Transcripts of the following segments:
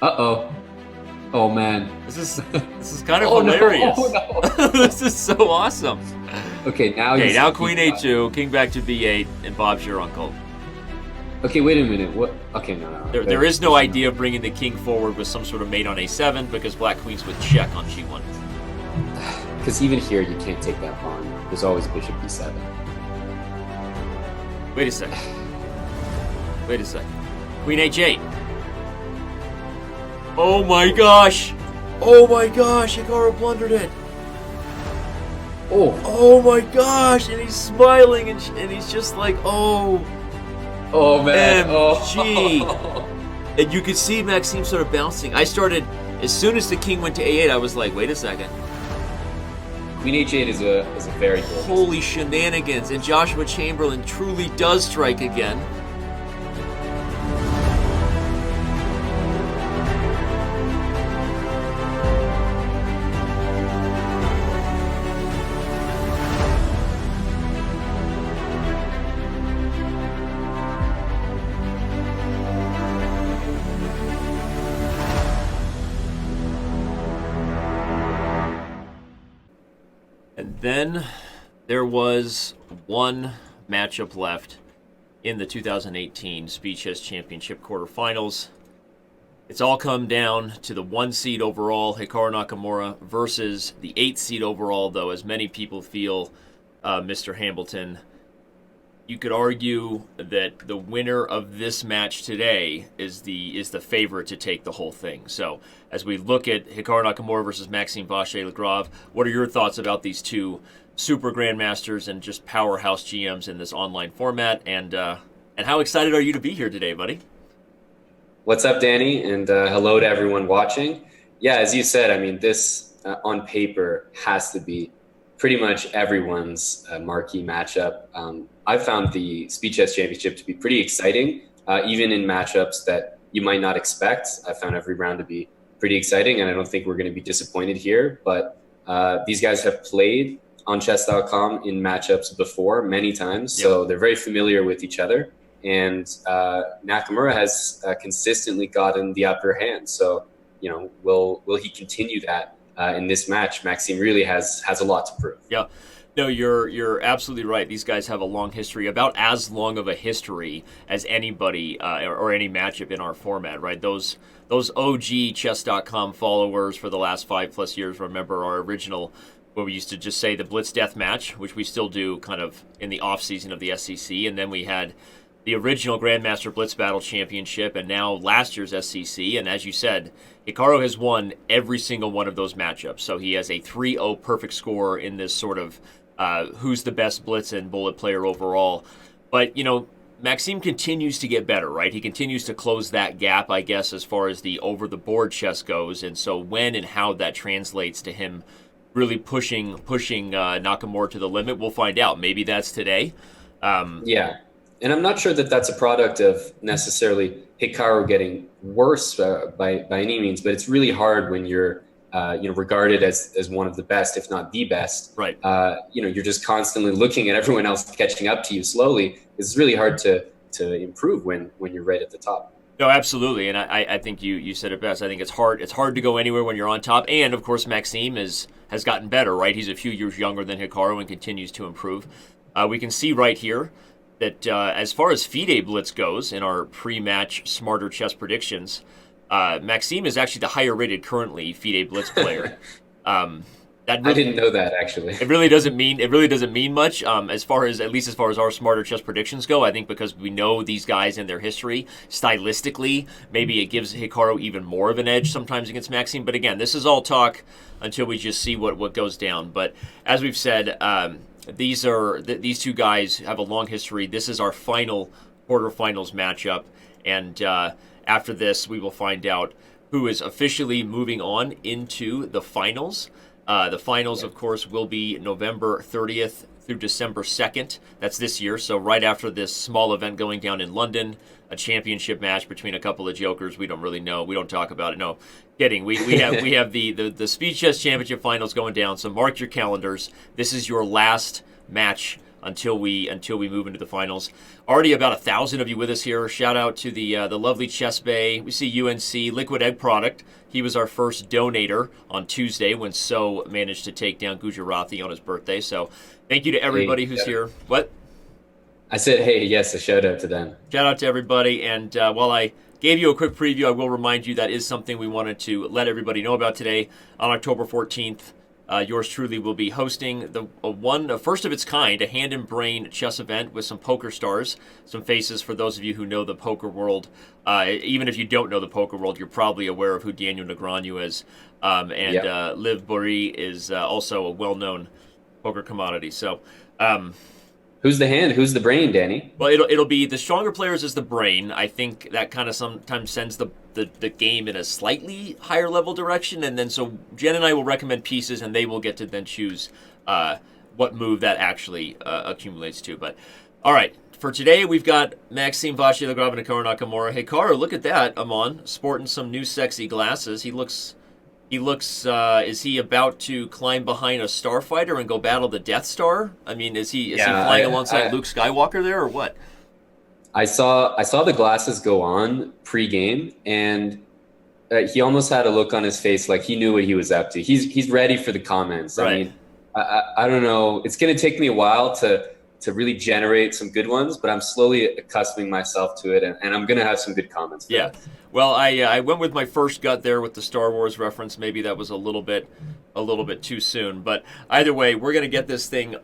Uh-oh. Oh, man. This is kind of Oh, no. hilarious. Oh, no. This is so awesome. Okay, now Okay, he's... now Queen A2, King back to B8, and Bob's your uncle. Okay, wait a minute. What? Okay, no. There is no idea of bringing the king forward with some sort of mate on A7 because black queen's with check on G1. Because even here, you can't take that pawn. There's always bishop B7. Wait a second. Queen H8. Oh my gosh! Hikaru blundered it. Oh my gosh! And he's smiling and he's just like, oh man. MG. And you could see Maxime sort of bouncing. I started, as soon as the king went to A8, I was like, wait a second. Queen H8 is a very good. Holy shenanigans. And Joshua Chamberlain truly does strike again. And then there was one matchup left in the 2018 Speed Chess Championship quarterfinals. It's all come down to the 1 seed overall, Hikaru Nakamura, versus the 8 seed overall, though, as many people feel, Mr. Hambleton. You could argue that the winner of this match today is the favorite to take the whole thing. So, as we look at Hikaru Nakamura versus Maxime Vachier-Lagrave, what are your thoughts about these two super grandmasters and just powerhouse GMs in this online format? And how excited are you to be here today, buddy? What's up, Danny? And hello to everyone watching. Yeah, as you said, I mean, this on paper has to be pretty much everyone's marquee matchup. I've found the Speed Chess Championship to be pretty exciting, even in matchups that you might not expect. I found every round to be pretty exciting, and I don't think we're going to be disappointed here. But these guys have played on Chess.com in matchups before many times, so they're very familiar with each other. And Nakamura has consistently gotten the upper hand. So, you know, will he continue that in this match? Maxime really has a lot to prove. Yeah. No, you're absolutely right. These guys have a long history, about as long of a history as anybody or any matchup in our format, right? Those OG Chess.com followers for the last 5+ years remember our original, where we used to just say the Blitz Death Match, which we still do kind of in the off season of the SEC, and then we had the original Grandmaster Blitz Battle Championship, and now last year's SEC. And as you said, Hikaru has won every single one of those matchups. So he has a 3-0 perfect score in this sort of who's the best Blitz and Bullet player overall. But, you know, Maxime continues to get better, right? He continues to close that gap, I guess, as far as the over-the-board chess goes. And so when and how that translates to him really pushing Nakamura to the limit, we'll find out. Maybe that's today. Yeah. And I'm not sure that that's a product of necessarily Hikaru getting worse by any means, but it's really hard when you're regarded as one of the best, if not the best. Right. You're just constantly looking at everyone else catching up to you slowly. It's really hard to improve when you're right at the top. No, absolutely, and I think you said it best. I think it's hard to go anywhere when you're on top, and of course Maxime has gotten better, right? He's a few years younger than Hikaru and continues to improve. We can see right here that as far as FIDE Blitz goes in our pre-match Smarter Chess predictions, Maxime is actually the higher-rated currently FIDE Blitz player. I didn't know that, actually. It really doesn't mean much as far as our Smarter Chess predictions go. I think because we know these guys and their history stylistically, maybe it gives Hikaru even more of an edge sometimes against Maxime. But again, this is all talk until we just see what goes down. But as we've said, these two guys have a long history. This is our final quarterfinals matchup, and after this, we will find out who is officially moving on into the finals. The finals, of course, will be November 30th through December 2nd. That's this year, so right after this small event going down in London, a championship match between a couple of jokers. We don't really know. We don't talk about it. No, kidding. We have the Speed Chess Championship finals going down, so mark your calendars. This is your last match until we move into the finals. Already about 1,000 of you with us here. Shout out to the lovely Chess Bay. We see UNC Liquid Egg Product. He was our first donator on Tuesday when So managed to take down Gujarati on his birthday. So thank you to everybody who's here. What? I said, hey, yes, a shout out to them. Shout out to everybody. And while I gave you a quick preview, I will remind you that is something we wanted to let everybody know about today. On October 14th, yours truly will be hosting a first of its kind, a hand and brain chess event with some poker stars, some faces for those of you who know the poker world. Even if you don't know the poker world, you're probably aware of who Daniel Negreanu is. Liv Bory is also a well-known poker commodity. So, who's the hand? Who's the brain, Danny? Well, it'll be the stronger players as the brain. I think that kind of sometimes sends the game in a slightly higher level direction, and then so Jen and I will recommend pieces, and they will get to then choose what move that actually accumulates to. But all right, for today we've got Maxime, Vachier-Lagrave, and Hikaru Nakamura. Hikaru, look at that, Amon, sporting some new sexy glasses. He looks. Is he about to climb behind a starfighter and go battle the Death Star? I mean, is he flying alongside Luke Skywalker there, or what? I saw the glasses go on pre-game, and he almost had a look on his face like he knew what he was up to. He's ready for the comments. Right. I mean, I don't know. It's going to take me a while to really generate some good ones, but I'm slowly accustoming myself to it, and I'm going to have some good comments. Yeah. Well, I went with my first gut there with the Star Wars reference. Maybe that was a little bit too soon, but either way, we're going to get this thing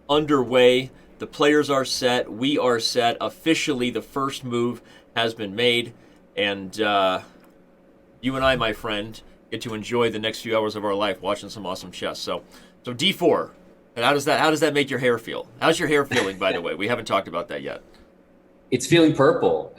underway. The players are set. We are set. Officially, the first move has been made, and you and I, my friend, get to enjoy the next few hours of our life watching some awesome chess. So D4. And how does that make your hair feel? How's your hair feeling, by the way? We haven't talked about that yet. It's feeling purple,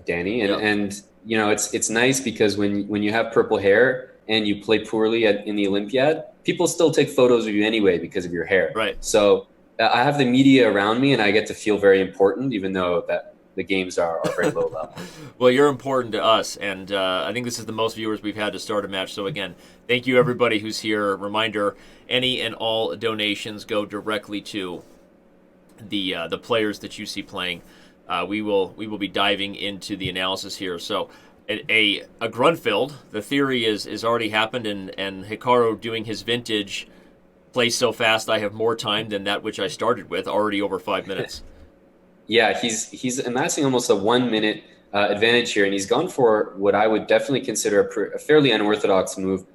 Danny, and you know it's nice because when you have purple hair and you play poorly in the Olympiad, people still take photos of you anyway because of your hair. Right. So I have the media around me, and I get to feel very important, even though that the games are very low level. Well, you're important to us, and I think this is the most viewers we've had to start a match. So again, thank you everybody who's here. Reminder: any and all donations go directly to the players that you see playing. We will be diving into the analysis here. So a Gruenfeld, the theory is already happened, and Hikaru doing his vintage plays so fast I have more time than that which I started with, already over 5 minutes. Yeah, he's amassing almost a 1 minute advantage here, and he's gone for what I would definitely consider a fairly unorthodox move,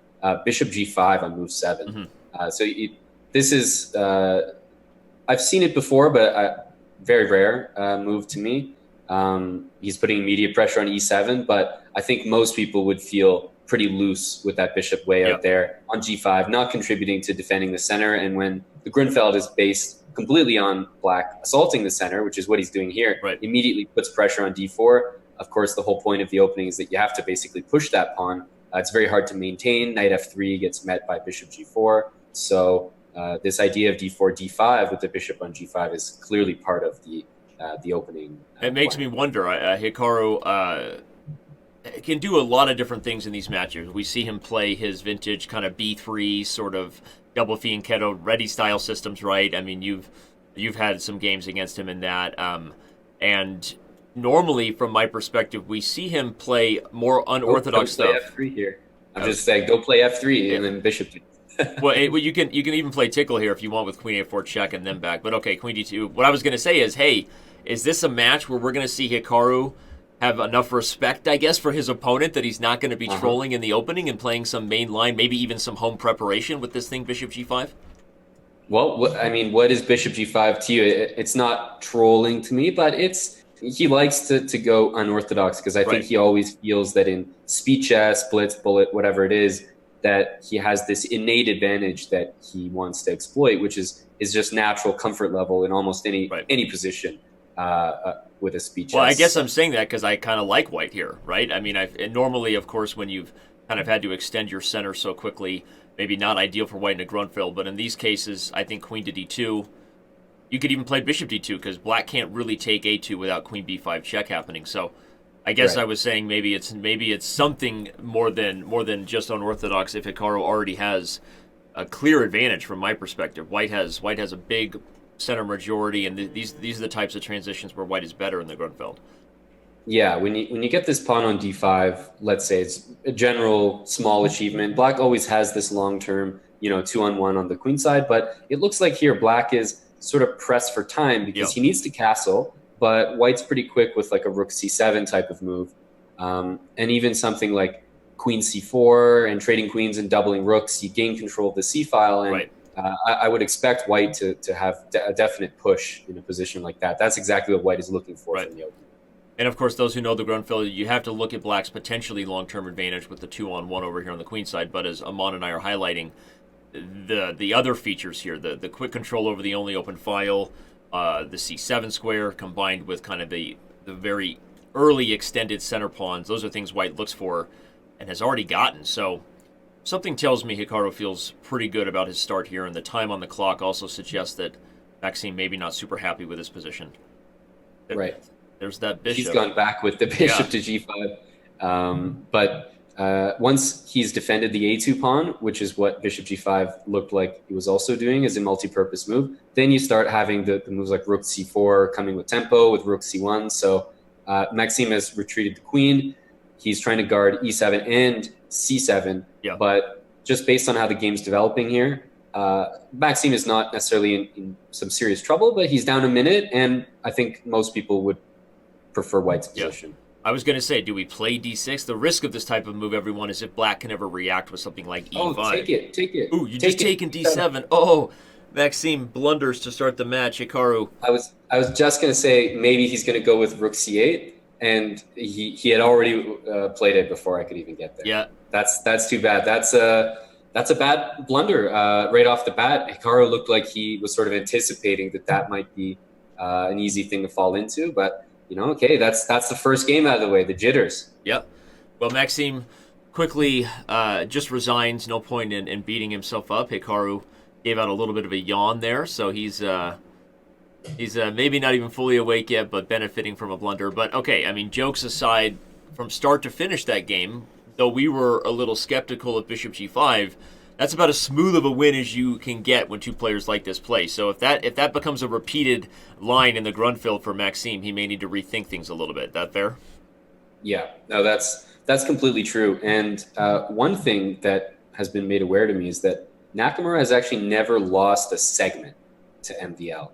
Bishop G5 on move 7. Mm-hmm. This is I've seen it before, but very rare move to me. He's putting immediate pressure on E7, but I think most people would feel pretty loose with that bishop way out there on G5, not contributing to defending the center. And when the Gruenfeld is based completely on black assaulting the center, which is what he's doing here, immediately puts pressure on D4. Of course, the whole point of the opening is that you have to basically push that pawn. It's very hard to maintain. Knight F3 gets met by Bishop G4. So this idea of D4, D5 with the bishop on G5 is clearly part of the opening. It makes me wonder. Hikaru can do a lot of different things in these matches. We see him play his vintage kind of B3 sort of double fianchetto ready style systems, right? I mean, you've had some games against him in that, and normally, from my perspective, we see him play more unorthodox stuff. F3 here. I'm just saying, go play F3 and then bishop. Well, you can even play tickle here if you want with Queen A4 check and then back. But okay, Queen D2. What I was going to say is, hey, is this a match where we're going to see Hikaru have enough respect, I guess, for his opponent that he's not going to be trolling in the opening and playing some main line, maybe even some home preparation with this thing, Bishop G5? Well, what is Bishop G5 to you? It's not trolling to me, but he likes to go unorthodox because I think he always feels that in speed chess, blitz, bullet, whatever it is, that he has this innate advantage that he wants to exploit, which is just natural comfort level in almost any position with a speed chess. Well, I guess I'm saying that because I kind of like white here, right? I mean, and normally, of course, when you've kind of had to extend your center so quickly, maybe not ideal for white in a Gruenfeld, but in these cases, I think queen to D2. You could even play bishop D2 because black can't really take A2 without queen B5 check happening. So I guess I was saying maybe it's something more than just unorthodox if Hikaru already has a clear advantage from my perspective. White has a big center majority, and these are the types of transitions where white is better in the Grunfeld. Yeah, when you get this pawn on d5, let's say it's a general small achievement. Black always has this long term, 2-on-1 on the queen side, but it looks like here black is sort of pressed for time because he needs to castle, but white's pretty quick with like a rook c7 type of move, and even something like queen c4 and trading queens and doubling rooks. You gain control of the c file, and I would expect white to have a definite push in a position like that. That's exactly what white is looking for from the open. And of course, those who know the Grunfeld, you have to look at black's potentially long-term advantage with the 2-on-1 over here on the queen side. But as Amon and I are highlighting, the other features here, the quick control over the only open file, the c7 square combined with kind of the very early extended center pawns, those are things white looks for and has already gotten. So something tells me Hikaru feels pretty good about his start here, and the time on the clock also suggests that Maxime maybe not super happy with his position. Right. There's that bishop. He's gone back with the bishop to g5. But once he's defended the a2 pawn, which is what bishop g5 looked like he was also doing as a multi-purpose move, then you start having the moves like rook c4 coming with tempo, with rook c1. So Maxime has retreated the queen. He's trying to guard e7 and c7. But just based on how the game's developing here, Maxime is not necessarily in some serious trouble, but he's down a minute, and I think most people would prefer white's position. I was going to say, do we play d6? The risk of this type of move, everyone, is if black can ever react with something like e5. Oh, take it. Ooh, you just taken d7. Oh, Maxime blunders to start the match. Hikaru. I was just going to say maybe he's going to go with rook c8, and he had already played it before I could even get there. Yeah. That's too bad. That's a bad blunder right off the bat. Hikaru looked like he was sort of anticipating that might be an easy thing to fall into, but okay, that's the first game out of the way, the jitters. Yep. Well, Maxime quickly just resigns. No point in beating himself up. Hikaru gave out a little bit of a yawn there, so he's maybe not even fully awake yet, but benefiting from a blunder. But okay, I mean, jokes aside, from start to finish that game, though we were a little skeptical of bishop g5, that's about as smooth of a win as you can get when two players like this play. So if that becomes a repeated line in the Grunfeld for Maxime, he may need to rethink things a little bit. That fair? Yeah, no, that's completely true. And one thing that has been made aware to me is that Nakamura has actually never lost a segment to MVL.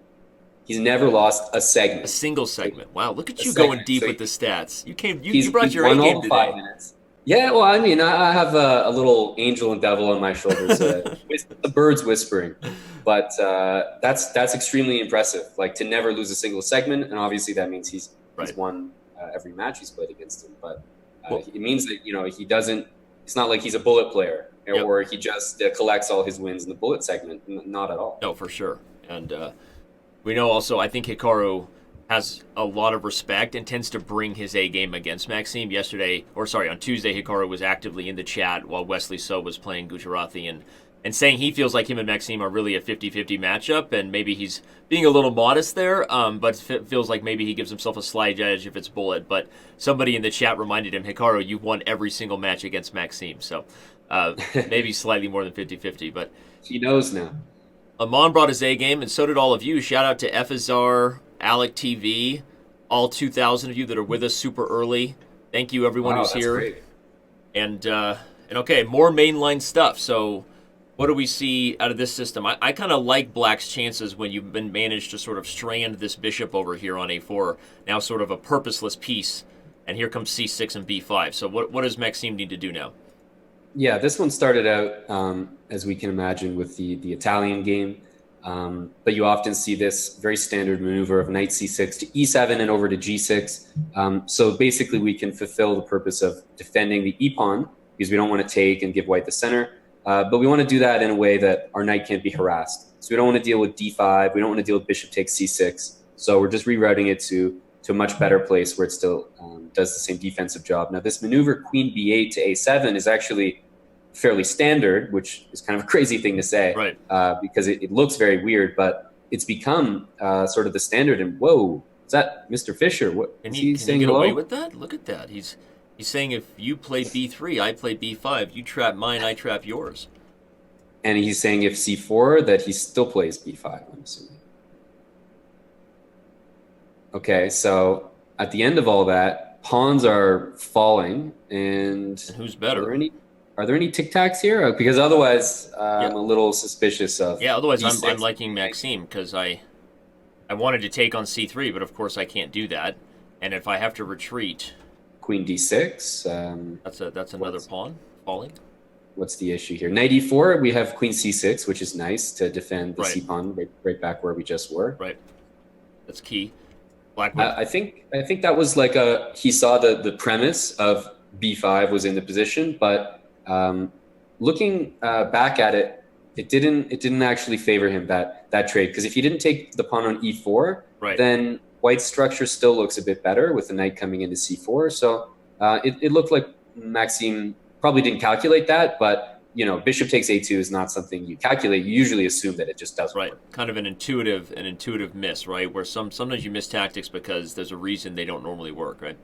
He's never lost a segment. A single segment. Wow, look at you going deep with the stats. You brought your A game today. 5 minutes. Yeah, well, I mean, I have a little angel and devil on my shoulders. The birds whispering, but that's extremely impressive. Like, to never lose a single segment, and obviously that means he's won every match he's played against him. But it means that he doesn't. It's not like he's a bullet player, or he just collects all his wins in the bullet segment. Not at all. No, for sure. And we know also, I think Hikaru has a lot of respect and tends to bring his A game against Maxime. On Tuesday, Hikaru was actively in the chat while Wesley So was playing Gujarati and saying he feels like him and Maxime are really a 50-50 matchup, and maybe he's being a little modest there, but feels like maybe he gives himself a slight edge if it's bullet. But somebody in the chat reminded him, Hikaru, you've won every single match against Maxime, so maybe slightly more than 50-50. But he knows now. Amon brought his A game, and so did all of you. Shout out to Efazar, Alec TV, all 2,000 of you that are with us super early. Thank you, everyone who's here. Great. And okay, more mainline stuff. So what do we see out of this system? I kind of like black's chances when you've been managed to sort of strand this bishop over here on a4, now sort of a purposeless piece. And here comes c6 and b5. So what does Maxime need to do now? Yeah, this one started out, as we can imagine, with the Italian game. But you often see this very standard maneuver of knight c6 to e7 and over to g6. So basically we can fulfill the purpose of defending the e-pawn because we don't want to take and give white the center. But we want to do that in a way that our knight can't be harassed. So we don't want to deal with d5. We don't want to deal with bishop takes c6. So we're just rerouting it to a much better place where it still does the same defensive job. Now this maneuver queen b8 to a7 is actually fairly standard, which is kind of a crazy thing to say, right? Because it looks very weird, but it's become sort of the standard. And whoa, is that Mr. Fisher? What can is he saying? Get hello? Away with that? Look at that. He's saying if you play b3, I play b5. You trap mine, I trap yours. And he's saying if c4 that he still plays b5. I'm assuming. Okay, so at the end of all that, pawns are falling, and And who's are better? there any are there any tic tacs here? Because otherwise, Yeah, I'm a little suspicious of yeah. Otherwise, I'm d6 liking Maxime because I wanted to take on c3, but of course I can't do that. And if I have to retreat, queen d6. that's another What's pawn falling. what's the issue here? Knight e4. We have queen c6, which is nice to defend the Right, c pawn right back where we just were. right. That's key. Black move. I think that was like he saw the premise of b5 was in the position, but looking back at it, it didn't actually favor him that trade, because if he didn't take the pawn on e4, Right. then white's structure still looks a bit better with the knight coming into c4. So it looked like Maxime probably didn't calculate that, but bishop takes a2 is not something you calculate. You usually assume that it just doesn't Right. work. Kind of an intuitive miss, right? Where sometimes you miss tactics because there's a reason they don't normally work, right?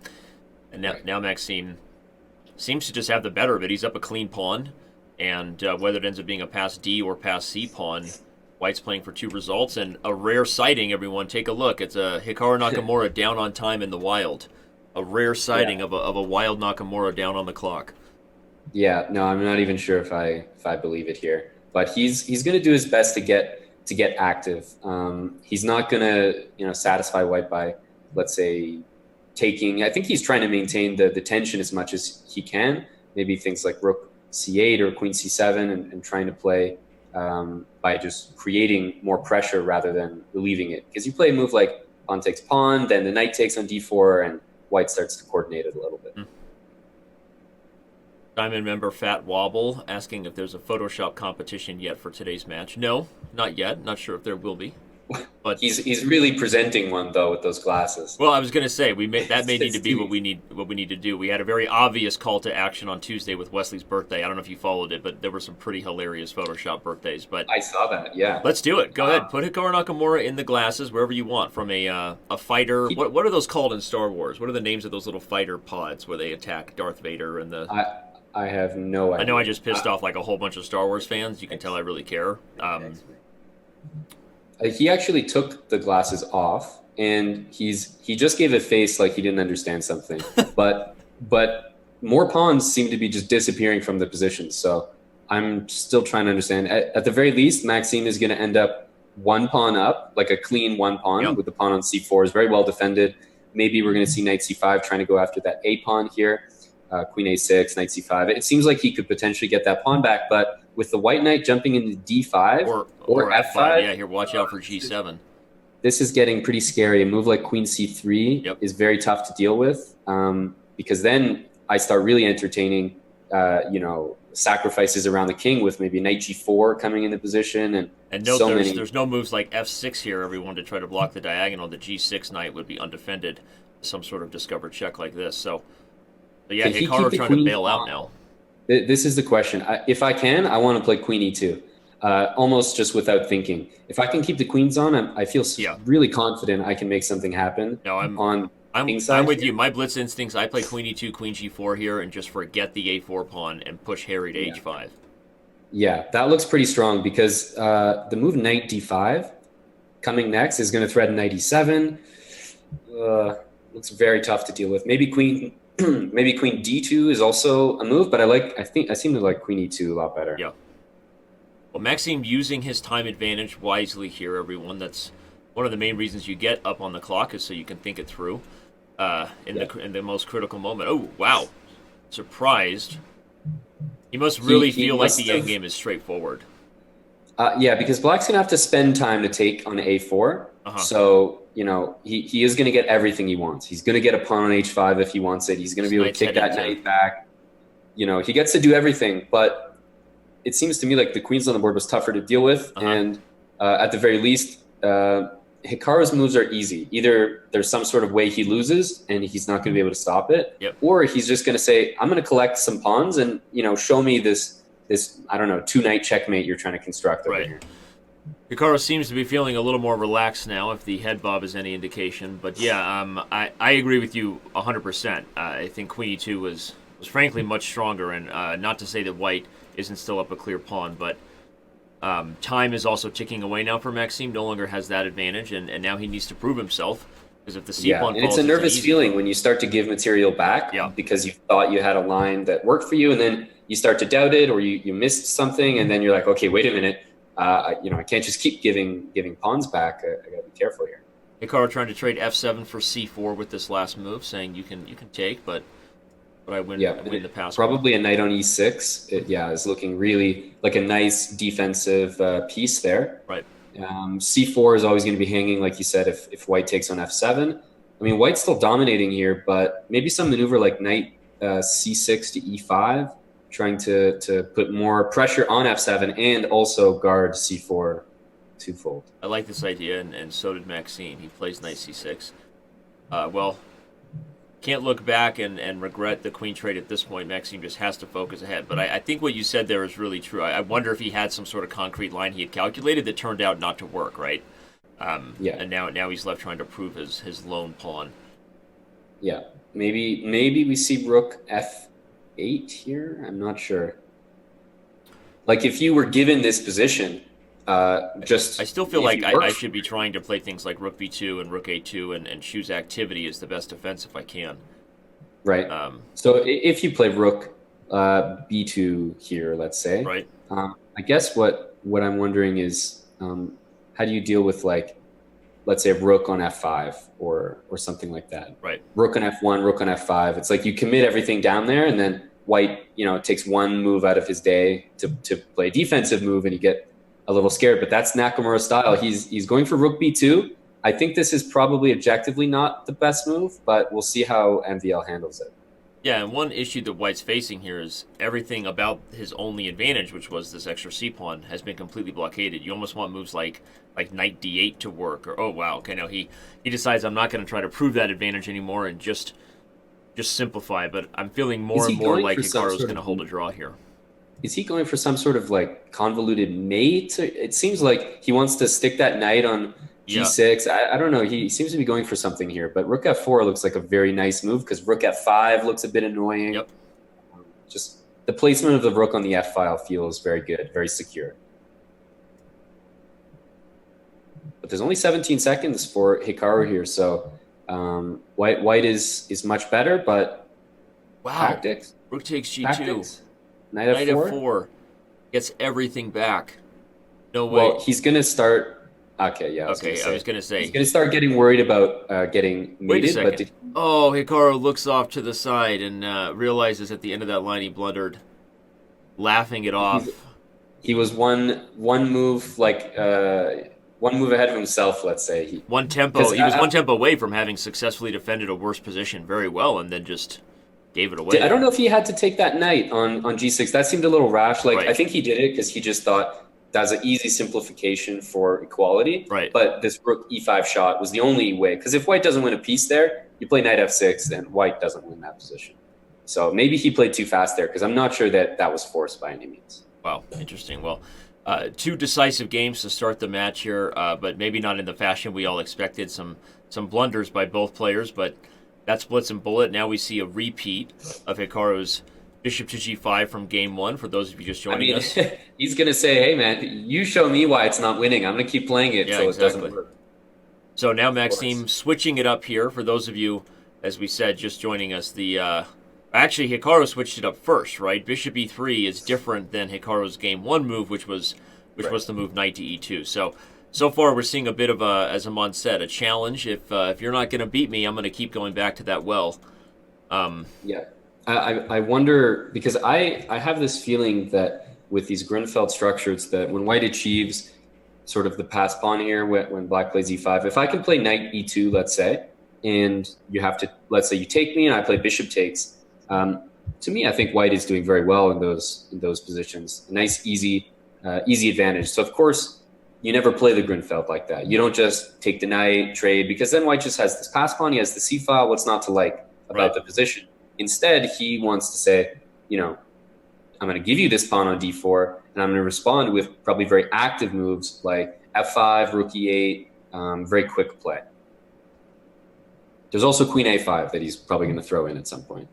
And now, Right. now Maxime seems to just have the better of it. He's up a clean pawn, and whether it ends up being a pass D or pass C pawn, White's playing for two results, and a rare sighting, everyone. Take a look. It's a Hikaru Nakamura down on time in the wild. A rare sighting Yeah. of a wild Nakamura down on the clock. Yeah, no, I'm not even sure if I believe it here. But he's going to do his best to get active. He's not going to satisfy white by, let's say, taking. I think he's trying to maintain the tension as much as he can. Maybe things like rook c8 or queen c7, and trying to play by just creating more pressure rather than relieving it. Because you play a move like pawn takes pawn, then the knight takes on d4, and white starts to coordinate it a little bit. Diamond member Fat Wobble asking if there's a Photoshop competition yet for today's match. No, not yet. Not sure if there will be. But He's really presenting one though with those glasses. well, I was going to say that may need to be It's- what we need to do. We had a very obvious call to action on Tuesday with Wesley's birthday. I don't know if you followed it, but there were some pretty hilarious Photoshop birthdays. But I saw that. Yeah. let's do it. Go ahead. Put Hikaru Nakamura in the glasses wherever you want. From a fighter. What are those called in Star Wars? What are the names of those little fighter pods where they attack Darth Vader and the? I have no idea. I know I just pissed off like a whole bunch of Star Wars fans. You can tell I really care. He actually took the glasses off, and he just gave a face like he didn't understand something. but more pawns seem to be just disappearing from the positions. So I'm still trying to understand. At the very least, Maxime is going to end up one pawn up, like a clean one pawn. Yep. With the pawn on c4 is very well defended. Maybe we're going to see knight c5 trying to go after that a pawn here. Queen a6, knight c5. It seems like he could potentially get that pawn back, but with the white knight jumping into d5 or f5, yeah, here, watch out for g7. this is getting pretty scary. A move like queen c3 Yep. is very tough to deal with, because then I start really entertaining, sacrifices around the king with maybe knight g4 coming into position, And note, so many. there's no moves like f6 here, everyone, to try to block the diagonal. The g6 knight would be undefended. Some sort of discovered check like this. So yeah, Can he keep Hikaru the trying to queen bail out on? now. This is the question. If I can, I want to play queen e2, almost just without thinking. If I can keep the queens on, I feel Yeah. really confident I can make something happen. No, on I'm king side with here. you. My blitz instincts. I play queen e2, queen g4 here, and just forget the a4 pawn and push Harry to h5. Yeah, that looks pretty strong, because the move knight d5 coming next is going to threaten knight e7. Looks very tough to deal with. Maybe queen d2 is also a move, but I seem to like queen e2 a lot better. Yeah. Well, Maxime using his time advantage wisely here, everyone. That's one of the main reasons you get up on the clock, is so you can think it through in the most critical moment. Oh, wow. Surprised. He must really He feel like must the have- endgame is straightforward. Yeah, because black's going to have to spend time to take on a4. Uh-huh. So, he is going to get everything he wants. He's going to get a pawn on h5 if he wants it. He's going to be able to Knight's kick that headed to- knight back. He gets to do everything, but it seems to me like the queens on the board was tougher to deal with. Uh-huh. And at the very least, Hikaru's moves are easy. Either there's some sort of way he loses and he's not going to be able to stop it, Yep. or he's just going to say, I'm going to collect some pawns and, show me this, I don't know, two knight checkmate you're trying to construct over Right. here. Hikaru seems to be feeling a little more relaxed now, if the head bob is any indication. But yeah, I agree with you 100%. I think queen e2 was frankly much stronger, and not to say that white isn't still up a clear pawn, but time is also ticking away now for Maxime. No longer has that advantage, and now he needs to prove himself. Because if the c Yeah, pawn and it's a falls, it's an nervous easy feeling move. when you start to give material Yeah. back because you thought you had a line that worked for you, and then you start to doubt it, or you missed something, and then you're like, okay, wait a minute, I can't just keep giving pawns back. I gotta be careful here. Hikaru trying to trade f7 for c4 with this last move, saying you can take, but Yeah, I win the pass pawn. probably a knight on e6. Yeah, is looking really like a nice defensive piece there. Right. C4 is always going to be hanging, like you said, if white takes on f7. I mean, white's still dominating here, but maybe some maneuver like knight c6 to e5, trying to put more pressure on f7 and also guard c4 twofold. I like this idea, and so did Maxime. He plays knight c6. Well, can't look back and regret the queen trade at this point. Maxime just has to focus ahead. But I think what you said there is really true. I wonder if he had some sort of concrete line he had calculated that turned out not to work, right? Yeah. And now he's left trying to prove his lone pawn. Yeah. Maybe we see rook f8 here. I'm not sure. Like if you were given this position, I still feel like I should be trying to play things like rook b2 and rook a2 and choose activity as the best defense if I can. Right. So if you play rook b2 here, let's say, right. I guess what I'm wondering is how do you deal with, like, let's say rook on f5 or something like that. Right. Rook on f1, rook on f5. It's like you commit everything down there, and then white, takes one move out of his day to play a defensive move, and you get a little scared. But that's Nakamura style. He's going for rook b2. I think this is probably objectively not the best move, but we'll see how MVL handles it. Yeah, and one issue that White's facing here is everything about his only advantage, which was this extra c-pawn, has been completely blockaded. You almost want moves like knight d8 to work, or, oh, wow, okay, no, he decides I'm not going to try to prove that advantage anymore and just simplify, but I'm feeling more and more like Hikaru's going to hold a draw here. Is he going for some sort of, like, convoluted mate? It seems like he wants to stick that knight on g6. I don't know. He seems to be going for something here, but rook f4 looks like a very nice move because rook f5 looks a bit annoying. Yep. Just the placement of the rook on the f file feels very good, very secure. But there's only 17 seconds for Hikaru here, so white is much better, but wow. Tactics. Rook takes g2. Tactics. Knight f4 gets everything back. No way. Well, he's going to start... Okay, yeah. I was going to say. He's going to start getting worried about getting mated. Wait a second. Oh, Hikaru looks off to the side and realizes at the end of that line he blundered, laughing it off. He was one move ahead of himself, let's say. He was one tempo away from having successfully defended a worse position very well and then just gave it away. I don't know if he had to take that knight on g6. That seemed a little rash. Like, right. I think he did it because he just thought that's an easy simplification for equality. Right. But this rook e5 shot was the only way. Because if white doesn't win a piece there, you play knight f6, and white doesn't win that position. So maybe he played too fast there, because I'm not sure that was forced by any means. Wow, interesting. Well, two decisive games to start the match here, but maybe not in the fashion we all expected. Some blunders by both players, but that's Blitz and Bullet. Now we see a repeat of Hikaru's bishop to g5 from game one, for those of you just joining us. He's going to say, hey, man, you show me why it's not winning. I'm going to keep playing it it doesn't work. So now Maxime switching it up here. For those of you, as we said, just joining us, actually, Hikaru switched it up first, right? Bishop e3 is different than Hikaru's game one move, which was the move knight to e2. So far, we're seeing a bit of as Amon said, a challenge. If you're not going to beat me, I'm going to keep going back to that well. Yeah. I wonder, because I have this feeling that with these Gruenfeld structures, that when white achieves sort of the pass pawn here, when black plays e5, if I can play knight e2, let's say, and you have to, let's say you take me and I play bishop takes, to me, I think white is doing very well in those positions. A nice, easy advantage. So of course, you never play the Gruenfeld like that. You don't just take the knight, trade, because then white just has this pass pawn, he has the c file. What's not to like about the position? Instead, he wants to say, I'm going to give you this pawn on d4, and I'm going to respond with probably very active moves like f5, rook e8, very quick play. There's also queen a5 that he's probably going to throw in at some point.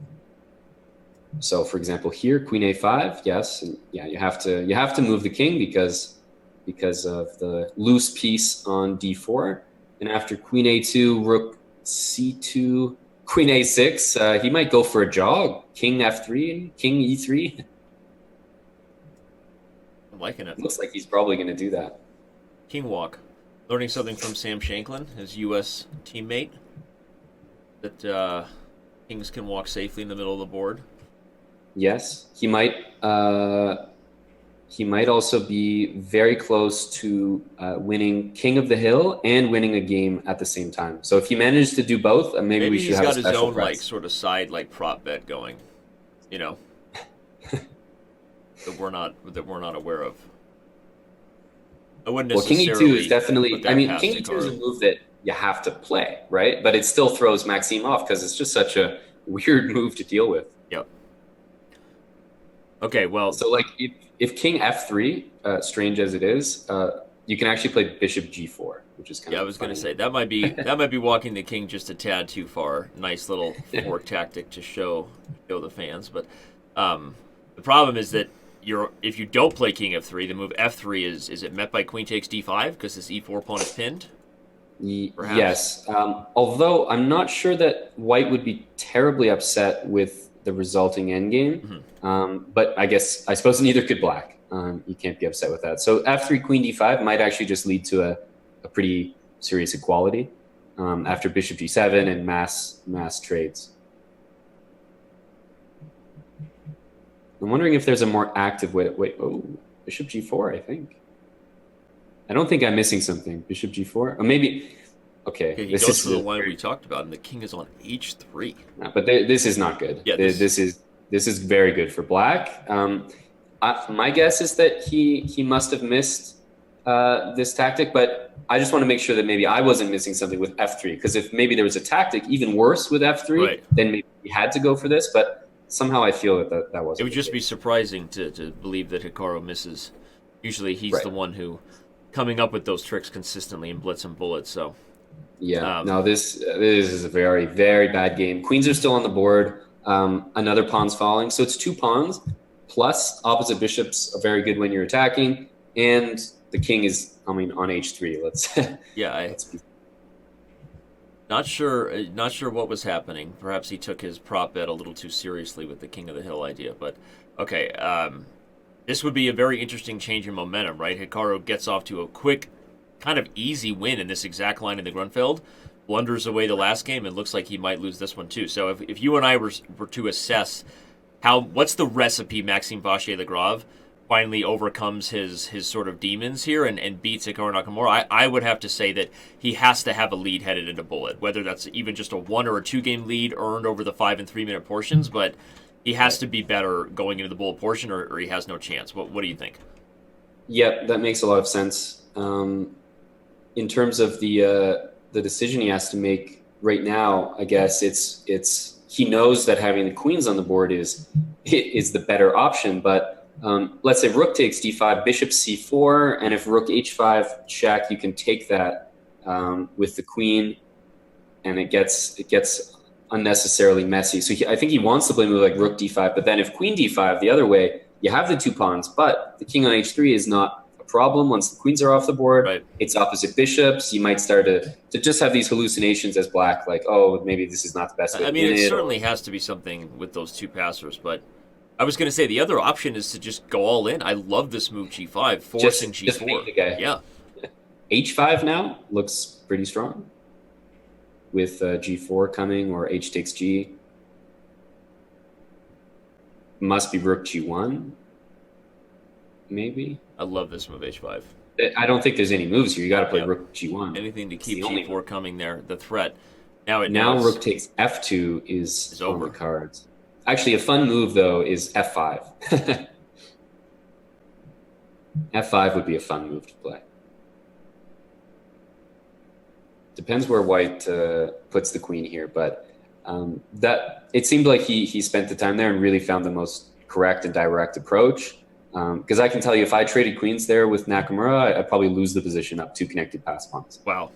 So, for example, here, queen a5, yes, and yeah, you have to move the king because of the loose piece on d4, and after queen a2, rook c2, queen a6. He might go for a jog. King f3, king e3. I'm liking it. Looks like he's probably going to do that. King walk. Learning something from Sam Shanklin, his U.S. teammate, that kings can walk safely in the middle of the board. Yes, he might. He might also be very close to winning King of the Hill and winning a game at the same time. So if he manages to do both, maybe we should have a special he's got his own prize. like sort of side like prop bet going, you know, that we're not aware of. I wouldn't necessarily. Well, King E2 is definitely. I mean, King E2 is a move that you have to play, right? But it still throws Maxime off because it's just such a weird move to deal with. Yep. Okay, well, so like if King F3, strange as it is, you can actually play Bishop G4, which is kind of. I was going to say that might be walking the king just a tad too far. Nice little fork tactic to show the fans, but the problem is that if you don't play King F3, the move F3 is it met by Queen takes D5 because this E4 pawn is pinned? Perhaps? Yes, although I'm not sure that White would be terribly upset with the resulting endgame. Mm-hmm. But I suppose neither could Black. You can't be upset with that. So F3 Queen D5 might actually just lead to a pretty serious equality after Bishop G7 and mass trades. I'm wondering if there's a more active way. Bishop G4, I think. I don't think I'm missing something. Bishop G4? Or maybe... Okay, he goes to the line we talked about, and the king is on H3. No, but this is not good. Yeah, this is very good for Black. My guess is that he must have missed this tactic, but I just want to make sure that maybe I wasn't missing something with F3, because if maybe there was a tactic even worse with F3, right, then maybe he had to go for this, but somehow I feel that wasn't. It would just be surprising to believe that Hikaru misses. Usually he's the one who coming up with those tricks consistently in blitz and bullets, so... Yeah, no, this is a very, very bad game. Queens are still on the board. Another pawn's falling. So it's 2 pawns, plus opposite bishops are very good when you're attacking, and the king is coming on H3. Let's be... Not sure what was happening. Perhaps he took his prop bet a little too seriously with the King of the Hill idea. But, okay, this would be a very interesting change in momentum, right? Hikaru gets off to a quick, kind of easy win in this exact line in the Gruenfeld, blunders away the last game, and looks like he might lose this one too. So if you and I were to assess what's the recipe Maxime Vachier-Lagrave finally overcomes his sort of demons here and beats Hikaru Nakamura, I would have to say that he has to have a lead headed into bullet, whether that's even just a 1 or a 2 game lead earned over the 5 and 3 minute portions, but he has to be better going into the bullet portion or he has no chance. What do you think? Yep, that makes a lot of sense. In terms of the decision he has to make right now, I guess it's he knows that having the queens on the board is the better option. But let's say rook takes d5, bishop c4, and if rook h5 check, you can take that with the queen, and it gets unnecessarily messy. So I think he wants to play a move like rook d5, but then if queen d5 the other way, you have the 2 pawns, but the king on h3 is not problem once the queens are off the board. Right. It's opposite bishops. You might start to just have these hallucinations as Black, like, oh, maybe this is not the best way to win it certainly has to be something with those 2 passers, but I was going to say the other option is to just go all in. I love this move G5, forcing G4. Just make the guy. Yeah. H5 now looks pretty strong with G4 coming, or H takes G. Must be rook G1, maybe. I love this move, H5. I don't think there's any moves here. You got to play rook G1. Anything to keep G4 coming there, the threat. Now rook takes F2 is over the cards. Actually, a fun move, though, is F5. F5 would be a fun move to play. Depends where White puts the queen here, but that it seemed like he spent the time there and really found the most correct and direct approach. Because I can tell you, if I traded queens there with Nakamura, I'd probably lose the position up 2 connected pass pawns. Wow.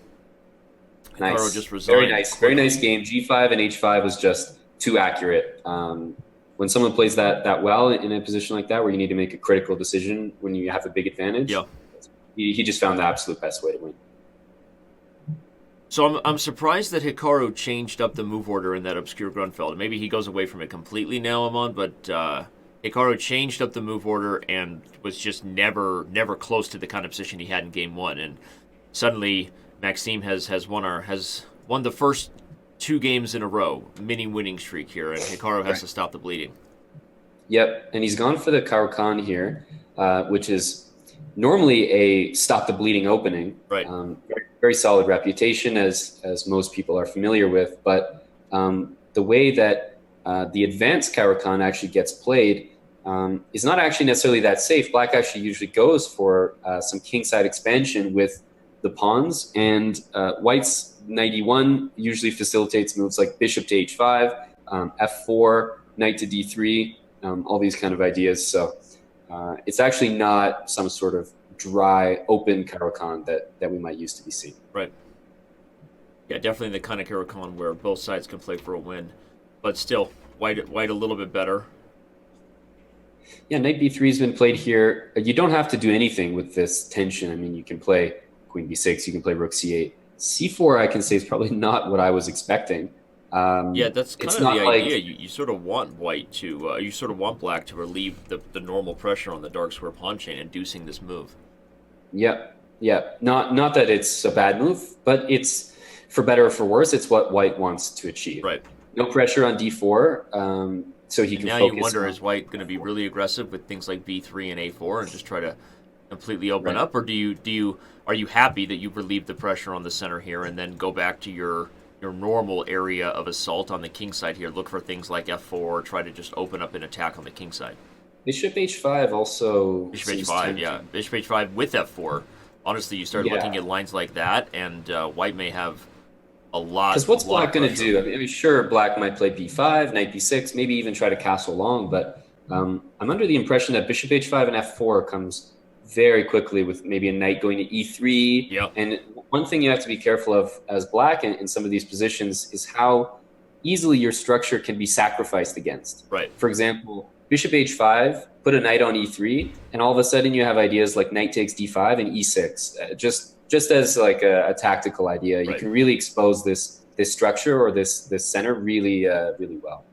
Nice. Just resigned. Very nice game. G5 and H5 was just too accurate. When someone plays that well in a position like that, where you need to make a critical decision when you have a big advantage, he just found the absolute best way to win. So I'm surprised that Hikaru changed up the move order in that obscure Grunfeld. Maybe he goes away from it completely now, Amon, but Hikaru changed up the move order and was just never close to the kind of position he had in game one. And suddenly Maxime has won the first two games in a row, mini winning streak here, and Hikaru has to stop the bleeding. Yep, and he's gone for the Caro-Kann here, which is normally a stop the bleeding opening. Right. Very, very solid reputation, as most people are familiar with. But the way that the advanced Caro-Kann actually gets played is not actually necessarily that safe. Black actually usually goes for some kingside expansion with the pawns, and White's knight e1 usually facilitates moves like bishop to h5, f4, knight to d3, all these kind of ideas. So it's actually not some sort of dry, open Caro-Kann that we might used to be seeing. Right. Yeah, definitely the kind of Caro-Kann where both sides can play for a win. But still, White a little bit better. Yeah, knight b3 has been played here. You don't have to do anything with this tension. I mean, you can play queen b6, you can play rook c8. c4, I can say, is probably not what I was expecting. Yeah, that's kind of the idea. You sort of want White to, you sort of want Black to relieve the normal pressure on the dark square pawn chain, inducing this move. Yeah. Not that it's a bad move, but it's, for better or for worse, it's what White wants to achieve. Right. No pressure on d4, so he can now focus. You wonder, is White going to be really aggressive with things like b3 and a4 and just try to completely open up, or are you happy that you've relieved the pressure on the center here and then go back to your normal area of assault on the king side here? Look for things like f4, try to just open up an attack on the king side. Bishop h5 also. Bishop h5, yeah. Bishop h5 with f4. Honestly, you start looking at lines like that, and White may have a lot. Because what's Black going to do? I mean, sure, Black might play b5, knight b6, maybe even try to castle long, but I'm under the impression that bishop h5 and f4 comes very quickly with maybe a knight going to e3. Yep. And one thing you have to be careful of as Black in some of these positions is how easily your structure can be sacrificed against. Right. For example, bishop h5, put a knight on e3, and all of a sudden you have ideas like knight takes d5 and e6. Just as like a tactical idea, you can really expose this structure or this center really well.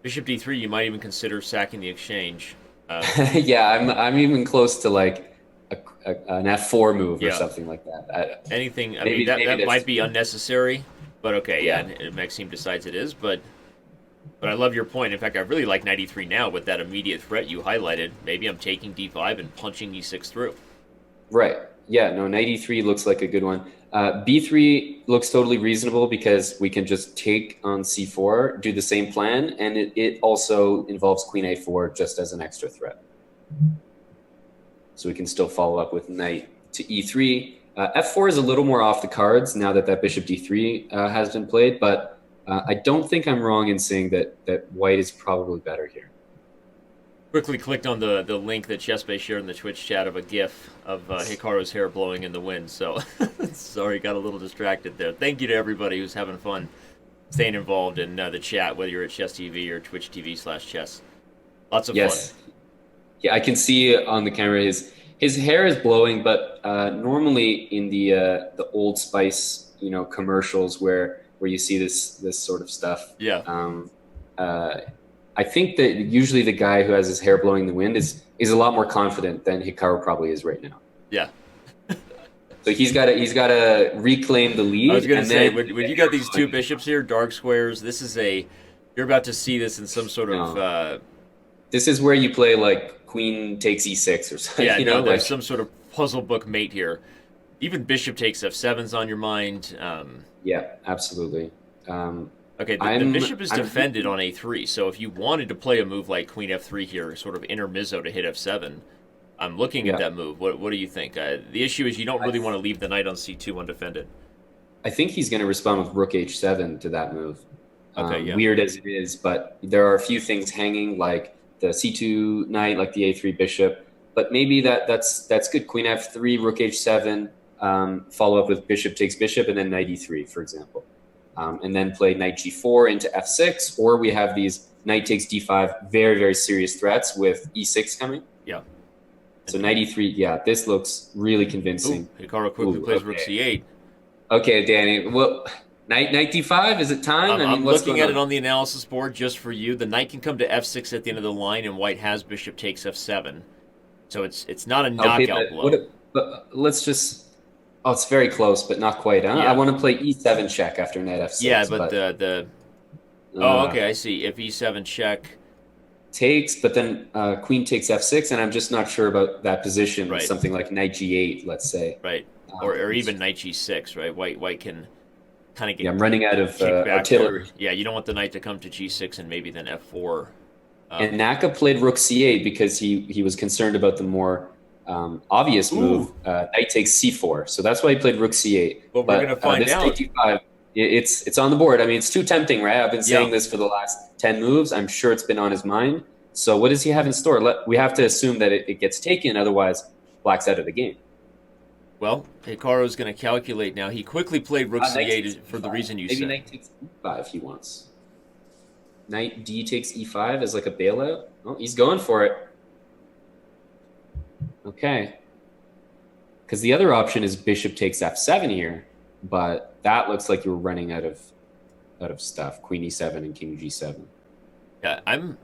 Bishop d3, you might even consider sacking the exchange. Yeah, I'm even close to like an f4 move or something like that. Anything. I mean, that might be unnecessary, but okay. Yeah, Maxime decides it is, but I love your point. In fact, I really like knight e3 now with that immediate threat you highlighted. Maybe I'm taking d5 and punching e6 through. Right. Yeah, no, knight e3 looks like a good one. b3 looks totally reasonable because we can just take on c4, do the same plan, and it also involves queen a4 just as an extra threat. So we can still follow up with knight to e3. f4 is a little more off the cards now that bishop d3 has been played, but I don't think I'm wrong in saying that White is probably better here. Quickly clicked on the link that Chessbase shared in the Twitch chat of a GIF of Hikaru's hair blowing in the wind. So, sorry, got a little distracted there. Thank you to everybody who's having fun staying involved in the chat, whether you're at Chess TV or Twitch TV/Chess. Lots of fun. Yeah, I can see on the camera his hair is blowing, but normally in the Old Spice commercials where you see this sort of stuff. Yeah. I think that usually the guy who has his hair blowing in the wind is a lot more confident than Hikaru probably is right now. Yeah. So he's got to reclaim the lead. I was going to say, when you got these two bishops here, dark squares, you're about to see this in some sort of... this is where you play like queen takes e6 or something. Yeah, there's some sort of puzzle book mate here. Even bishop takes f7's on your mind. Yeah, absolutely. Okay, the bishop is defended on a3, so if you wanted to play a move like queen f3 here, sort of intermezzo to hit f7, I'm looking at that move. What do you think? The issue is you don't really want to leave the knight on c2 undefended. I think he's going to respond with rook h7 to that move. Okay, Weird as it is, but there are a few things hanging, like the c2 knight, like the a3 bishop. But maybe that's good. Queen f3, rook h7, follow up with bishop takes bishop, and then knight e3, for example. And then play knight g4 into f6, or we have these knight takes d5, very, very serious threats with e6 coming. Yeah. So knight e3, this looks really convincing. Hikaru quickly plays rook c8. Okay, Danny. Well, knight d5. Is it time? I mean, I'm what's looking going at it on? on the analysis board just for you. The knight can come to f6 at the end of the line, and white has bishop takes f7. So it's not a Okay, knockout blow. but let's just. Oh, it's very close, but not quite. Huh? I Yeah, want to play e7 check after knight yeah, f6, but but the oh, uh, okay, I see. If e7 check, takes. But then queen takes f6, and I'm just not sure about that position with right, something like knight g8, let's say. right, or even knight g6, right? White can kind of Yeah, get I'm running out of kicked back there. artillery. Yeah, you don't want the knight to come to g6 and maybe then f4. And Um, Naka played rook c8 because he was concerned about the more obvious move, ooh, knight takes c4. So that's why he played rook c8. well, we're gonna But find this knight out. d5, it's on the board. I mean, it's too tempting, right? I've been Yeah. saying this for the last 10 moves. I'm sure it's been on his mind. So what does he have in store? We have to assume that it gets taken. Otherwise, black's out of the game. Well, Hikaru's going to calculate now. He quickly played rook Knight takes c8 for the e5. reason you Maybe said. knight takes e5 he wants. Knight d takes e5 as like a bailout. Oh, he's going for it. Okay. Because the other option is bishop takes f7 here, but that looks like you're running out of stuff. Queen e7 and king g7. Yeah, I'm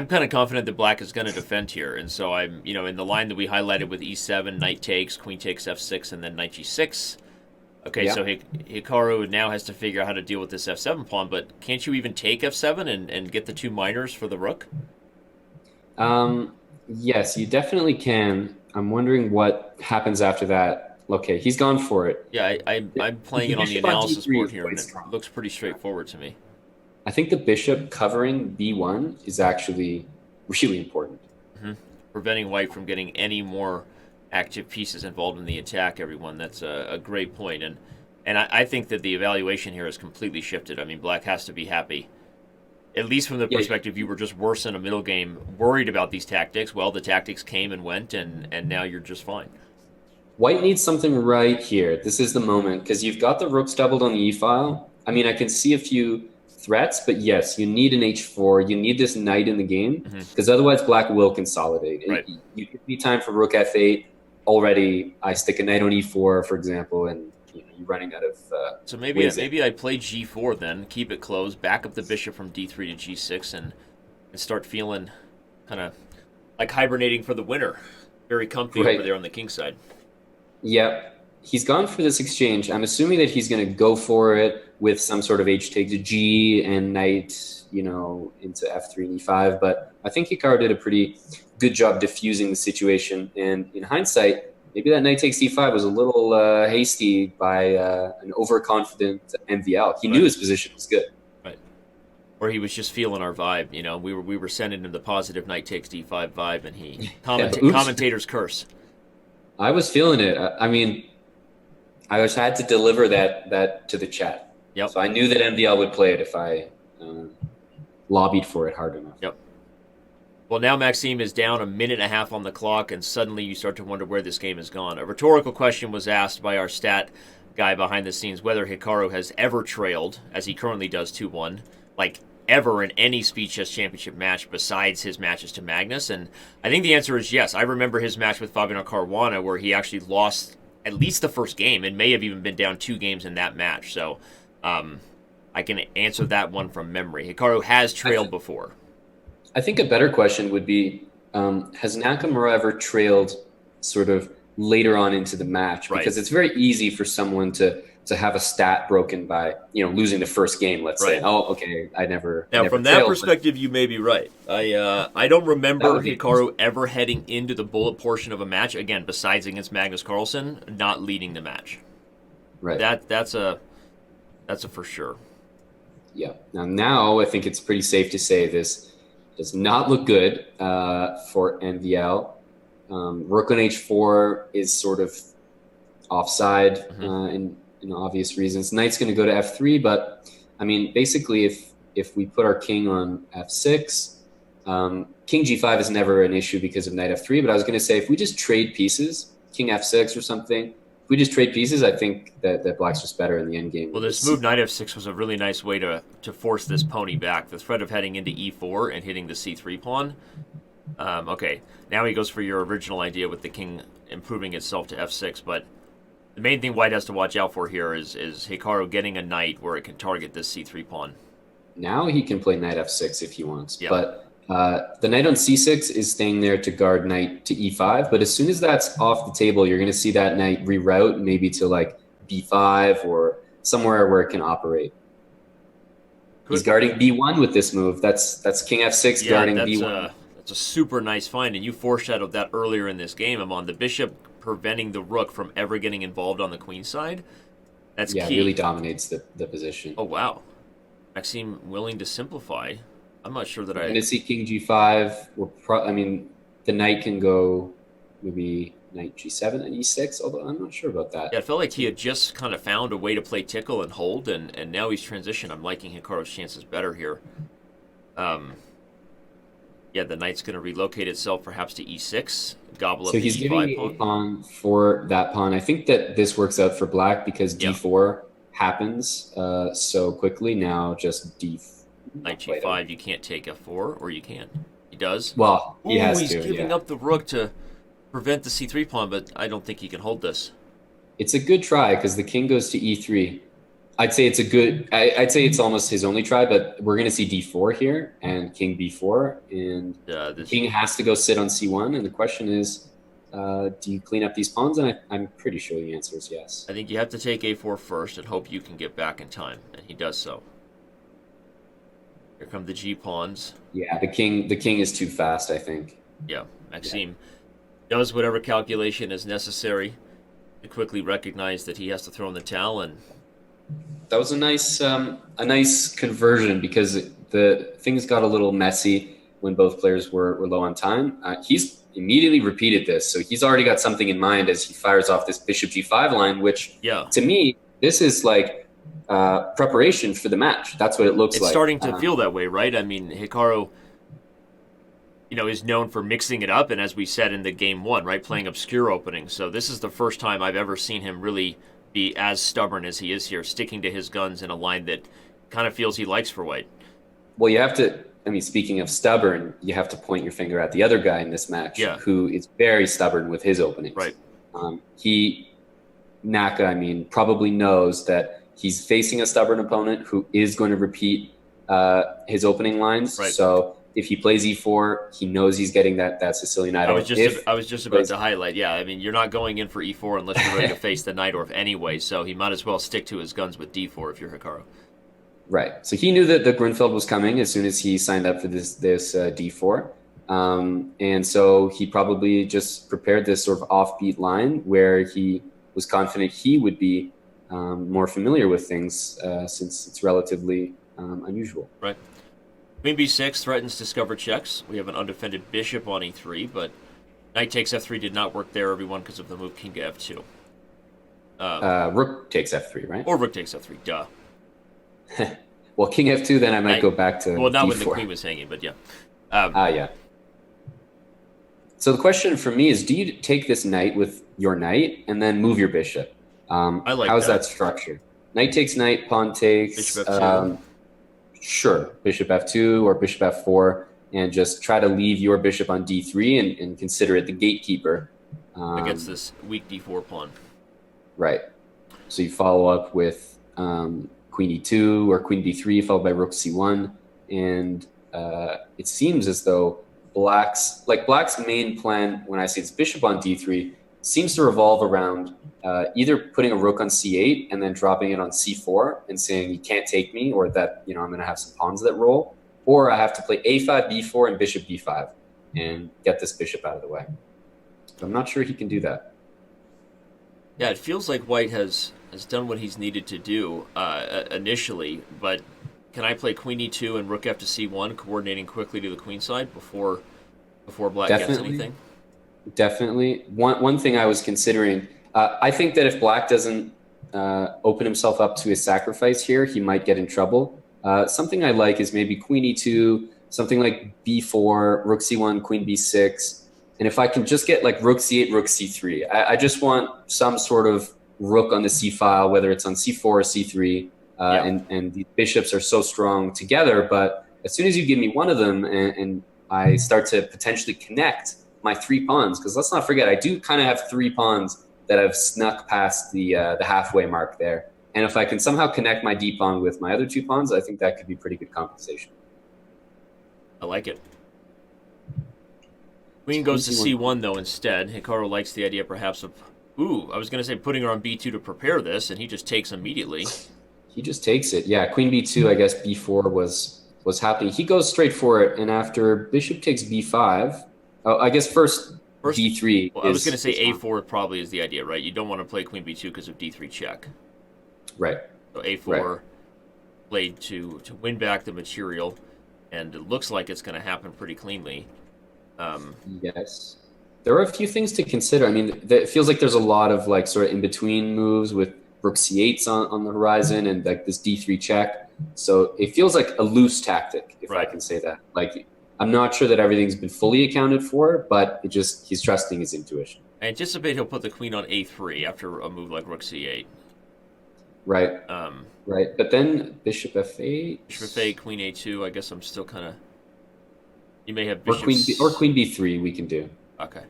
kind of confident that black is going to defend here, and so I'm in the line that we highlighted with e7, knight takes, queen takes f6, and then knight g6. Okay, Yeah. so Hikaru now has to figure out how to deal with this f7 pawn, but can't you even take f7 and get the two minors for the rook? Yes, you definitely can. I'm wondering what happens after that. Okay, he's gone for it. Yeah, I'm playing The it on the bishop on analysis d3 board is here, and quite it strong. looks pretty straightforward to me. I think the bishop covering b1 is actually really important. Hmm. Preventing white from getting any more active pieces involved in the attack, everyone. That's a great point. And I think that the evaluation here has completely shifted. I mean, black has to be happy. At least from the Yeah, perspective you were just worse in a middle game, worried about these tactics. Well, the tactics came and went, and now you're just fine. white needs something right here. This is the moment because you've got the rooks doubled on the e file. I mean, I can see a few threats, but yes, you need an h4. You need this knight in the game Hmm. because otherwise black will consolidate. Right. You give me time for rook f8. Already, I stick a knight on e4, for example, and you're running out of So maybe ways in. maybe I play g4 then, keep it closed, back up the bishop from d3 to g6, and start feeling kind of like hibernating for the winter. Very comfy over Right. there on the king side. Yep. He's gone for this exchange. I'm assuming that he's going to go for it with some sort of h take to g and knight, into f3 and e5. But I think Hikaru did a pretty good job diffusing the situation. And in hindsight, maybe that knight takes e5 was a little hasty by an overconfident MVL. He knew Right. his position was good. Right. Or he was just feeling our vibe. We were sending him the positive knight takes d5 vibe, and he Yeah, but oops, commentators curse. I was feeling it. I mean, I was had to deliver that to the chat. Yep. So I knew that MVL would play it if I lobbied for it hard enough. Yep. Well, now Maxime is down a minute and a half on the clock, and suddenly you start to wonder where this game has gone. A rhetorical question was asked by our stat guy behind the scenes whether Hikaru has ever trailed, as he currently does 2-1, like ever in any Speed Chess Championship match besides his matches to Magnus. And I think the answer is yes. I remember his match with Fabiano Caruana where he actually lost at least the first game and may have even been down 2 games in that match. So I can answer that one from memory. Hikaru has trailed before. I think a better question would be, has Nakamura ever trailed sort of later on into the match? Right. Because it's very easy for someone to have a stat broken by, losing the first game, let's say. Right. Oh, okay, I never Now, never from that trailed, perspective, you may be right. I don't that remember would be Hikaru ever heading into the bullet portion of a match again, besides against Magnus Carlsen, not leading the match. right. That's a for sure. Yeah. Now I think it's pretty safe to say this does not look good for NVL. Rook on h4 is sort of offside in obvious reasons. Knight's going to go to f3, but I mean, basically, if we put our king on f6, king g5 is never an issue because of knight f3. But I was going to say, if we just trade pieces, king f6 or something, if we just trade pieces, I think that black's just better in the end game. Well, this move knight f6 was a really nice way to force this pony back. The threat of heading into e4 and hitting the c3 pawn. Okay, now he goes for your original idea with the king improving itself to f6, but The main thing White has to watch out for here is Hikaru getting a knight where it can target this c3 pawn. Now he can play knight f6 if he wants, Yeah. but the knight on c6 is staying there to guard knight to e5. But as soon as that's off the table, you're going to see that knight reroute maybe to like b5 or somewhere where it can operate. He's guarding b1 with this move. That's king f6 guarding b1. That's a super nice find, and you foreshadowed that earlier in this game, Amon. The bishop preventing the rook from ever getting involved on the queen side. That's key. Yeah, really dominates the position. Oh, wow. Maxime willing to simplify. I'm not sure that I'm going to see king g5. I mean, the knight can go maybe knight g7 and e6, although I'm not sure about that. Yeah, it felt like he had just kind of found a way to play tickle and hold, and now he's transitioned. I'm liking Hikaru's chances better here. Yeah, the knight's going to relocate itself perhaps to e6, gobble up the e5 pawn. So he's giving a pawn for that pawn. I think that this works out for black because d4 happens so quickly. Now just d4. Knight g5, you can't take f4, or you can. He does. Well, he's giving up the rook to prevent the c3 pawn, but I don't think he can hold this. It's a good try because the king goes to e3. I'd say it's a good. I'd say it's almost his only try, but we're going to see d4 here and king b4, and the king has to go sit on c1. And the question is, do you clean up these pawns? And I'm pretty sure the answer is yes. I think you have to take a4 first and hope you can get back in time, and he does so. Here come the g pawns. Yeah, the king is too fast, I think. Yeah, Maxime does whatever calculation is necessary to quickly recognize that he has to throw in the towel, and that was a nice conversion because the things got a little messy when both players were low on time. He's immediately repeated this, so he's already got something in mind as he fires off this bishop g5 line, which to me, this is like preparation for the match. That's what it looks like. It's starting to feel that way, right? I mean, Hikaru, is known for mixing it up, and as we said in the game one, right, playing obscure openings. So this is the first time I've ever seen him really be as stubborn as he is here, sticking to his guns in a line that kind of feels he likes for White. Well, you have to, speaking of stubborn, you have to point your finger at the other guy in this match who is very stubborn with his openings. Right. Naka, probably knows that he's facing a stubborn opponent who is going to repeat his opening lines. Right. So if he plays e4, he knows he's getting that Sicilian idol. I was just about to highlight. Yeah, you're not going in for e4 unless you're ready to face the Najdorf anyway. So he might as well stick to his guns with d4 if you're Hikaru. Right. So he knew that the Gruenfeld was coming as soon as he signed up for this d4, and so he probably just prepared this sort of offbeat line where he was confident he would be more familiar with things since it's relatively unusual. Right. Queen b6 threatens discover checks. We have an undefended bishop on e3, but knight takes f3 did not work there, everyone, because of the move king to f2. Rook takes f3, right? Or rook takes f3, duh. Well, king f2, then I might go back to well, not d4. when the queen was hanging, but yeah. Yeah. So the question for me is, do you take this knight with your knight and then move your bishop? I like how's that structured? Knight takes knight, pawn takes. Bishop f2. Sure, bishop f2 or bishop f4, and just try to leave your bishop on d3 and consider it the gatekeeper. Against this weak d4 pawn. Right. So you follow up with queen e2 or queen d3 followed by rook c1, and it seems as though black's main plan when I say it's bishop on d3 seems to revolve around either putting a rook on c8 and then dropping it on c4 and saying you can't take me, or that I'm going to have some pawns that roll, or I have to play a5 b4 and bishop b5 and get this bishop out of the way. But I'm not sure he can do that. Yeah, it feels like White has done what he's needed to do initially, but can I play queen e2 and rook f to c1, coordinating quickly to the queen side before black gets anything? Definitely. One thing I was considering, I think that if black doesn't open himself up to his sacrifice here, he might get in trouble. Something I like is maybe queen e2, something like b4, rook c1, queen b6. And if I can just get like rook c8, rook c3, I just want some sort of rook on the c file, whether it's on c4 or c3. And the bishops are so strong together. But as soon as you give me one of them and I start to potentially connect my 3 pawns, because let's not forget, I do kind of have 3 pawns that I've snuck past the halfway mark there. And if I can somehow connect my D pawn with my other 2 pawns, I think that could be pretty good compensation. I like it. Queen goes to c1, though, instead. Hikaru likes the idea, perhaps, of... Ooh, I was going to say putting her on b2 to prepare this, and he just takes immediately. He just takes it. Yeah, queen b2, I guess b4 was happening. He goes straight for it, and after bishop takes b5... Oh, I guess first d3. Well, I was going to say a4 probably is the idea, right? You don't want to play queen b2 because of d3 check. Right. So a4 played to win back the material, and it looks like it's going to happen pretty cleanly. Yes. There are a few things to consider. I mean, it feels like there's a lot of like sort of in-between moves with rook c8's on the horizon and like this d3 check. So it feels like a loose tactic, if I can say that. Like, I'm not sure that everything's been fully accounted for, but he's trusting his intuition. I anticipate he'll put the queen on a3 after a move like rook c8. Right. Right. But then bishop f8. Bishop f8, queen a2. I guess I'm still kind of... You may have bishop... Or queen b3 we can do. Okay.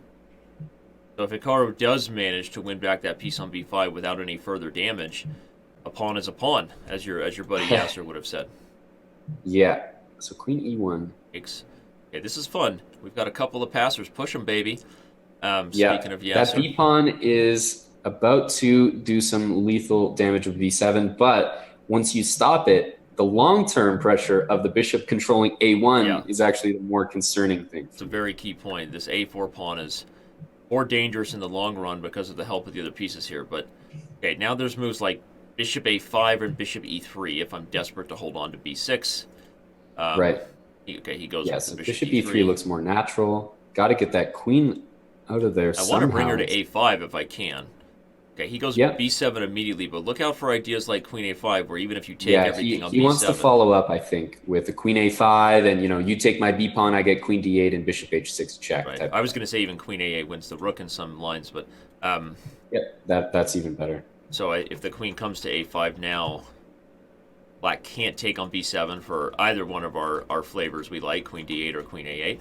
So if Hikaru does manage to win back that piece on b5 without any further damage, a pawn is a pawn, as your buddy Yasser would have said. Yeah. So queen e1. Okay, this is fun. We've got a couple of passers. Push them, baby. Speaking of Yasser. That b pawn is about to do some lethal damage with b7, but once you stop it, the long-term pressure of the bishop controlling a1 is actually the more concerning thing. It's a very key point. This a4 pawn is more dangerous in the long run because of the help of the other pieces here. But okay, now there's moves like bishop a5 and bishop e3 if I'm desperate to hold on to b6. Right. He goes with the bishop e3 looks more natural. Got to get that queen out of there somehow. I want to bring her to a5 if I can. Okay, he goes with b7 immediately, but look out for ideas like queen a5, where even if you take everything on b7... he wants to follow up, I think, with a queen a5, and, you take my b pawn, I get queen d8, and bishop h6 check. Right. I was going to say even queen a8 wins the rook in some lines, but... that's even better. So if the queen comes to a5 now, black can't take on b7 for either one of our flavors we like, queen d8 or queen a8.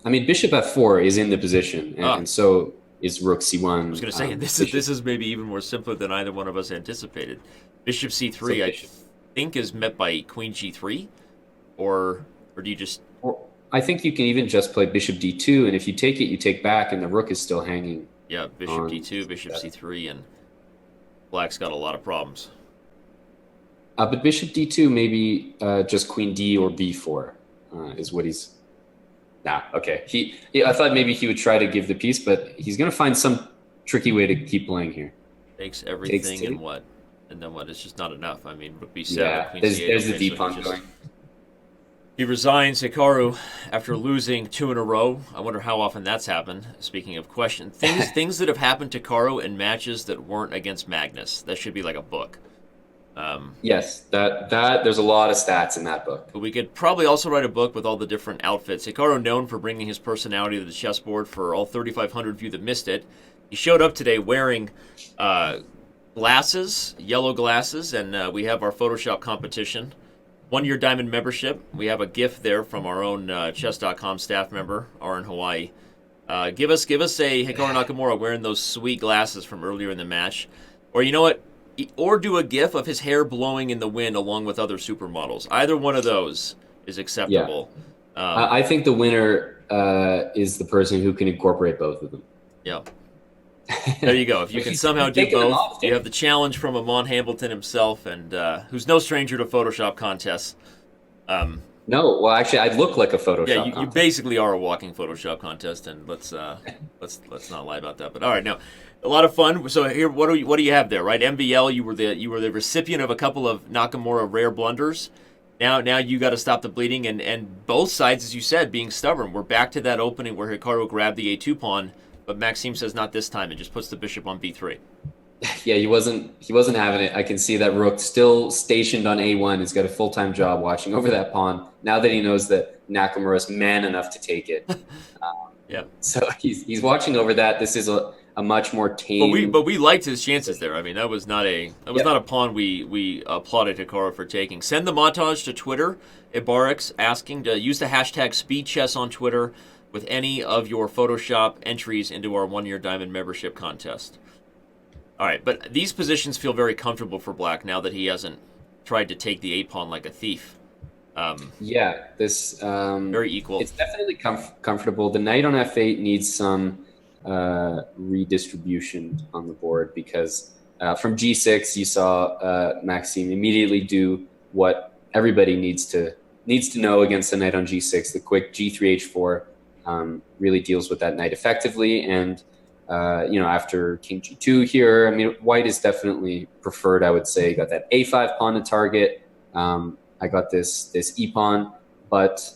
I mean, bishop f4 is in the position, and so... is rook c1. I was going to say, this is maybe even more simpler than either one of us anticipated. Bishop c3, I think, is met by queen g3, or do you just... I think you can even just play bishop d2, and if you take it, you take back, and the rook is still hanging. Yeah, bishop d2, bishop c3, and black's got a lot of problems. But bishop d2, maybe just queen d or b4 is what he's... Nah, okay. I thought maybe he would try to give the piece, but he's going to find some tricky way to keep playing here. Takes everything and what? And then what? It's just not enough. I mean, rook b7, queen c8. There's the d pawn going. He resigns, Hikaru, after losing 2 in a row. I wonder how often that's happened. Speaking of question, things that have happened to Hikaru in matches that weren't against Magnus. That should be like a book. Yes, that there's a lot of stats in that book. But we could probably also write a book with all the different outfits. Hikaru, known for bringing his personality to the chessboard. For all 3,500 of you that missed it, he showed up today wearing glasses, yellow glasses, and we have our Photoshop competition. 1-year diamond membership. We have a gift there from our own Chess.com staff member, our in Hawaii. Give us a Hikaru Nakamura wearing those sweet glasses from earlier in the match. Or you know what? Or do a gif of his hair blowing in the wind along with other supermodels. Either one of those is acceptable. Yeah. I think the winner is the person who can incorporate both of them. Yeah. There you go. If you can somehow do both, you have the challenge from Amon Hambleton himself, and who's no stranger to Photoshop contests. No, well, actually, I look like a Photoshop contest. You basically are a walking Photoshop contest, and let's not lie about that. But all right, now a lot of fun. So here, what do you have there, right? MBL, you were the recipient of a couple of Nakamura rare blunders. Now you got to stop the bleeding, and both sides, as you said, being stubborn. We're back to that opening where Hikaru grabbed the a2 pawn, but Maxime says not this time and just puts the bishop on b3. Yeah, he wasn't having it. I can see that rook still stationed on a1. He's got a full-time job watching over that pawn. Now that he knows that Nakamura's man enough to take it, yeah. So he's watching over that. This is a much more tame. But we liked his chances there. I mean, that was not a pawn we applauded Hikaru for taking. Send the montage to Twitter. Ibarix asking to use the hashtag SpeedChess on Twitter with any of your Photoshop entries into our 1-year diamond membership contest. All right, but these positions feel very comfortable for black now that he hasn't tried to take the 8 pawn like a thief. Yeah, this Very equal. it's definitely comfortable. The knight on f8 needs some redistribution on the board because from g6 you saw Maxime immediately do what everybody needs to know against the knight on g6. The quick g3 h4 really deals with that knight effectively, and after king g2 here, I mean, white is definitely preferred. I would say got that a5 pawn to target. I got this e pawn, but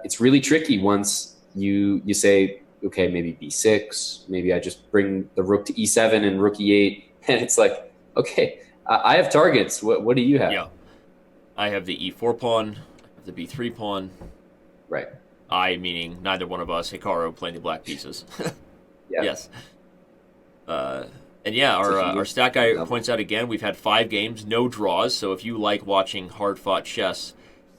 it's really tricky once you say, okay, maybe b6, maybe I just bring the rook to e7 and rook e8, and it's like, okay, I have targets. What do you have? Yeah, I have the e4 pawn, I have the b3 pawn. Right. I meaning neither one of us, Hikaru, playing the black pieces. Yeah. Yes. And yeah, our stat guy points out again, we've had 5 games, no draws. So if you like watching hard-fought chess,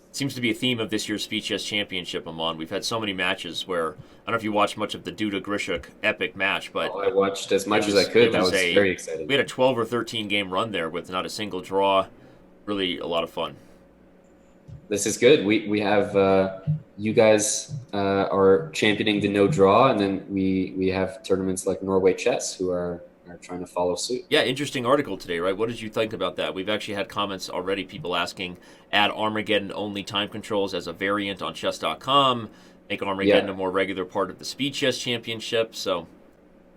it seems to be a theme of this year's Speed Chess Championship, Amon. We've had so many matches where, I don't know if you watched much of the Duda Grishuk epic match, but I watched as much as I could. That was very exciting. We had a 12 or 13 game run there with not a single draw. Really a lot of fun. This is good. We have you guys are championing the no draw, and then we have tournaments like Norway Chess who are trying to follow suit. Yeah, interesting article today, right? What did you think about that? We've actually had comments already, people asking, add Armageddon-only time controls as a variant on Chess.com, make Armageddon a more regular part of the Speed Chess Championship, so...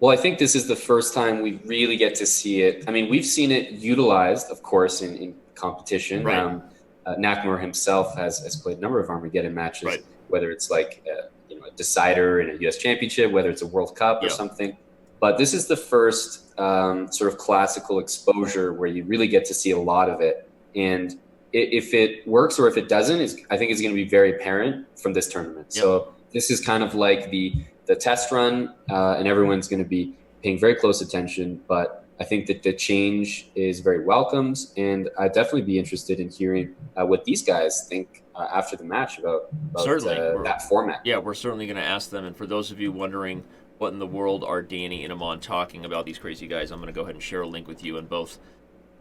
Well, I think this is the first time we really get to see it. I mean, we've seen it utilized, of course, in competition. Right. Nakamura himself has played a number of Armageddon matches, right. whether it's like a decider in a U.S. championship, whether it's a World Cup or something. But this is the first sort of classical exposure where you really get to see a lot of it. And if it works or if it doesn't, I think it's going to be very apparent from this tournament. Yep. So this is kind of like the test run, and everyone's going to be paying very close attention. But I think that the change is very welcomed, and I'd definitely be interested in hearing what these guys think after the match about that format. Yeah, we're certainly going to ask them. And for those of you wondering what in the world are Danny and Amon talking about, these crazy guys, I'm going to go ahead and share a link with you in both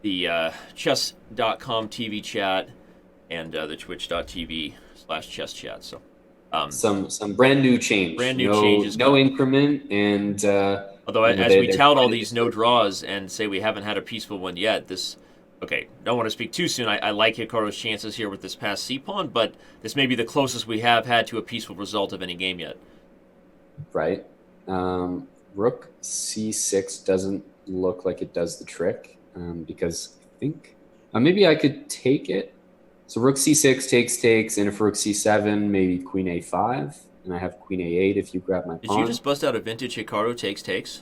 the Chess.com TV chat and the Twitch.tv/chess chat. So some brand new change, changes, no increment, and although as we tout all these no draws and say we haven't had a peaceful one yet, don't want to speak too soon. I like Hikaru's chances here with this past c pawn, but this may be the closest we have had to a peaceful result of any game yet. Right. Rook c6 doesn't look like it does the trick, because I think maybe I could take it. So rook c6 takes, and if rook c7, maybe queen a5, and I have queen a8 if you grab my pawn. Did you just bust out a vintage Hikaru takes?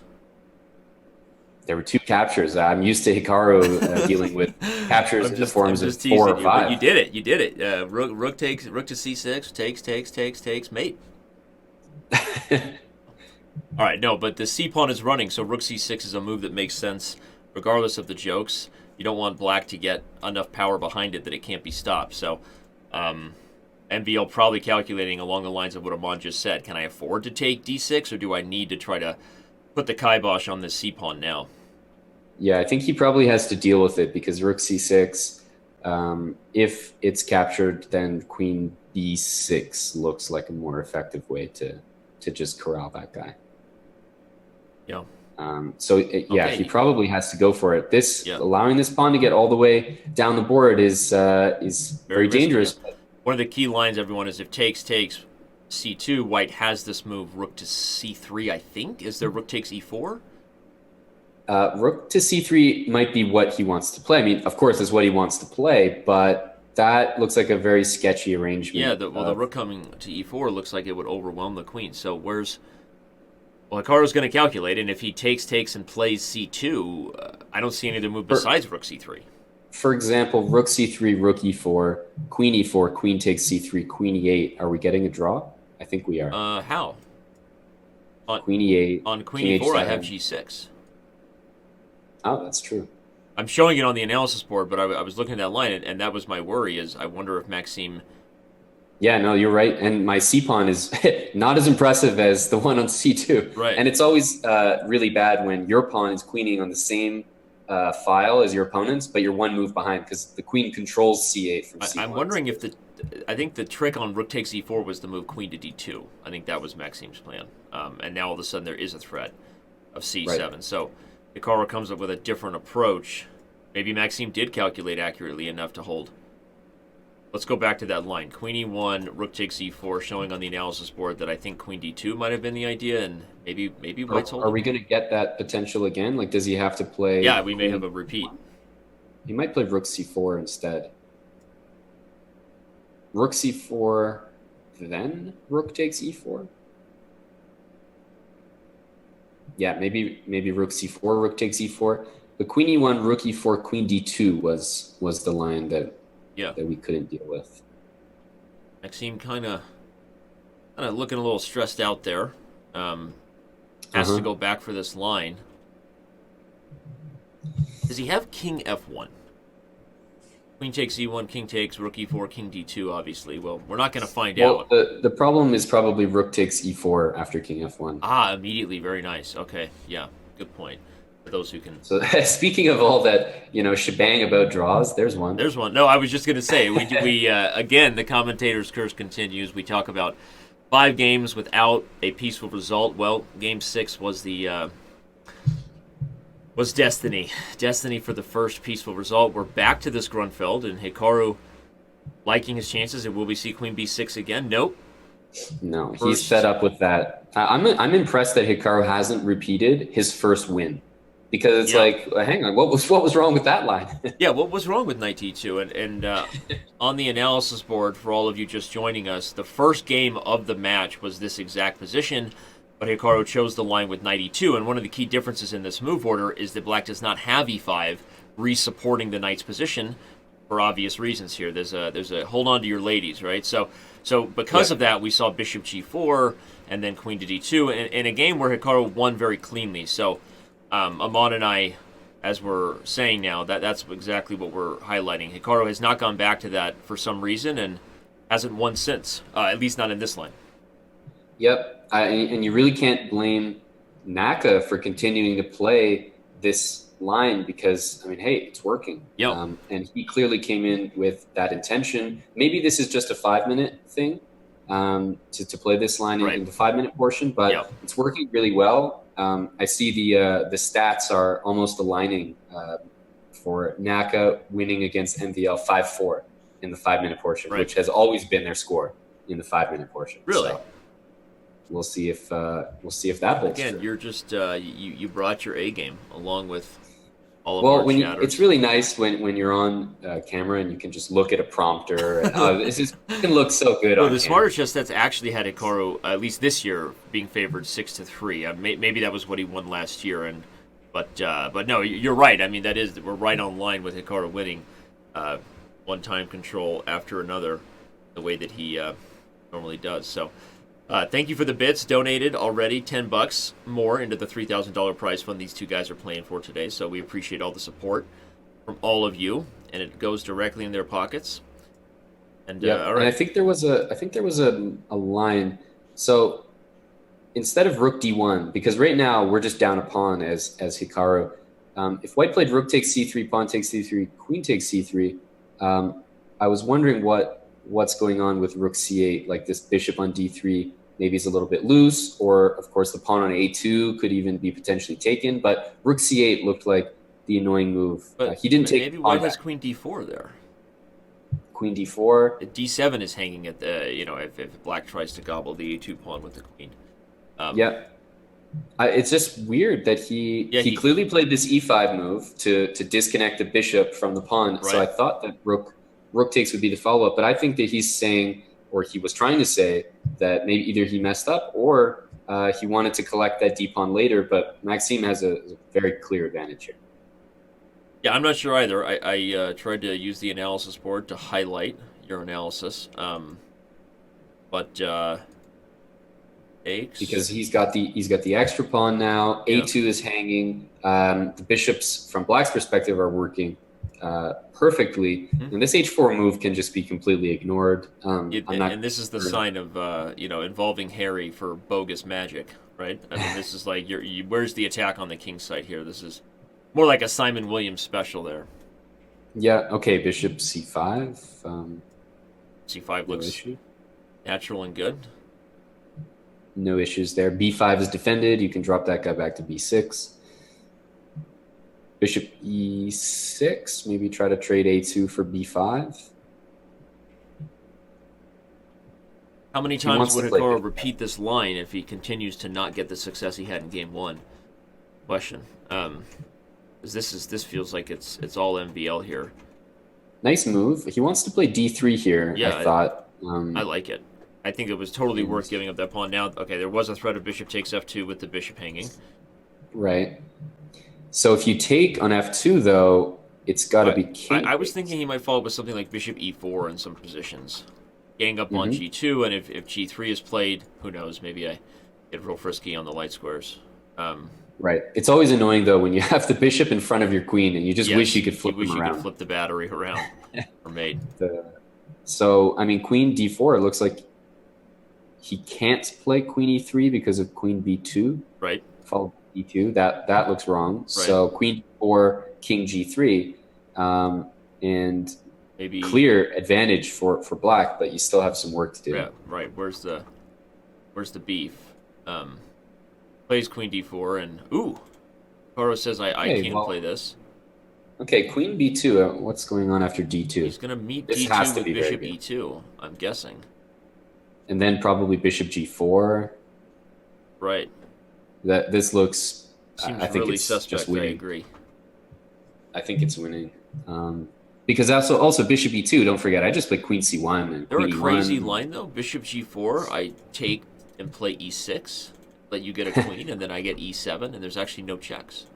There were 2 captures. I'm used to Hikaru dealing with captures in the forms of 4 or 5. You did it. Rook to c6, takes, mate. All right, no, but the c pawn is running, so rook c6 is a move that makes sense regardless of the jokes. You don't want black to get enough power behind it that it can't be stopped. So MVL probably calculating along the lines of what Amon just said. Can I afford to take d6, or do I need to try to put the kibosh on this c pawn now? Yeah, I think he probably has to deal with it because rook c6, if it's captured, then queen b6 looks like a more effective way to just corral that guy. Yeah. He probably has to go for it. Allowing this pawn to get all the way down the board is very dangerous. Yeah. One of the key lines, everyone, is if takes c2, white has this move rook to c3. I think is there rook takes e4. Rook to c3 might be what he wants to play. I mean, of course, it's what he wants to play, but that looks like a very sketchy arrangement. Yeah, the rook coming to e4 looks like it would overwhelm the queen. So Hikaru's going to calculate, and if he takes and plays c2, I don't see any other move besides rook c3. For example, rook c3, rook e4, queen takes c3, queen e8. Are we getting a draw? I think we are. How? Queen e8. On queen e4, I have g6. Oh, that's true. I'm showing it on the analysis board, but I was looking at that line, and that was my worry, is I wonder if Maxime Yeah, no, you're right. And my C pawn is not as impressive as the one on C2. Right. And it's always really bad when your pawn is queening on the same file as your opponent's, but you're one move behind because the queen controls C8 from I'm C1. wondering if I think the trick on rook takes e4 was to move queen to d2. I think that was Maxime's plan. And now all of a sudden there is a threat of c7. Right. So Hikaru comes up with a different approach. Maybe Maxime did calculate accurately enough to hold. Let's go back to that line. Queen e1, rook takes e4, showing on the analysis board that I think queen d2 might have been the idea, and maybe White's Are holding. we going to get that potential again? Like, does he have to play? Yeah, we may have a repeat. He might play rook c4 instead. Rook c4, then rook takes e4. Yeah, maybe rook c4, rook takes e4. But queen e1, rook e4, queen d2 was the line that we couldn't deal with. Maxime kind of looking a little stressed out there. Has to go back for this line. Does he have king f1? Queen takes e1, king takes, rook e4, king d2, obviously. Well, we're not going to find out. The problem is probably rook takes e4 after king f1. Ah, immediately. Very nice. Okay, yeah, good point. For those who can... So speaking of all that, shebang about draws, there's one. There's one. No, I was just going to say, we again, the commentator's curse continues. We talk about 5 games without a peaceful result. Well, game 6 was the... was destiny. Destiny for the first peaceful result. We're back to this Gruenfeld, and Hikaru liking his chances. And will we see queen b6 again? Nope. No, he's fed up with that. I'm impressed that Hikaru hasn't repeated his first win. Because it's like, hang on, what was wrong with that line? Yeah, what was wrong with knight d2? And on the analysis board, for all of you just joining us, the first game of the match was this exact position, but Hikaru chose the line with knight e2. And one of the key differences in this move order is that black does not have e5, re-supporting the knight's position for obvious reasons here. There's a hold on to your ladies, right? So because of that, we saw bishop g4 and then queen to d2 in a game where Hikaru won very cleanly. So Amon and I, as we're saying now, that's exactly what we're highlighting. Hikaru has not gone back to that for some reason and hasn't won since, at least not in this line. Yep, and you really can't blame Naka for continuing to play this line because, I mean, hey, it's working. Yep. And he clearly came in with that intention. Maybe this is just a 5-minute thing to play this line in the 5-minute portion, but it's working really well. I see the stats are almost aligning for Naka winning against MVL 5-4 in the 5-minute portion, which has always been their score in the 5-minute portion. Really? So we'll see if that holds. Again, true. you're just you brought your A game along with all of our chatters. It's really nice when you're on camera and you can just look at a prompter. And, it can look so good. No, the Smarter Chess Stats actually had Hikaru, at least this year, being favored 6-3. Maybe that was what he won last year, but no, you're right. I mean, we're right on line with Hikaru winning one time control after another, the way that he normally does. So. Thank you for the bits donated already. $10 more into the $3,000 prize fund these two guys are playing for today. So we appreciate all the support from all of you, and it goes directly in their pockets. And all right. And I think there was a line. So instead of rook d1, because right now we're just down a pawn as Hikaru. If White played rook takes c3, pawn takes c3, queen takes c3, I was wondering what's going on with rook c8, like this bishop on d3 maybe is a little bit loose, or of course the pawn on a2 could even be potentially taken, but rook c8 looked like the annoying move. But he didn't take maybe White has queen d4 there. Queen d4. d7 is hanging at the, if black tries to gobble the a2 pawn with the queen. It's just weird that he clearly played this e5 move to disconnect the bishop from the pawn. Right. So I thought that rook takes would be the follow-up, but I think that he's saying, or he was trying to say, that maybe either he messed up or he wanted to collect that d-pawn later, but Maxime has a very clear advantage here. Yeah, I'm not sure either. I tried to use the analysis board to highlight your analysis, but because he's got the extra pawn now. A2 is hanging. The bishops, from Black's perspective, are working. perfectly. And this h4 move can just be completely ignored. I'm not. And this is the sign of involving Harry for bogus magic, right? I mean, this is like where's the attack on the king side here? This is more like a Simon Williams special there. Yeah. Okay. Bishop c5. C5 looks issue. Natural and good. No issues there. b5 is defended. You can drop that guy back to b6. Bishop e6. Maybe try to trade a2 for b5. How many times would Hikaru repeat this line if he continues to not get the success he had in game one? Question. This feels like it's all MVL here. Nice move. He wants to play d3 here. Yeah, I thought. I like it. I think it was totally worth giving up that pawn. Now, okay, there was a threat of bishop takes f2 with the bishop hanging. Right. So if you take on f2, though, it's got to be king. I was thinking he might follow with something like bishop e4 in some positions. Gang up on g2, and if g3 is played, who knows? Maybe I get real frisky on the light squares. Right. It's always annoying, though, when you have the bishop in front of your queen, and you just wish you could flip them around. You could flip the battery around or mate. So, I mean, queen d4, it looks like he can't play queen e3 because of queen b2. Right. Followed by e2. That looks wrong. Right. So queen d4, king g3, and maybe clear advantage for black, but you still have some work to do. Yeah, right. Where's the beef? Plays queen d4, and Hikaru says I can't play this. Okay, queen b2. What's going on after d2? He's going to meet d2 with bishop e2, I'm guessing. And then probably bishop g4. Right. This looks. Seems I think really it's suspect. Just winning. I agree. I think it's winning. Because also bishop e2. Don't forget, I just played queen c1 and They're queen a crazy line though. Bishop g4. I take and play e6. Let you get a queen, and then I get e7, and there's actually no checks.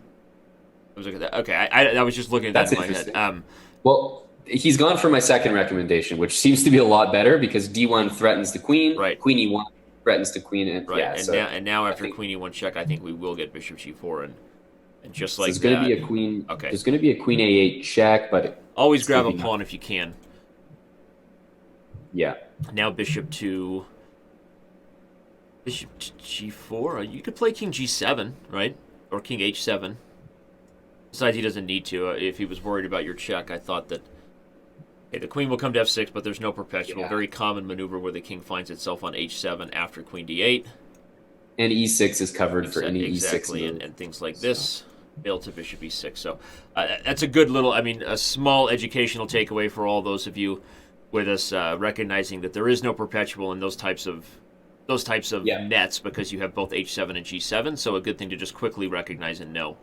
I was looking at that. Okay, I was just looking at that in my head. Well, he's gone for my second recommendation, which seems to be a lot better because d1 threatens the queen. Right. Queen e1 threatens the queen, and right. Yeah. And now after queen e1 check, I think we will get bishop g4, and just like there's going to be a queen. Okay. There's going to be a queen a8 check, but always grab a pawn if you can. Yeah. Now bishop to bishop g4. You could play king g7, right? Or king h7. Besides, he doesn't need to. If he was worried about your check, I thought that the queen will come to f6, but there's no perpetual. Yeah. Very common maneuver where the king finds itself on h7 after queen d8. And e6 is covered for any exactly, e6 move. And things like this. Bail to bishop e6. So that's a good little, a small educational takeaway for all those of you with us, recognizing that there is no perpetual in those types of nets because you have both h7 and g7. So a good thing to just quickly recognize and know.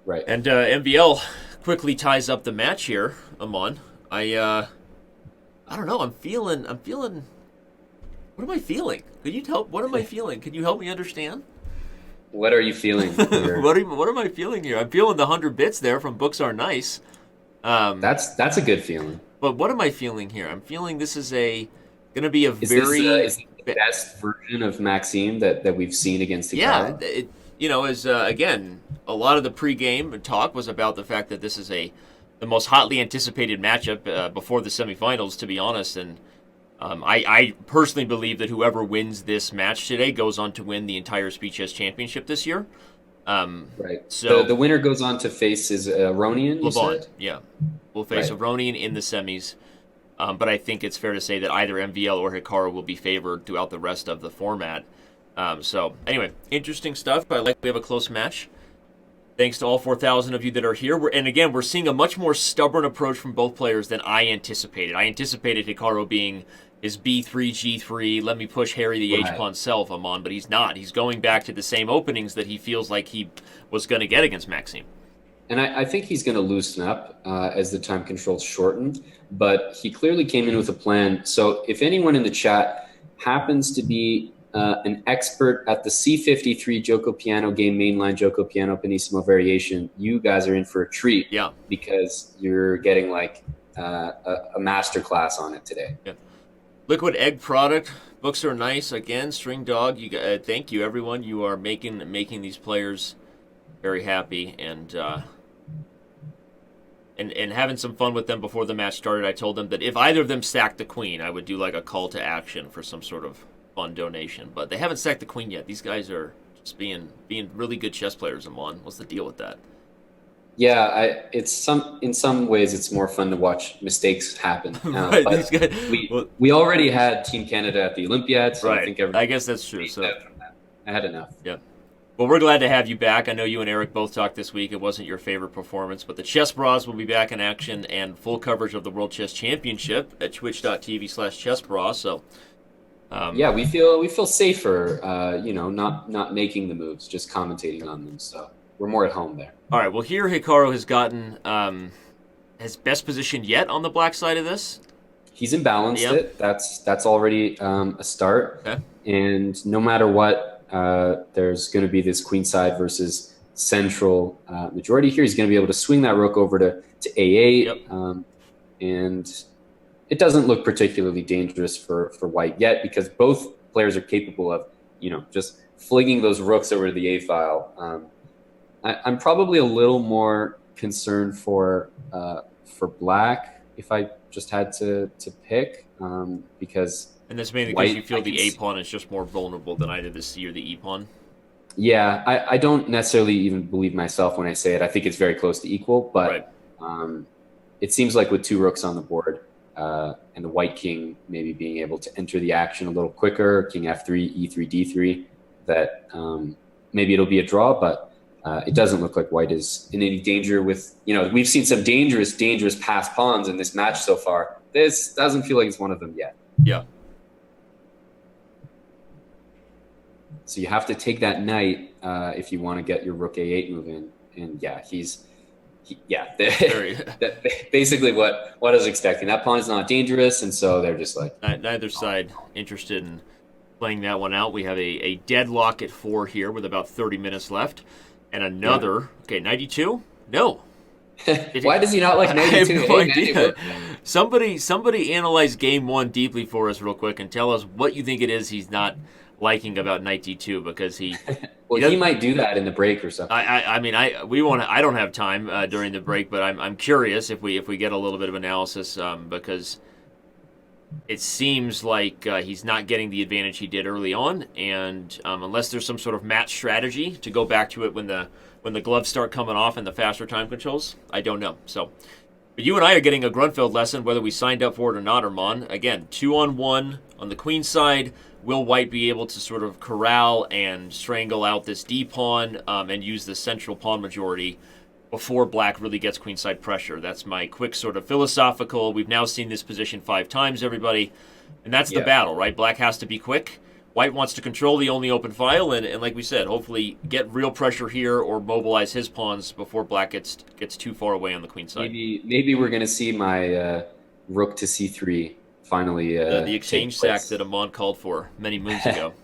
Right. And MVL quickly ties up the match here, Amon. I don't know. I'm feeling. What am I feeling? Could you tell? What am I feeling? Can you help me understand? What are you feeling? What am I feeling here? I'm feeling the 100 bits there from Books Are Nice. That's a good feeling. But what am I feeling here? I'm feeling this is going to be a is this the best version of Maxime that we've seen against Hikaru? Yeah, again, a lot of the pregame talk was about the fact that this is the most hotly anticipated matchup before the semifinals, to be honest. And I personally believe that whoever wins this match today goes on to win the entire Speed Chess Championship this year. Right. So the winner goes on to face Ronian, you said? Yeah. We'll face Ronian in the semis. But I think it's fair to say that either MVL or Hikaru will be favored throughout the rest of the format. So anyway, interesting stuff. I like we have a close match. Thanks to all 4,000 of you that are here. And again, we're seeing a much more stubborn approach from both players than I anticipated. I anticipated Hikaru being his b3, g3, let me push Harry the h-pawn self, Amon, but he's not. He's going back to the same openings that he feels like he was going to get against Maxime. And I think he's going to loosen up as the time controls shorten, but he clearly came in with a plan. So if anyone in the chat happens to be an expert at the C53 Gioco Piano game, mainline Gioco Piano Pianissimo variation, you guys are in for a treat. Yeah. Because you're getting like a master class on it today. Yeah. Liquid egg product. Books Are Nice. Again, String Dog. Thank you, everyone. You are making these players very happy. And and having some fun with them before the match started. I told them that if either of them stacked the queen, I would do like a call to action for some sort of fun donation. But they haven't stacked the queen yet. These guys are just being really good chess players. Amon, what's the deal with that? Yeah, in some ways it's more fun to watch mistakes happen. Right, these But guys. we Well, we already had Team Canada at the Olympiad, so I right. think I everybody guess that's true. So that from that. I had enough. yeah. Well, we're glad to have you back. I know you and Eric both talked this week. It wasn't your favorite performance, but the Chess Bras will be back in action and full coverage of the World Chess Championship at twitch.tv/chessbras. So, Yeah, we feel safer, not making the moves, just commentating on them. So we're more at home there. all right. Well, here Hikaru has gotten his best position yet on the black side of this. He's imbalanced Yeah. it. That's already a start. Okay. And no matter what, there's going to be this queenside versus central majority here. He's going to be able to swing that rook over to A8. Yep. And it doesn't look particularly dangerous for white yet because both players are capable of, just flinging those rooks over to the A file. I'm probably a little more concerned for black if I just had to pick because And that's mainly because white, you feel I the can A pawn is just more vulnerable than either the C or the E pawn. Yeah, I don't necessarily even believe myself when I say it. I think it's very close to equal, but Right. it seems like with two rooks on the board and the white king maybe being able to enter the action a little quicker, king F3, E3, D3, that maybe it'll be a draw, but it doesn't look like white is in any danger with, we've seen some dangerous passed pawns in this match so far. This doesn't feel like it's one of them yet. Yeah. So you have to take that knight if you want to get your rook A8 move in. And yeah, Very. basically what I was expecting. That pawn is not dangerous, and so they're just like Neither side interested in playing that one out. We have a deadlock at 4 here with about 30 minutes left. And another, okay, 92? No. Why does he not like 92? I have no Hey, idea. man, Somebody analyze game 1 deeply for us real quick and tell us what you think it is he's not liking about 92 because he he might do that in the break or something. I mean I don't have time during the break, but I'm curious if we get a little bit of analysis because it seems like he's not getting the advantage he did early on, and unless there's some sort of match strategy to go back to it when the gloves start coming off and the faster time controls, I don't know. So, but you and I are getting a Gruenfeld lesson whether we signed up for it or not, Armand. Again, 2-on-1 on the queen side. Will white be able to sort of corral and strangle out this D pawn and use the central pawn majority before black really gets queenside pressure? That's my quick sort of philosophical. We've now seen this position 5 times, everybody. And that's the battle, right? Black has to be quick. White wants to control the only open file and like we said, hopefully get real pressure here or mobilize his pawns before black gets too far away on the queen side. Maybe we're going to see my rook to C3 finally the exchange sack that Amon called for many moons ago.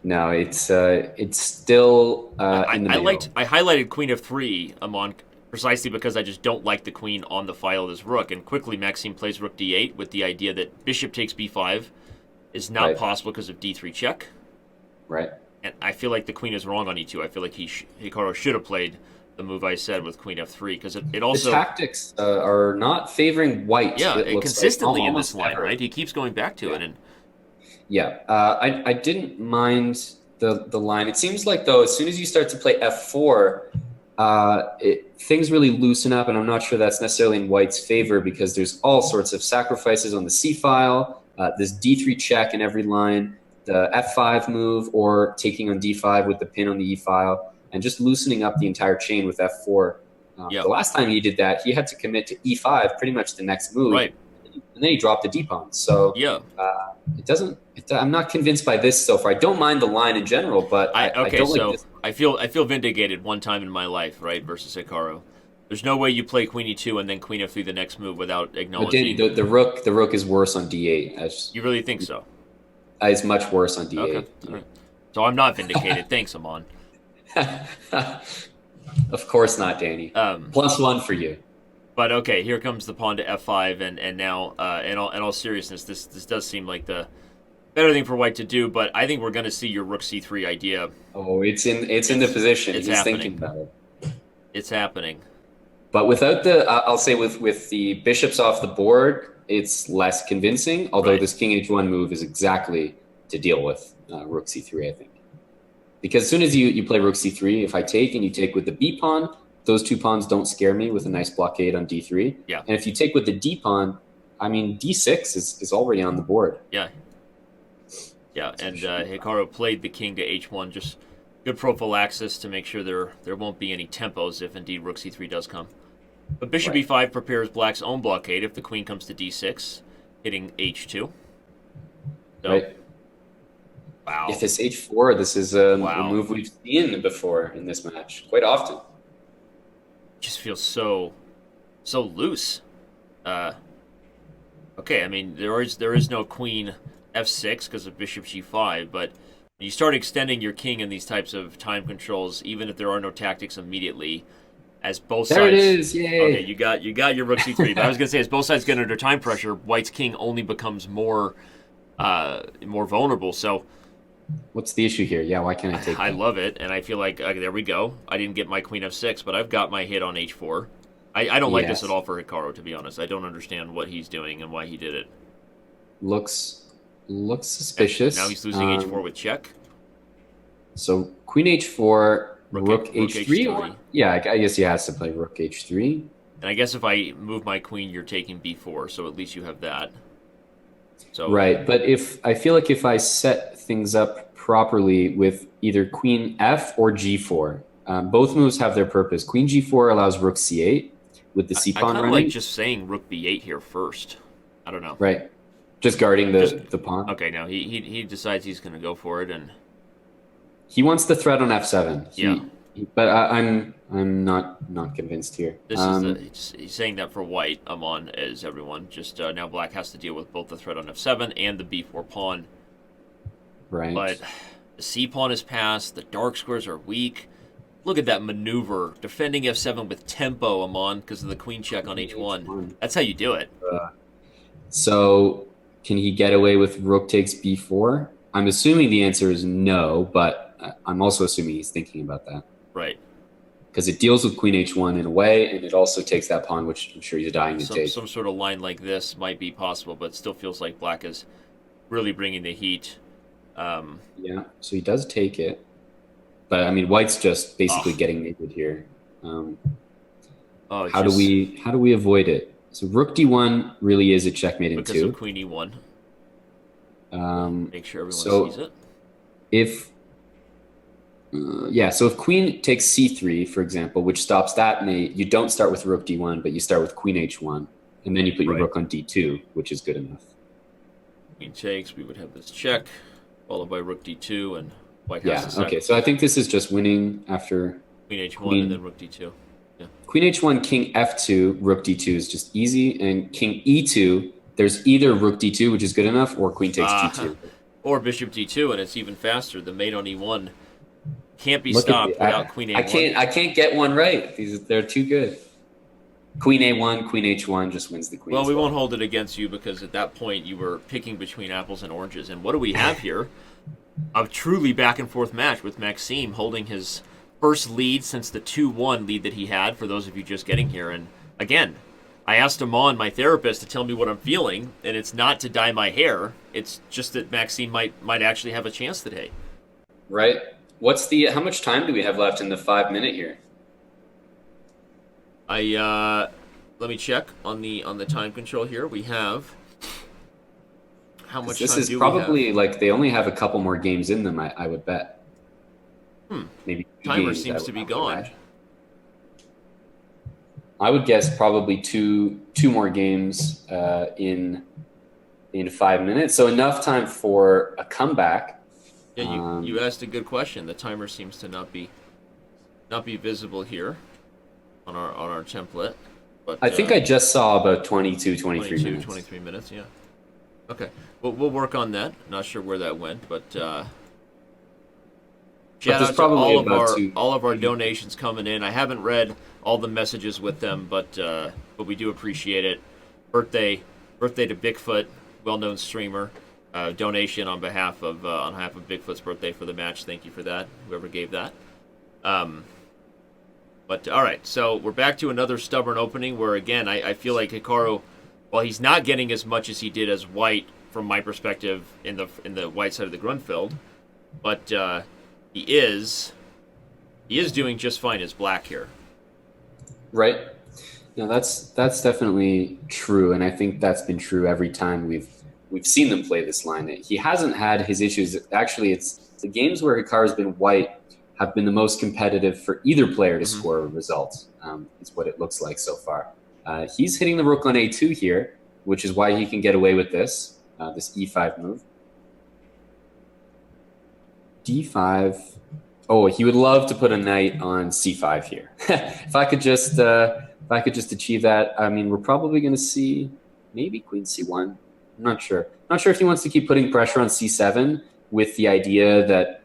No, it's still in the middle. I highlighted queen f3, Amon, precisely because I just don't like the queen on the file of this rook. And quickly, Maxime plays rook d8 with the idea that bishop takes b5 is not possible because of d3 check. Right. And I feel like the queen is wrong on e2. I feel like Hikaru should have played the move I said with queen f3 because it also the tactics are not favoring white. Yeah, it looks consistently like, in this line, ever. right? He keeps going back to it, and I didn't mind the line. It seems like though, as soon as you start to play f4, things really loosen up, and I'm not sure that's necessarily in white's favor because there's all sorts of sacrifices on the c file. This d3 check in every line, the f5 move, or taking on d5 with the pin on the e file. And just loosening up the entire chain with f4. The last time he did that, he had to commit to e5 pretty much the next move. Right. And then he dropped the d pawn. So it doesn't. I'm not convinced by this so far. I don't mind the line in general, but I don't like this. I feel vindicated one time in my life, right, versus Hikaru. There's no way you play queen e2 and then queen f3 the next move without acknowledging. But Danny, the rook is worse on d8. You really think so? It's much worse on d8. Okay. Right. So I'm not vindicated. Thanks, Amon. Of course not, Danny. +1 for you. But okay, here comes the pawn to f5, and now in all seriousness, this does seem like the better thing for white to do. But I think we're going to see your rook c3 idea. Oh, it's in the position. It's He's happening. thinking about it. It's happening. But without the, I'll say with the bishops off the board, it's less convincing. Although this king h1 move is exactly to deal with rook c3, I think. Because as soon as you play rook c3, if I take and you take with the b pawn, those two pawns don't scare me with a nice blockade on d3. Yeah. And if you take with the d pawn, I mean, d6 is already on the board. Yeah. Yeah, and Hikaru played the king to h1, just good prophylaxis to make sure there won't be any tempos if indeed rook c3 does come. But bishop e5 prepares black's own blockade if the queen comes to d6, hitting h2. So, right. Wow. If it's h4, this is a move we've seen before in this match, quite often. Just feels so loose. Okay, I mean, there is no queen f6 because of bishop g5, but you start extending your king in these types of time controls, even if there are no tactics immediately, as both sides... There it is, yay! Okay, you got your rook c3, but I was going to say, as both sides get under time pressure, white's king only becomes more vulnerable, so... What's the issue here? Yeah, why can't I take I love it, and I feel like, there we go. I didn't get my queen f6, but I've got my hit on h4. I don't like this at all for Hikaru, to be honest. I don't understand what he's doing and why he did it. Looks suspicious. And now he's losing h4 with check. So queen h4, rook h3. h3. Yeah, I guess he has to play rook h3. And I guess if I move my queen, you're taking b4, so at least you have that. So right, but I feel like if I set things up properly with either queen f or g4, both moves have their purpose. Queen g4 allows rook c8 with the c pawn running. I like just saying rook b8 here first. I don't know. Right, just guarding the pawn. Okay, now he decides he's going to go for it, and he wants the threat on f7. Yeah, but I'm not convinced here. This is he's saying that for white. I'm on as everyone. Just now black has to deal with both the threat on f7 and the b4 pawn. Right. But the c pawn is passed. The dark squares are weak. Look at that maneuver, defending f7 with tempo, Amon, because of the queen check on h1. That's how you do it. So can he get away with rook takes b4? I'm assuming the answer is no, but I'm also assuming he's thinking about that. Right. Because it deals with queen h1 in a way, and it also takes that pawn, which I'm sure he's dying to take. Some sort of line like this might be possible, but it still feels like black is really bringing the heat. Yeah, so he does take it. But, I mean, white's just basically getting naked here. How do we avoid it? So rook d1 really is a checkmate in because 2. Of queen e1. Make sure everyone sees it. So if queen takes c3, for example, which stops that mate, you don't start with rook d1, but you start with queen h1, and then you put your rook on d2, which is good enough. Queen takes, we would have this check, followed by rook d2, and white has okay, so I think this is just winning after queen h1 and then rook d2. Yeah. Queen h1, king f2, rook d2 is just easy, and king e2, there's either rook d2, which is good enough, or queen takes g2. Or bishop d2, and it's even faster. The mate on e1 can't be stopped without queen a1. I can't get one right. They're too good. Queen a1, queen h1 just wins the queen. Well, we won't hold it against you because at that point you were picking between apples and oranges. And what do we have here? A truly back and forth match with Maxime holding his first lead since the 2-1 lead that he had, for those of you just getting here. And again, I asked Amon, my therapist, to tell me what I'm feeling, and it's not to dye my hair. It's just that Maxime might actually have a chance today. Right. How much time do we have left in the 5-minute here? Let me check on the time control here. We have how much time do we have? This is probably like they only have a couple more games in them, I would bet. Maybe timer seems to be gone. I would guess probably two more games in 5 minutes. So enough time for a comeback. Yeah, you asked a good question. The timer seems to not be visible here on our template. But I think I just saw about 23 minutes. 23 minutes, yeah. Okay. We'll work on that. Not sure where that went, but shout out to all of our donations coming in. I haven't read all the messages with them, but we do appreciate it. Birthday to Bigfoot, well-known streamer. Donation on behalf of Bigfoot's birthday for the match. Thank you for that, whoever gave that. But all right, so we're back to another stubborn opening where again I feel like Hikaru, while he's not getting as much as he did as white from my perspective in the white side of the Grunfeld, but he is he is doing just fine as black here. Right. No, that's definitely true, and I think that's been true every time we've seen them play this line. He hasn't had his issues. Actually, it's the games where Hikaru's been white have been the most competitive for either player to score results. Is what it looks like so far. He's hitting the rook on a2 here, which is why he can get away with this e5 move. d5. Oh, he would love to put a knight on c5 here. If I could just achieve that, I mean, we're probably going to see maybe queen c1. I'm not sure. Not sure if he wants to keep putting pressure on c7 with the idea that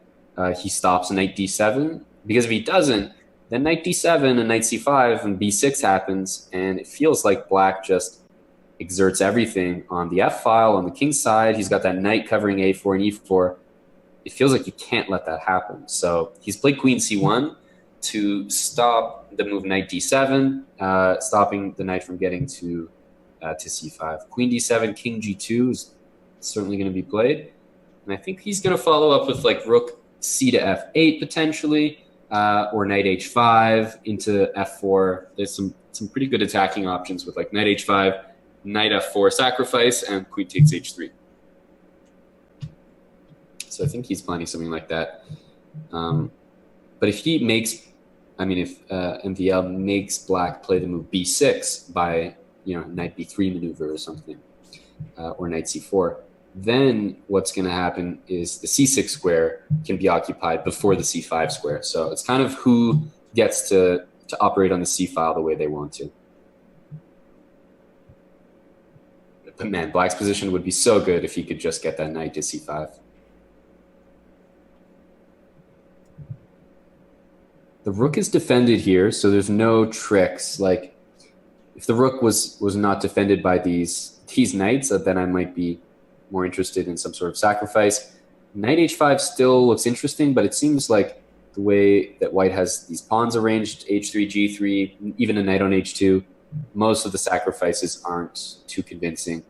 he stops a knight d7. Because if he doesn't, then knight d7 and knight c5 and b6 happens, and it feels like black just exerts everything on the f file, on the king side. He's got that knight covering a4 and e4. It feels like you can't let that happen. So he's played queen c1 to stop the move knight d7, stopping the knight from getting to c5. Queen d7, king g2 is certainly going to be played. And I think he's going to follow up with like rook c to f8 potentially, or knight h5 into f4. There's some pretty good attacking options with like knight h5, knight f4 sacrifice, and queen takes h3. So I think he's planning something like that. But if he makes, I mean, if MVL makes black play the move b6 by, knight b3 maneuver or something, or knight c4, then what's going to happen is the c6 square can be occupied before the c5 square. So it's kind of who gets to operate on the c file the way they want to. But man, black's position would be so good if he could just get that knight to c5. The rook is defended here, so there's no tricks. Like, if the rook was not defended by these knights, then I might be more interested in some sort of sacrifice. Knight h5 still looks interesting, but it seems like the way that white has these pawns arranged, h3, g3, even a knight on h2, most of the sacrifices aren't too convincing.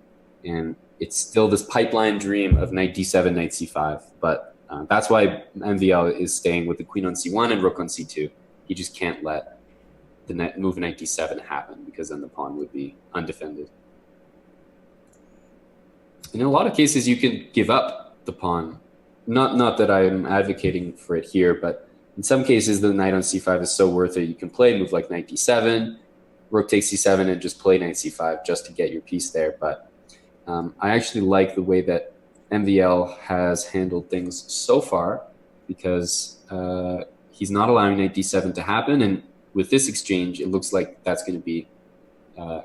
And it's still this pipeline dream of knight d7, knight c5. But that's why MVL is staying with the queen on c1 and rook on c2. He just can't let the move knight d7 happen, because then the pawn would be undefended. And in a lot of cases, you can give up the pawn. Not that I'm advocating for it here, but in some cases, the knight on c5 is so worth it. You can play a move like knight d7, rook takes c7, and just play knight c5 just to get your piece there. But I actually like the way that MVL has handled things so far, because he's not allowing knight d7 to happen. And with this exchange, it looks like that's going to be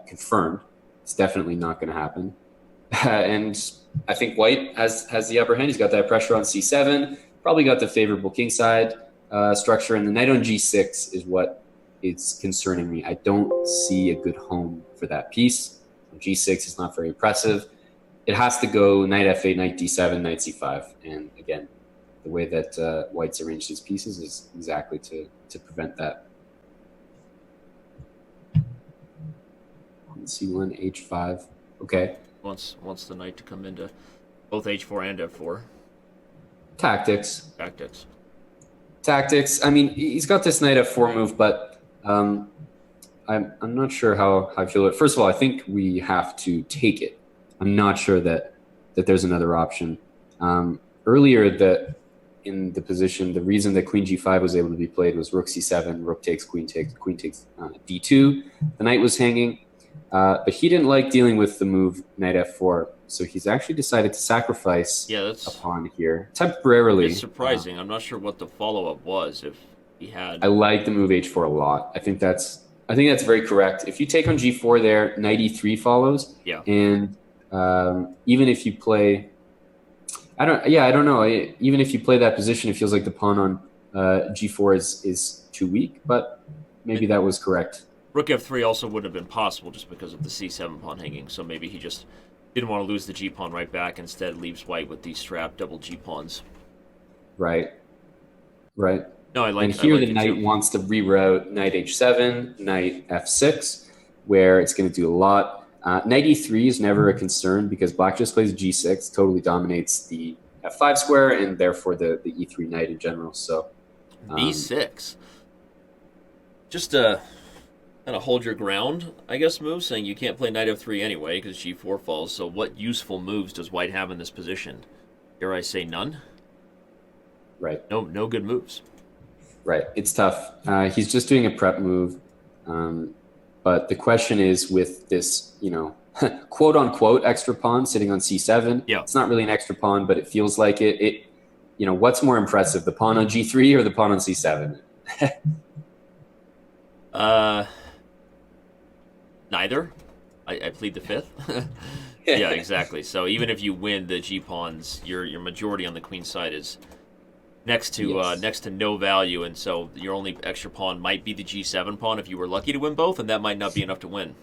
confirmed. It's definitely not going to happen. And I think white has the upper hand. He's got that pressure on c7, probably got the favorable kingside structure, and the knight on g6 is what is concerning me. I don't see a good home for that piece. On g6 is not very impressive. It has to go knight f8, knight d7, knight c5. And again, the way that white's arranged his pieces is exactly to prevent that. c1, h5. Okay. Wants the knight to come into both h4 and f4. Tactics. Tactics. I mean, he's got this knight f4 move, but I'm not sure how I feel it. First of all, I think we have to take it. I'm not sure that there's another option. Earlier, in the position, the reason that queen g5 was able to be played was rook c7, rook takes, queen takes d2. The knight was hanging. But he didn't like dealing with the move knight f4, so he's actually decided to sacrifice a pawn here temporarily. It's surprising. I'm not sure what the follow-up was if he had. I like the move h4 a lot. I think that's very correct. If you take on g4 there, knight e3 follows. Yeah. And even if you play, I don't know. Even if you play that position, it feels like the pawn on g4 is too weak. But maybe that was correct. Rook f3 also would have been possible just because of the c7 pawn hanging, so maybe he just didn't want to lose the g-pawn right back, instead leaves white with these strapped double g-pawns. Right. No, And I here like the it knight too. wants to reroute knight h7, knight f6, where it's going to do a lot. Knight e3 is never a concern because black just plays g6, totally dominates the f5 square and therefore the e3 knight in general. So um, B6. Just kind of hold your ground, I guess, move, saying you can't play knight f3 anyway because g4 falls. So what useful moves does white have in this position? Dare I say none? right, No good moves. right. It's tough. He's just doing a prep move. Um, but the question is with this, quote unquote extra pawn sitting on c7. Yeah. It's not really an extra pawn, but it feels like it. What's more impressive, the pawn on g3 or the pawn on c7? Uh, Neither. I plead the fifth. Yeah, exactly. So even if you win the g pawns, your majority on the queen side is Yes. next to no value, and so your only extra pawn might be the g7 pawn if you were lucky to win both, and that might not be enough to win.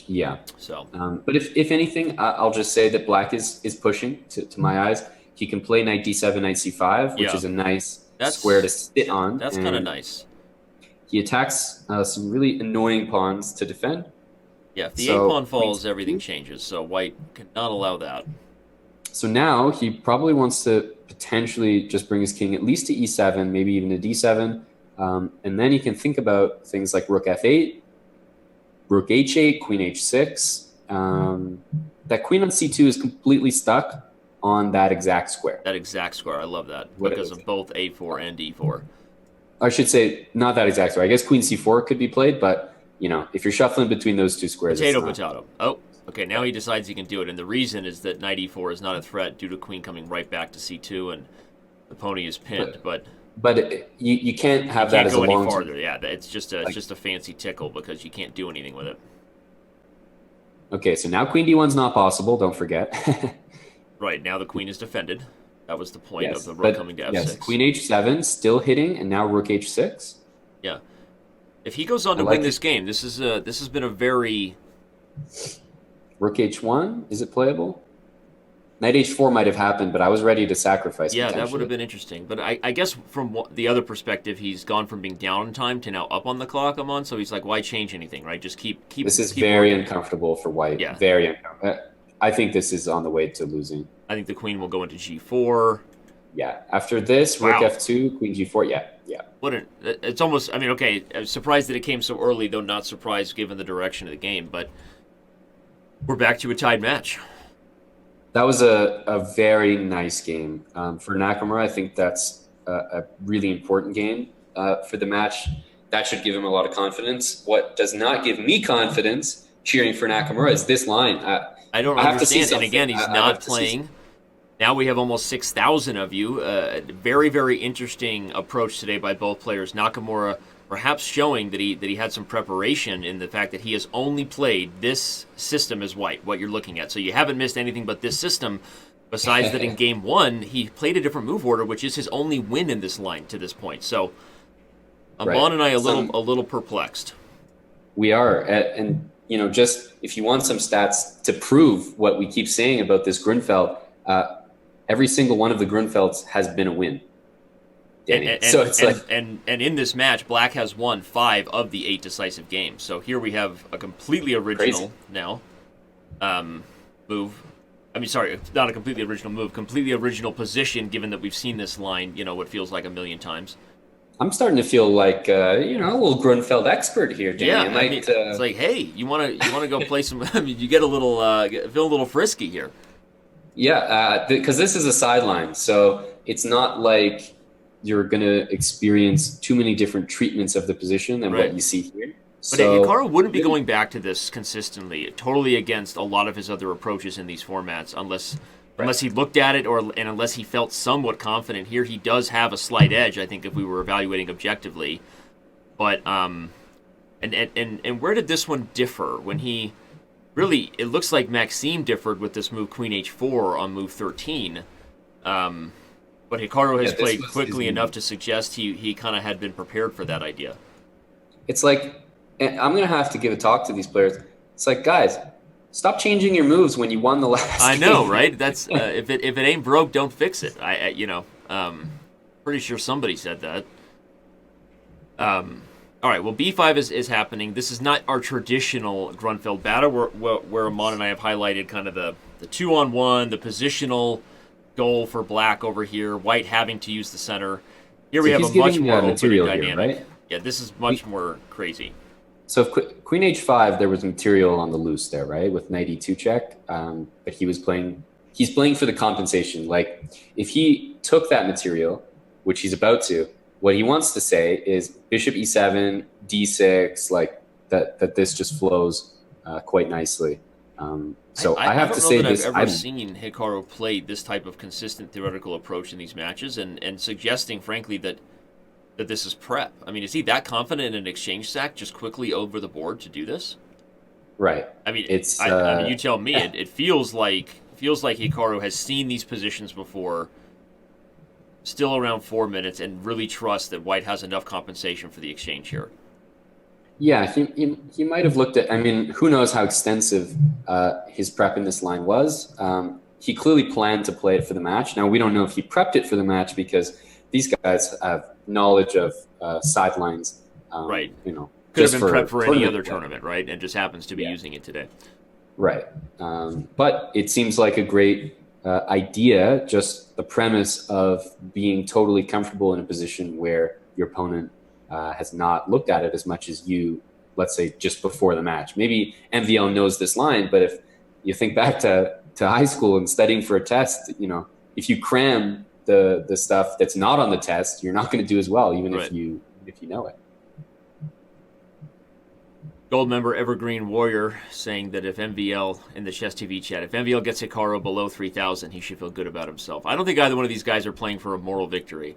Yeah. So But if anything, I'll just say that black is pushing to my eyes. He can play knight d7, knight c5, which yeah, is a nice square to that's sit on, that's kind of and nice. he attacks some really annoying pawns to defend. Yeah, if the a So pawn queen falls, everything c2. changes. So white cannot allow that. So now he probably wants to potentially just bring his king at least to e7, maybe even to d7, and then he can think about things like rook f8, rook h8, queen h6. That queen on c2 is completely stuck on that exact square. That exact square, I love that What it because looks of like. both a4 and d4. I should say not that exact square. I guess queen c4 could be played, but if you're shuffling between those two squares, it's Potato, not potato. Oh, okay. Now right. he decides he can do it, and the reason is that knight e4 is not a threat due to queen coming right back to c2, and the pony is pinned. But But you can't you have that can't as a go any long term. farther. Yeah, it's Like, just a fancy tickle because you can't do anything with it. okay, so now queen d1's not possible. Don't forget. Right now the queen is defended. That was the point of Yes, the rook coming but to yes, f6. queen h7 still hitting, and now rook h6. Yeah. If he goes on I to win like this it. game, this has been a very Rook h1, is it playable? Knight h4 might have happened, but I was ready to sacrifice yeah, that would have potentially. been interesting. But I guess from the other perspective, he's gone from being down in time to now up on the clock I'm on. So he's like, why change anything, right? Just This is keep very working. uncomfortable for white. Yeah, Very uncomfortable. I think this is on the way to losing. I think the queen will go into g4. Yeah. After this, rook Wow, f2, queen g4. Yeah, yeah. what an it's almost. I mean, okay, I'm surprised that it came so early, though not surprised given the direction of the game. But we're back to a tied match. That was a very nice game. For Nakamura, I think that's a really important game for the match. That should give him a lot of confidence. What does not give me confidence cheering for Nakamura is this line. I don't I have to see understand. And something. again, he's I not have to see something. playing. Now we have almost 6,000 of you. Very, very interesting approach today by both players. Nakamura perhaps showing that he had some preparation in the fact that he has only played this system as white, what you're looking at. So you haven't missed anything but this system. Besides that, in game one, he played a different move order, which is his only win in this line to this point. So Right. Amon and I a little perplexed. We are. Just if you want some stats to prove what we keep saying about this Grunfeld, every single one of the Grunfelds has been a win, Danny. So it's like And in this match, Black has won 5 of the 8 decisive games. So here we have a completely crazy. original now move. I mean, sorry, not a completely original move, completely original position. Given that we've seen this line, what feels like a million times. I'm starting to feel like a little Grunfeld expert here, Yeah, Danny. I I mean, might. it's like, hey, you wanna go play some? I mean, you get a little feel a little frisky here. Yeah, because this is a sideline, so it's not like you're going to experience too many different treatments of the position than what Right. you see here. But So, Hikaru wouldn't be going back to this consistently, totally against a lot of his other approaches in these formats, right. unless he looked at it and unless he felt somewhat confident. Here he does have a slight edge, I think, if we were evaluating objectively. But and where did this one differ? When he really, it looks like Maxime differed with this move Queen H4 on move 13. But Hikaru has Yeah, this played was his quickly move. enough to suggest he kind of had been prepared for that idea. It's like, and I'm going to have to give a talk to these players. It's like, guys, stop changing your moves when you won the last I game. know, right? That's if it ain't broke, don't fix it. Pretty sure somebody said that. All right, well, B5 is happening. This is not our traditional Grunfeld battle where Amon and I have highlighted kind of the 2-on-1, the positional goal for black over here, white having to use the center. Here we So have a he's much giving more open and material here, dynamic. right? Yeah, this is much more crazy. So if Queen H5, there was material on the loose there, right? With Knight E2 check, but he's playing for the compensation. Like if he took that material, which he's about to, what he wants to say is Bishop E7, D6, like that this just flows quite nicely. So I have to say this. I don't know that I've ever seen Hikaru play this type of consistent theoretical approach in these matches, and suggesting, frankly, that this is prep. I mean, is he that confident in an exchange sack just quickly over the board to do this? Right. I mean, I mean, you tell me. It feels like Hikaru has seen these positions before, still around 4 minutes, and really trusts that white has enough compensation for the exchange here. Yeah, he might have looked at. I mean, who knows how extensive his prep in this line was. He clearly planned to play it for the match. Now we don't know if he prepped it for the match because these guys have knowledge of sidelines. Right. You know, could have been prepped for any other tournament, right? And just happens to be using it today. Right. But it seems like a great idea. Just the premise of being totally comfortable in a position where your opponent has not looked at it as much as you, let's say, just before the match. Maybe MVL knows this line, but if you think back to high school and studying for a test, you know, if you cram the stuff that's not on the test, you're not going to do as well, even if you know it. Gold member Evergreen Warrior saying that if MVL in the Chess TV chat, if MVL gets Hikaru below 3,000, he should feel good about himself. I don't think either one of these guys are playing for a moral victory.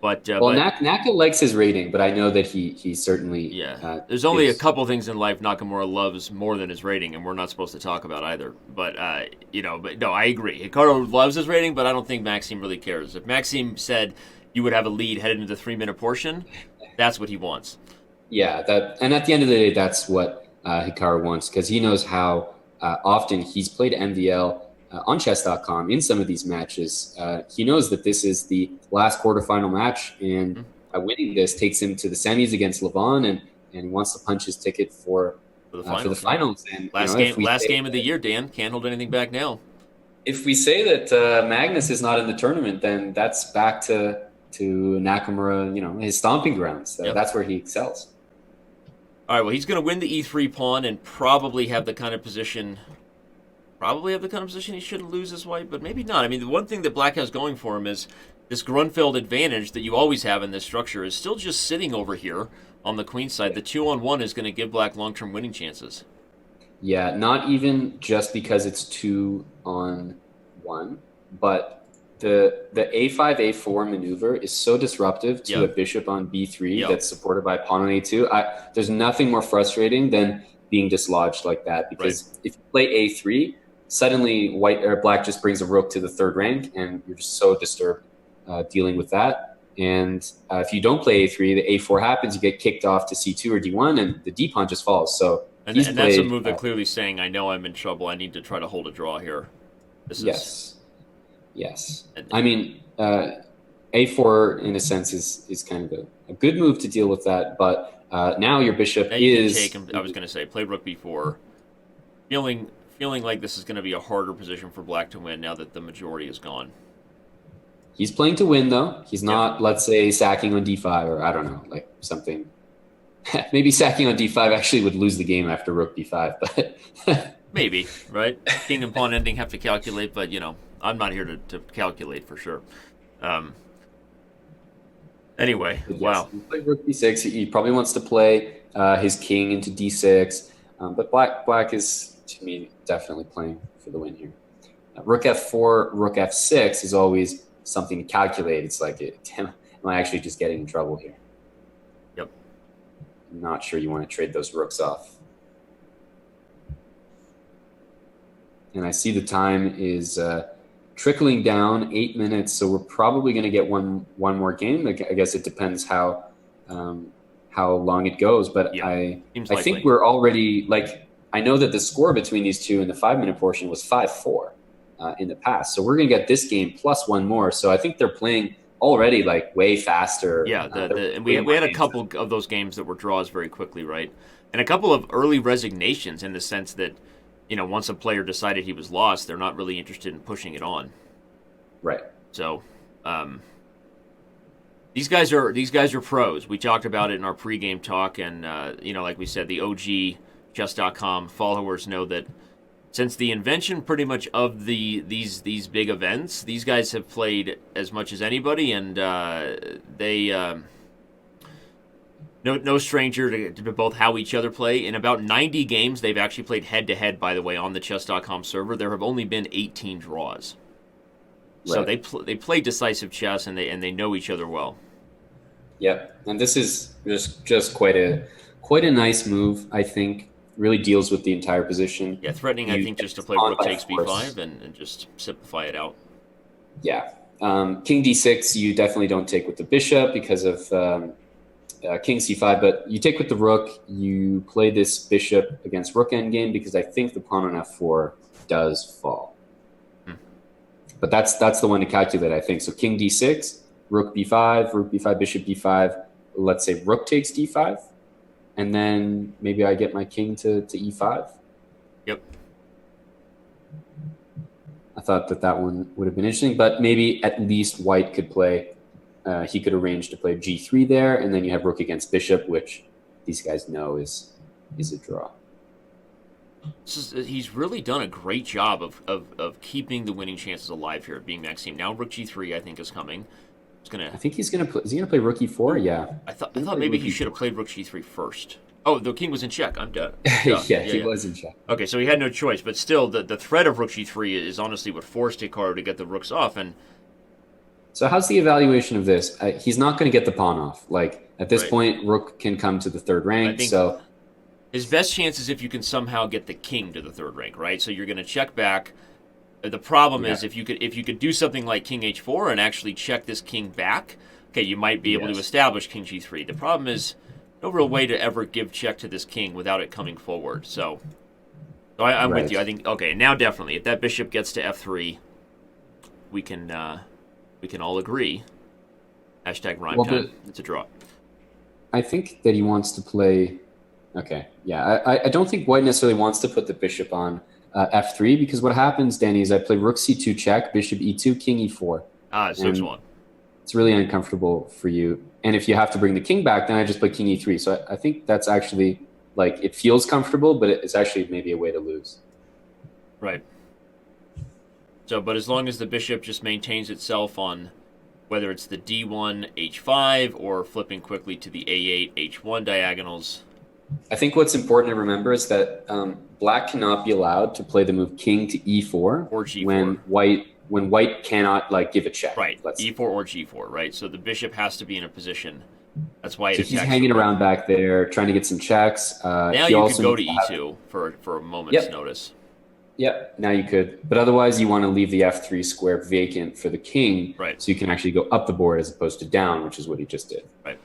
Naka likes his rating, but I know that he certainly there's only a couple things in life Nakamura loves more than his rating, and we're not supposed to talk about either. But no, I agree. Hikaru loves his rating, but I don't think Maxime really cares. If Maxime said you would have a lead headed into the 3-minute portion, that's what he wants. Yeah, and at the end of the day, that's what Hikaru wants, because he knows how often he's played MVL on Chess.com in some of these matches. He knows that this is the last quarterfinal match, and winning this takes him to the semis against Levon, and wants to punch his ticket for the finals. And last game of the year, Dan. Can't hold anything back now. If we say that Magnus is not in the tournament, then that's back to Nakamura, his stomping grounds. That's where he excels. All right, well, he's going to win the E3 pawn and probably have the kind of position he shouldn't lose as white, but maybe not. I mean, the one thing that black has going for him is this Gruenfeld advantage that you always have in this structure is still just sitting over here on the queen side. The 2-on-1 is going to give black long-term winning chances. Yeah, not even just because it's 2-on-1, but the A5, A4 maneuver is so disruptive to a bishop on B3 that's supported by pawn on A2. There's nothing more frustrating than being dislodged like that, because if you play A3, suddenly white or black just brings a rook to the third rank, and you're just so disturbed dealing with that. And if you don't play A3, the A4 happens, you get kicked off to C2 or D1, and the D pawn just falls. So and that's a move that clearly saying, I know I'm in trouble. I need to try to hold a draw here. Yes. I mean, A4 in a sense is kind of a good move to deal with that, but now your bishop is. I was going to say play rook b4, feeling like this is going to be a harder position for black to win now that the majority is gone. He's playing to win though. He's not, let's say, sacking on d5 or I don't know, like something. Maybe sacking on d5 actually would lose the game after rook b5, but maybe, right? King and pawn ending have to calculate, but I'm not here to calculate for sure. Anyway, wow. He played rook b6. He probably wants to play his king into d6, but black is, to me, definitely playing for the win here. Rook f4, rook f6 is always something to calculate. It's like, am I actually just getting in trouble here? Yep. I'm not sure you want to trade those rooks off. And I see the time is trickling down, 8 minutes, so we're probably going to get one more game. I guess it depends how long it goes, but I think we're already, like, I know that the score between these two in the 5-minute portion was 5-4 in the past, so we're going to get this game plus one more. So I think they're playing already like way faster. Yeah, and Way we more had a games. couple of those games that were draws very quickly, right? And a couple of early resignations in the sense that, once a player decided he was lost, they're not really interested in pushing it on. Right. So, these guys are pros. We talked about it in our pregame talk, and like we said, the OG Chess.com followers know that since the invention, pretty much of these big events, these guys have played as much as anybody, and they no stranger to both how each other play. In about 90 games, they've actually played head to head. By the way, on the Chess.com server, there have only been 18 draws. So Right. they play decisive chess, and they know each other well. Yep. And this is just quite a nice move, I think. Really deals with the entire position. Yeah, threatening, I You think, get just to play on rook by takes force. b5 and just simplify it out. Yeah. King d6, you definitely don't take with the bishop because of king c5, but you take with the rook. You play this bishop against rook endgame because I think the pawn on f4 does fall. Hmm. But that's the one to calculate, I think. So king d6, rook b5, bishop b5. Let's say rook takes d5, and then maybe I get my king to e5. Yep. I thought that one would have been interesting, but maybe at least white could play. He could arrange to play g3 there, and then you have rook against bishop, which these guys know is a draw. He's really done a great job of keeping the winning chances alive here, being Maxime. Now rook g3, I think, is coming. I think he's gonna play. Is he gonna play rook e4? Yeah. I thought maybe he should have played rook g3 first. Oh, the king was in check. I'm done. Yeah, he was in check. Okay, so he had no choice, but still, the threat of rook g3 is honestly what forced Hikaru to get the rooks off. And So how's the evaluation of this? He's not going to get the pawn off. Like at this Right. point, rook can come to the third I rank. think So his best chance is if you can somehow get the king to the third rank, right? So you're going to check back. The problem is Yeah. if you could do something like king h4 and actually check this king back, okay, you might be able to Yes. establish king g3. The problem is no real way to ever give check to this king without it coming forward. I'm Right. with you. I think okay, now definitely if that bishop gets to f3, we can all agree. Hashtag rhyme Well, time. It's a draw. I think that he wants to play. Okay, yeah. I don't think white necessarily wants to put the bishop on f3 because what happens, Danny, is I play rook c2 check, bishop e2, king e4. Ah, 6-1. It's really uncomfortable for you. And if you have to bring the king back, then I just play king e3. So I think that's actually like it feels comfortable, but it's actually maybe a way to lose. Right. So, but as long as the bishop just maintains itself on whether it's the d1, h5, or flipping quickly to the a8, h1 diagonals. I think what's important to remember is that black cannot be allowed to play the move king to e4 Or g4. when white cannot like give a check. Right, Let's e4 or g4, right? So the bishop has to be in a position. That's why it So he's attacks hanging the rook. around back there, trying to get some checks. Now he you also could go to needs have- e2 for a moment's Yep. notice. Yep, now you could. But otherwise, you want to leave the f3 square vacant for the king, Right. so you can actually go up the board as opposed to down, which is what he just did. Right.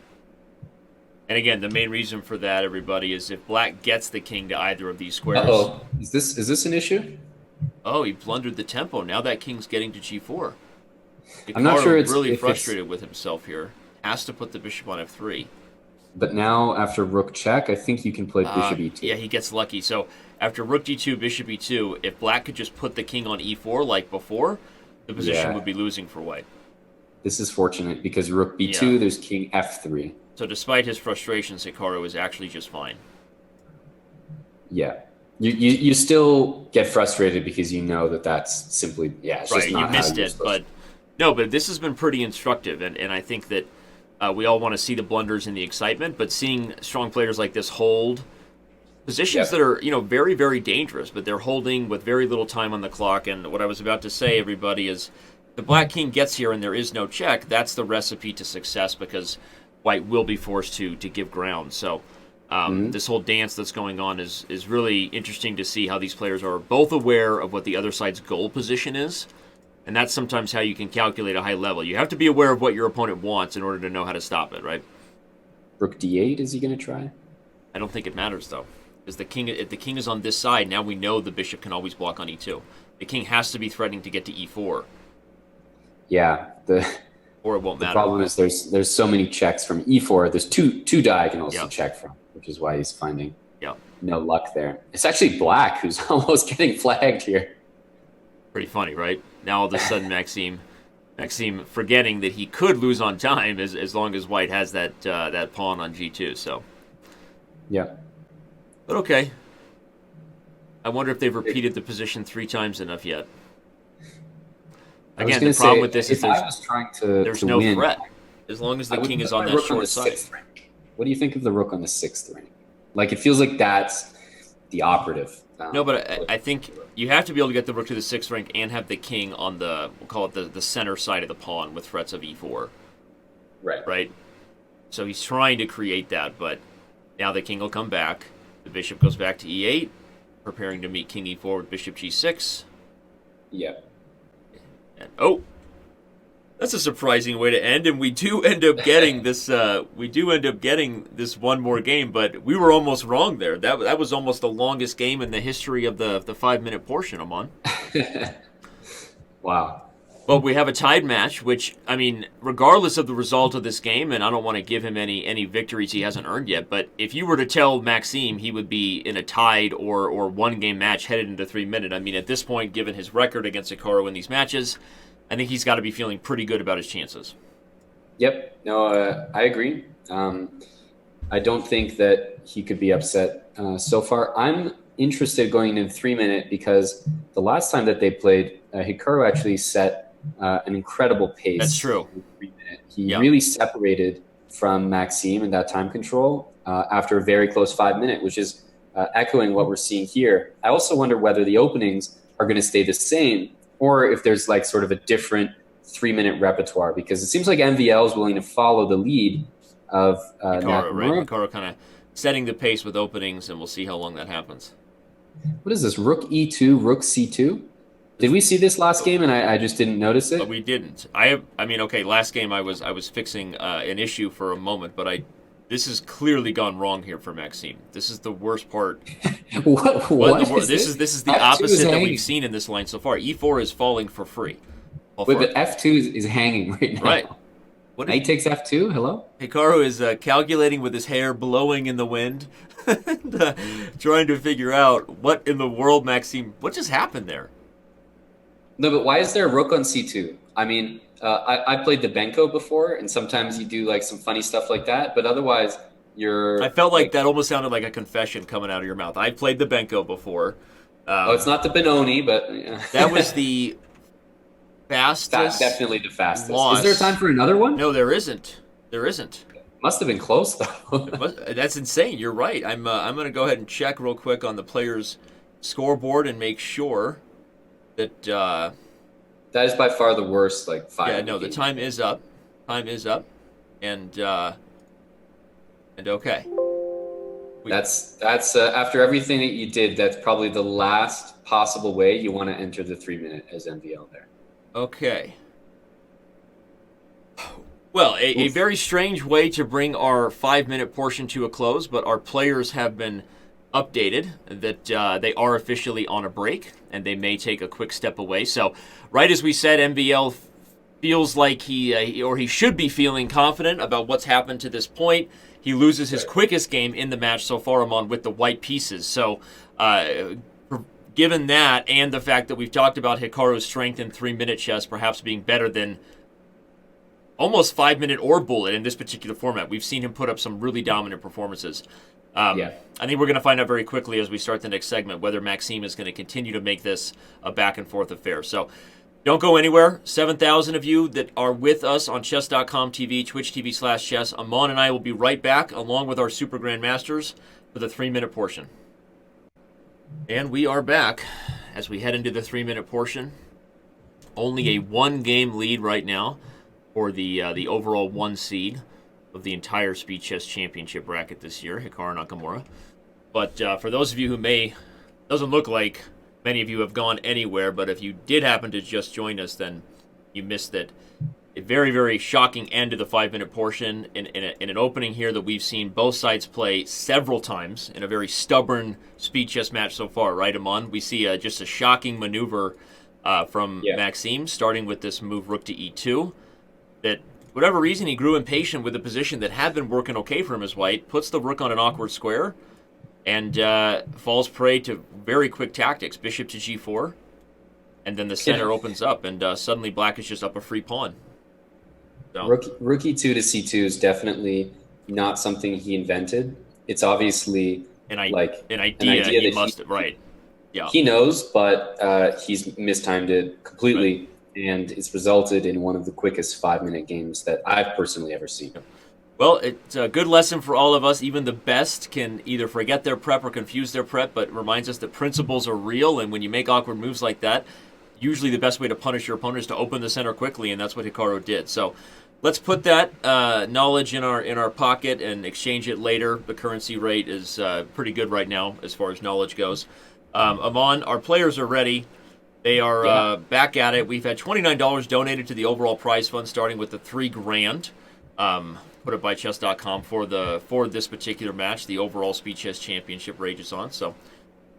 And again, the main reason for that, everybody, is if black gets the king to either of these squares. Uh-oh. Is this an issue? Oh, he blundered the tempo. Now that king's getting to g4. I'm not sure Hikaru really if frustrated with himself here. Has to put the bishop on f3. But now, after rook check, I think you can play bishop e2. Yeah, he gets lucky. So after rook d2, bishop e2, if black could just put the king on e4 like before, the position Yeah. would be losing for white. This is fortunate because rook b2, Yeah. there's king f3. So despite his frustrations, Hikaru is actually just fine. Yeah. You still get frustrated because you know that that's simply, it's Right, just not you how missed you're it, supposed but this has been pretty instructive, and I think that we all want to see the blunders and the excitement, but seeing strong players like this hold positions that are very, very dangerous, but they're holding with very little time on the clock. And what I was about to say, everybody, is the black king gets here and there is no check. That's the recipe to success because white will be forced to give ground. So this whole dance that's going on is really interesting to see how these players are both aware of what the other side's goal position is. And that's sometimes how you can calculate a high level. You have to be aware of what your opponent wants in order to know how to stop it, right? Rook d8, is he going to try? I don't think it matters, though. Because if the king is on this side, now we know the bishop can always block on e2. The king has to be threatening to get to e4. Yeah. or it won't The matter. problem is there's so many checks from e4. There's two diagonals Yep. to check from, which is why he's finding Yep. no luck there. It's actually black who's almost getting flagged here. Pretty funny, right? Now all of a sudden Maxime forgetting that he could lose on time as long as white has that pawn on g2. So Yeah. but okay. I wonder if they've repeated the position 3 times enough yet. Again, the problem with this is there's no win, threat as long as the king is on that short side. What do you think of the rook on the 6th rank? Like, it feels like that's the operative. No, but I think you have to be able to get the rook to the 6th rank and have the king on we'll call it the center side of the pawn with threats of e4. Right? So he's trying to create that, but now the king will come back. The bishop goes back to e8, preparing to meet king e4 with bishop g6. Yeah. And, oh, that's a surprising way to end, and we do end up getting this. We do end up getting this one more game, but we were almost wrong there. That was almost the longest game in the history of the 5-minute portion, Amon. Wow. But we have a tied match, which, I mean, regardless of the result of this game, and I don't want to give him any victories he hasn't earned yet, but if you were to tell Maxime he would be in a tied or 1-game match headed into 3-minute, I mean, at this point, given his record against Hikaru in these matches, I think he's got to be feeling pretty good about his chances. Yep. No, I agree. I don't think that he could be upset so far. I'm interested going into 3-minute because the last time that they played, Hikaru actually set an incredible pace. That's true. In 3-minute. He really separated from Maxime in that time control after a very close 5-minute, which is echoing what we're seeing here. I also wonder whether the openings are going to stay the same or if there's like sort of a different 3-minute repertoire, because it seems like MVL is willing to follow the lead of Hikaru, Nakamura. right? Hikaru kind of setting the pace with openings, and we'll see how long that happens. What is this? Rook E2, Rook C2? Did we see this last game and I just didn't notice it? But we didn't. I mean, okay, last game I was fixing an issue for a moment, but this has clearly gone wrong here for Maxime. This is the worst part. This is the opposite that we've seen in this line so far. E4 is falling for free. Wait, but F2 is hanging right now. Right. Knight takes F2? Hello? Hikaru is calculating with his hair blowing in the wind, and, trying to figure out what in the world Maxime, what just happened there? No, but why is there a rook on C2? I mean, I played the Benko before, and sometimes you do like some funny stuff like that, but otherwise you're... I felt like that almost sounded like a confession coming out of your mouth. I played the Benko before. It's not the Benoni, but... That was the fastest. Definitely the fastest. Loss. Is there time for another one? No, there isn't. There isn't. Must have been close, though. That's insane. You're right. I'm going to go ahead and check real quick on the player's scoreboard and make sure that... that is by far the worst, like, 5. Yeah, no, the time is up. Time is up. And okay. That's after everything that you did, that's probably the last possible way you want to enter the 3-minute as MVL there. Okay. Well, a very strange way to bring our 5-minute portion to a close, but our players have been updated that they are officially on a break, and they may take a quick step away. So, right as we said, MVL feels like he should be feeling confident about what's happened to this point. He loses his quickest game in the match so far, Amon, with the white pieces. So, given that and the fact that we've talked about Hikaru's strength in 3-minute chess perhaps being better than almost 5-minute or bullet in this particular format, we've seen him put up some really dominant performances. I think we're going to find out very quickly as we start the next segment whether Maxime is going to continue to make this a back-and-forth affair. So don't go anywhere. 7,000 of you that are with us on Chess.com TV, Twitch TV/chess. Amon and I will be right back along with our Super Grandmasters for the 3-minute portion. And we are back as we head into the 3-minute portion. Only a 1-game lead right now for the overall 1 seed of the entire Speed Chess Championship bracket this year, Hikaru Nakamura. But for those of you who doesn't look like many of you have gone anywhere, but if you did happen to just join us, then you missed that. A very, very shocking end to the 5-minute portion in an opening here that we've seen both sides play several times in a very stubborn speed chess match so far, right, Amon? We see just a shocking maneuver from Maxime, starting with this move rook to e2 that whatever reason, he grew impatient with a position that had been working okay for him as white, puts the rook on an awkward square, and falls prey to very quick tactics. Bishop to g4, and then the center opens up, and suddenly black is just up a free pawn. So. Rook e2 to c2 is definitely not something he invented. It's obviously an idea that he must have, right. Yeah. He knows, but he's mistimed it completely, right. And it's resulted in one of the quickest 5-minute games that I've personally ever seen. Well, it's a good lesson for all of us. Even the best can either forget their prep or confuse their prep, but it reminds us that principles are real, and when you make awkward moves like that, usually the best way to punish your opponent is to open the center quickly, and that's what Hikaru did. So let's put that knowledge in our pocket and exchange it later. The currency rate is pretty good right now as far as knowledge goes. Amon, our players are ready. They are back at it. We've had $29 donated to the overall prize fund, starting with the $3,000 put up by Chess.com for this particular match. The overall Speed Chess Championship rages on. So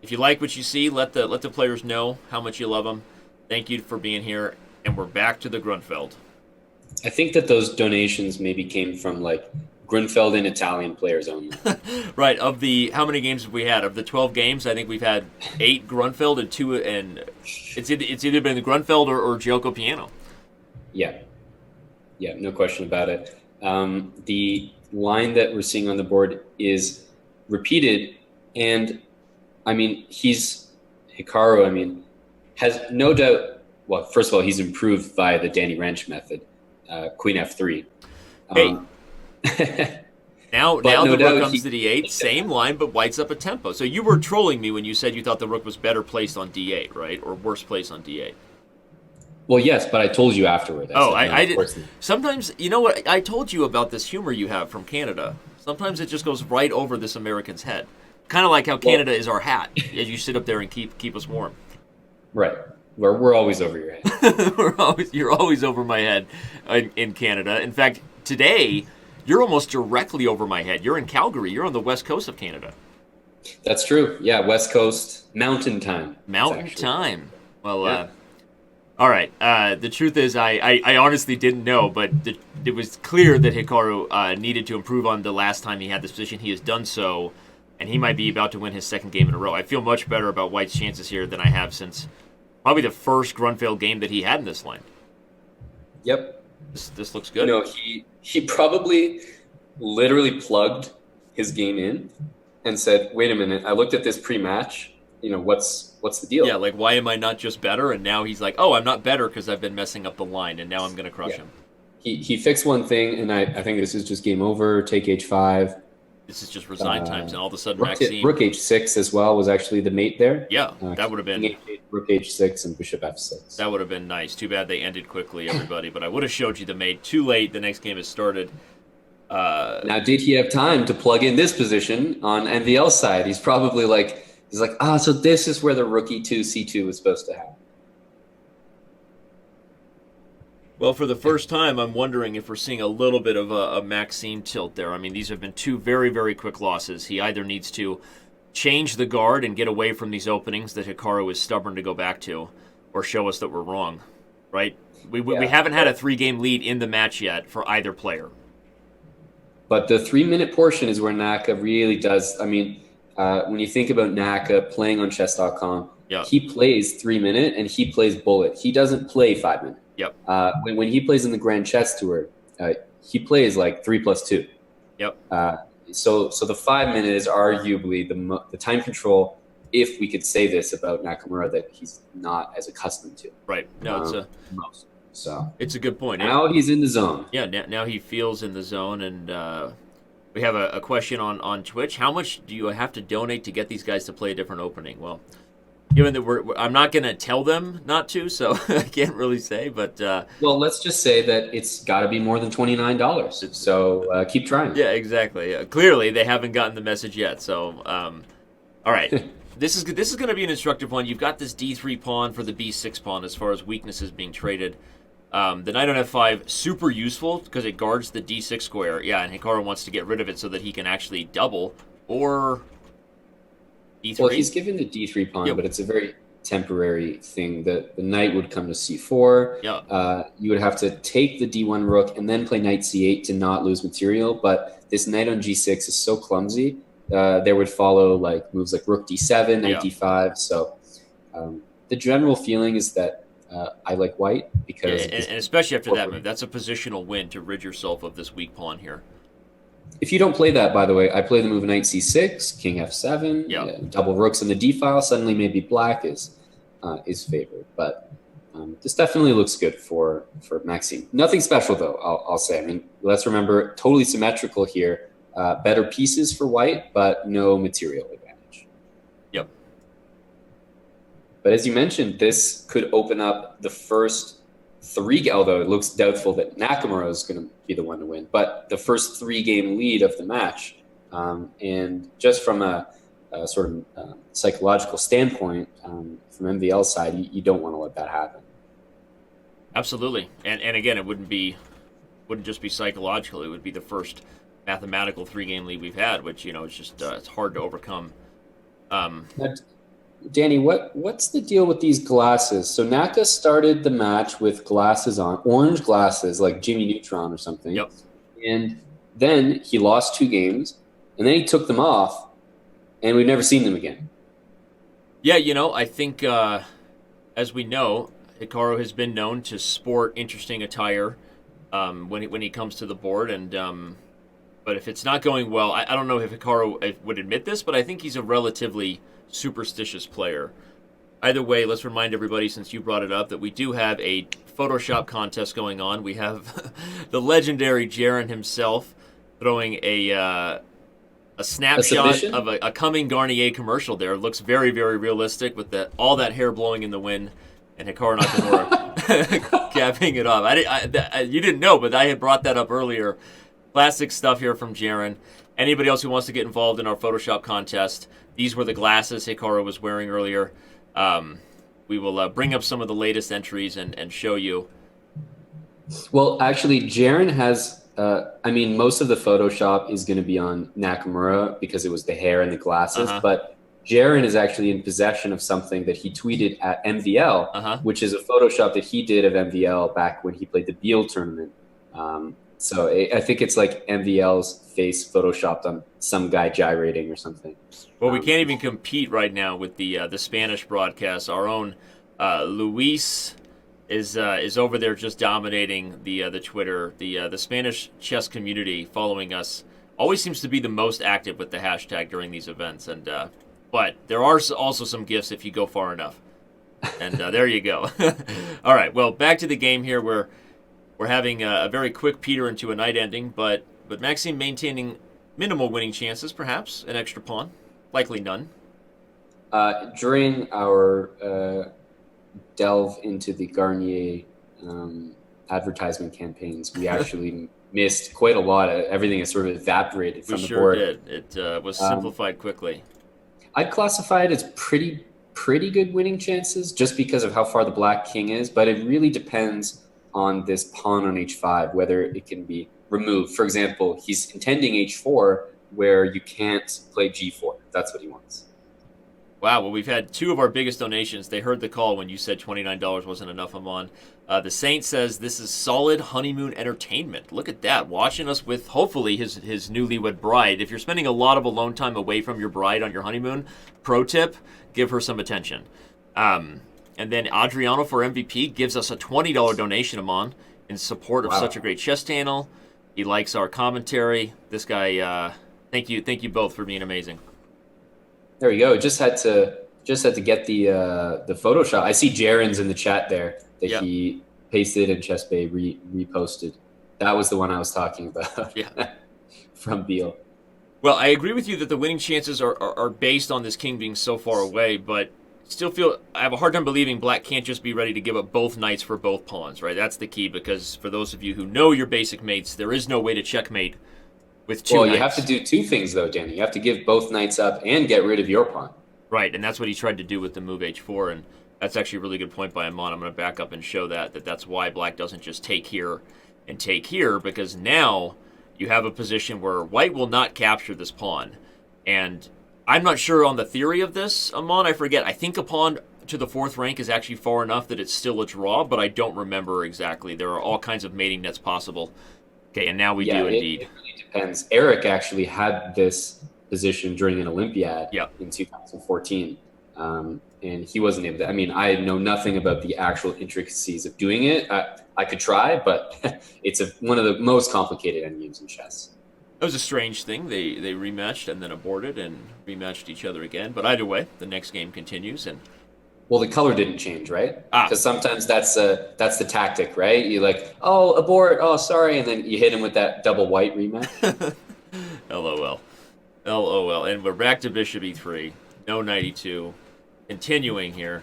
if you like what you see, let the players know how much you love them. Thank you for being here, and we're back to the Gruenfeld. I think that those donations maybe came from like Gruenfeld and Italian players only. Right. Of the how many games have we had? Of the 12 games, I think we've had 8 Gruenfeld and 2, and it's either been the Gruenfeld or Gioco Piano. Yeah, no question about it. The line that we're seeing on the board is repeated, and I mean Hikaru. I mean, has no doubt. Well, first of all, he's improved by the Danny Wrench method, Queen F3. Now the rook comes to d8, same line, but white's up a tempo. So you were trolling me when you said you thought the rook was better placed on d8, right? Or worse placed on d8. Well, yes, but I told you afterward. I did. Sometimes, you know what? I told you about this humor you have from Canada. Sometimes it just goes right over this American's head. Kind of like how Canada is our hat, as you sit up there and keep us warm. Right. We're always over your head. You're always over my head in Canada. In fact, today, you're almost directly over my head. You're in Calgary. You're on the west coast of Canada. That's true. Yeah, west coast, mountain time. Mountain time. Well, yeah. All right. The truth is, I honestly didn't know, but it was clear that Hikaru needed to improve on the last time he had this position. He has done so, and he might be about to win his second game in a row. I feel much better about White's chances here than I have since probably the first Gruenfeld game that he had in this line. Yep. This looks good. You know, he probably literally plugged his game in and said, wait a minute, I looked at this pre-match. You know, what's the deal? Yeah, like, why am I not just better? And now he's like, oh, I'm not better because I've been messing up the line, and now I'm going to crush him. He fixed one thing, and I think this is just game over, take h5. This is just resign times, and all of a sudden Maxime... Rook h6 as well was actually the mate there. Yeah, that would have been... Rook h6 and bishop f6. That would have been nice. Too bad they ended quickly, everybody. But I would have showed you the mate. Too late. The next game has started. Now, did he have time to plug in this position on NVL's side? He's probably like... He's like, so this is where the rook e2, c2 was supposed to happen. Well, for the first time, I'm wondering if we're seeing a little bit of a Maxime tilt there. I mean, these have been 2 very, very quick losses. He either needs to change the guard and get away from these openings that Hikaru is stubborn to go back to, or show us that we're wrong, right? We haven't had a 3-game lead in the match yet for either player. But the 3-minute portion is where Naka really does, I mean... when you think about Naka playing on Chess.com, he plays 3-minute and he plays bullet. He doesn't play 5-minute. Yep. When he plays in the Grand Chess Tour, he plays like 3+2. Yep. So the 5-minute is arguably the time control, if we could say this about Nakamura, that he's not as accustomed to. Right. No, most. So it's a good point. Now he's in the zone. Yeah. Now he feels in the zone, and. We have a question on Twitch. How much do you have to donate to get these guys to play a different opening? Well, given that I'm not going to tell them not to, so I can't really say. But well, let's just say that it's got to be more than $29. So keep trying. Yeah, exactly. Clearly, they haven't gotten the message yet. So, all right, this is going to be an instructive one. You've got this d3 pawn for the b6 pawn as far as weaknesses being traded. The knight on f5, super useful because it guards the d6 square. Yeah, and Hikaru wants to get rid of it so that he can actually double, or d3. Well, he's given the d3 pawn, but it's a very temporary thing. The knight would come to c4. Yeah. You would have to take the d1 rook and then play knight c8 to not lose material. But this knight on g6 is so clumsy. There would follow like moves like rook d7, knight d5. So the general feeling is that I like white because and especially after that move, that's a positional win to rid yourself of this weak pawn here. If you don't play that, by the way, I play the move knight c6, king f7, double rooks in the d file. Suddenly, maybe black is favored, but this definitely looks good for Maxime. Nothing special though, I'll say. I mean, let's remember, totally symmetrical here. Better pieces for white, but no material advantage. Yep. But as you mentioned, this could open up the first three, although it looks doubtful that Nakamura is going to be the one to win, but the first 3-game lead of the match. And just from a sort of psychological standpoint, from MVL's side, you don't want to let that happen. Absolutely. And again, it wouldn't just be psychological. It would be the first mathematical 3-game lead we've had, which, it's just it's hard to overcome. Danny, what's the deal with these glasses? So Naka started the match with glasses on, orange glasses, like Jimmy Neutron or something. Yep. And then he lost 2 games, and then he took them off, and we've never seen them again. Yeah, I think, as we know, Hikaru has been known to sport interesting attire when he comes to the board, and but if it's not going well, I don't know if Hikaru would admit this, but I think he's a relatively superstitious player. Either way, let's remind everybody, since you brought it up, that we do have a Photoshop contest going on. We have the legendary Jaren himself throwing a snapshot of a coming Garnier commercial there. It looks very, very realistic with all that hair blowing in the wind and Hikaru Nakamura capping it off. You didn't know, but I had brought that up earlier. Classic stuff here from Jaren. Anybody else who wants to get involved in our Photoshop contest, these were the glasses Hikaru was wearing earlier. We will bring up some of the latest entries and show you. Well, actually, Jaren has, most of the Photoshop is going to be on Nakamura because it was the hair and the glasses, but Jaren is actually in possession of something that he tweeted at MVL, which is a Photoshop that he did of MVL back when he played the Biel tournament. So I think it's like MVL's face photoshopped on some guy gyrating or something. Well, we can't even compete right now with the Spanish broadcast. Our own Luis is over there just dominating the Twitter. The Spanish chess community following us always seems to be the most active with the hashtag during these events. And but there are also some gifts if you go far enough. And there you go. All right. Well, back to the game here. We're having a very quick peter into a night ending, but Maxime maintaining minimal winning chances, perhaps an extra pawn, likely none. During our delve into the Garnier advertisement campaigns, we actually missed quite a lot. Everything has sort of evaporated from the board. We sure did. It was simplified quickly. I'd classify it as pretty good winning chances just because of how far the black king is, but it really depends on this pawn on h5, whether it can be removed. For example, he's intending h4 where you can't play g4. That's what he wants. Wow, well, we've had 2 of our biggest donations. They heard the call when you said $29 wasn't enough, Amon. The Saint says this is solid honeymoon entertainment. Look at that, watching us with, hopefully, his newlywed bride. If you're spending a lot of alone time away from your bride on your honeymoon, pro tip, give her some attention. And then Adriano for MVP gives us a $20 donation, Amon, in support of such a great chess channel. He likes our commentary. This guy, thank you both for being amazing. There you go. Just had to get the Photoshop. I see Jaren's in the chat there that he pasted and Chess Bay reposted. That was the one I was talking about. Yeah. From Biel. Well, I agree with you that the winning chances are based on this king being so far away, but still I have a hard time believing black can't just be ready to give up both knights for both pawns, right? That's the key, because for those of you who know your basic mates, there is no way to checkmate with 2 knights. Well, you have to do 2 things, though, Danny. You have to give both knights up and get rid of your pawn. Right, and that's what he tried to do with the move h4, and that's actually a really good point by Amon. I'm going to back up and show that's why black doesn't just take here and take here, because now you have a position where white will not capture this pawn. And I'm not sure on the theory of this, Amon. I forget. I think a pawn to the fourth rank is actually far enough that it's still a draw, but I don't remember exactly. There are all kinds of mating nets possible. Okay, and now we Yeah, do indeed. it really depends. Eric actually had this position during an Olympiad Yeah. in 2014. And he wasn't able to. I mean, I know nothing about the actual intricacies of doing it. I could try, but it's one of the most complicated endgames in chess. It was a strange thing. They rematched and then aborted and rematched each other again. But either way, the next game continues. And Well, the color didn't change, right? Because sometimes that's the tactic, right? You like, oh, abort, oh, sorry, and then you hit him with that double white rematch. LOL. LOL. And we're back to bishop e3. No knight e2. Continuing here.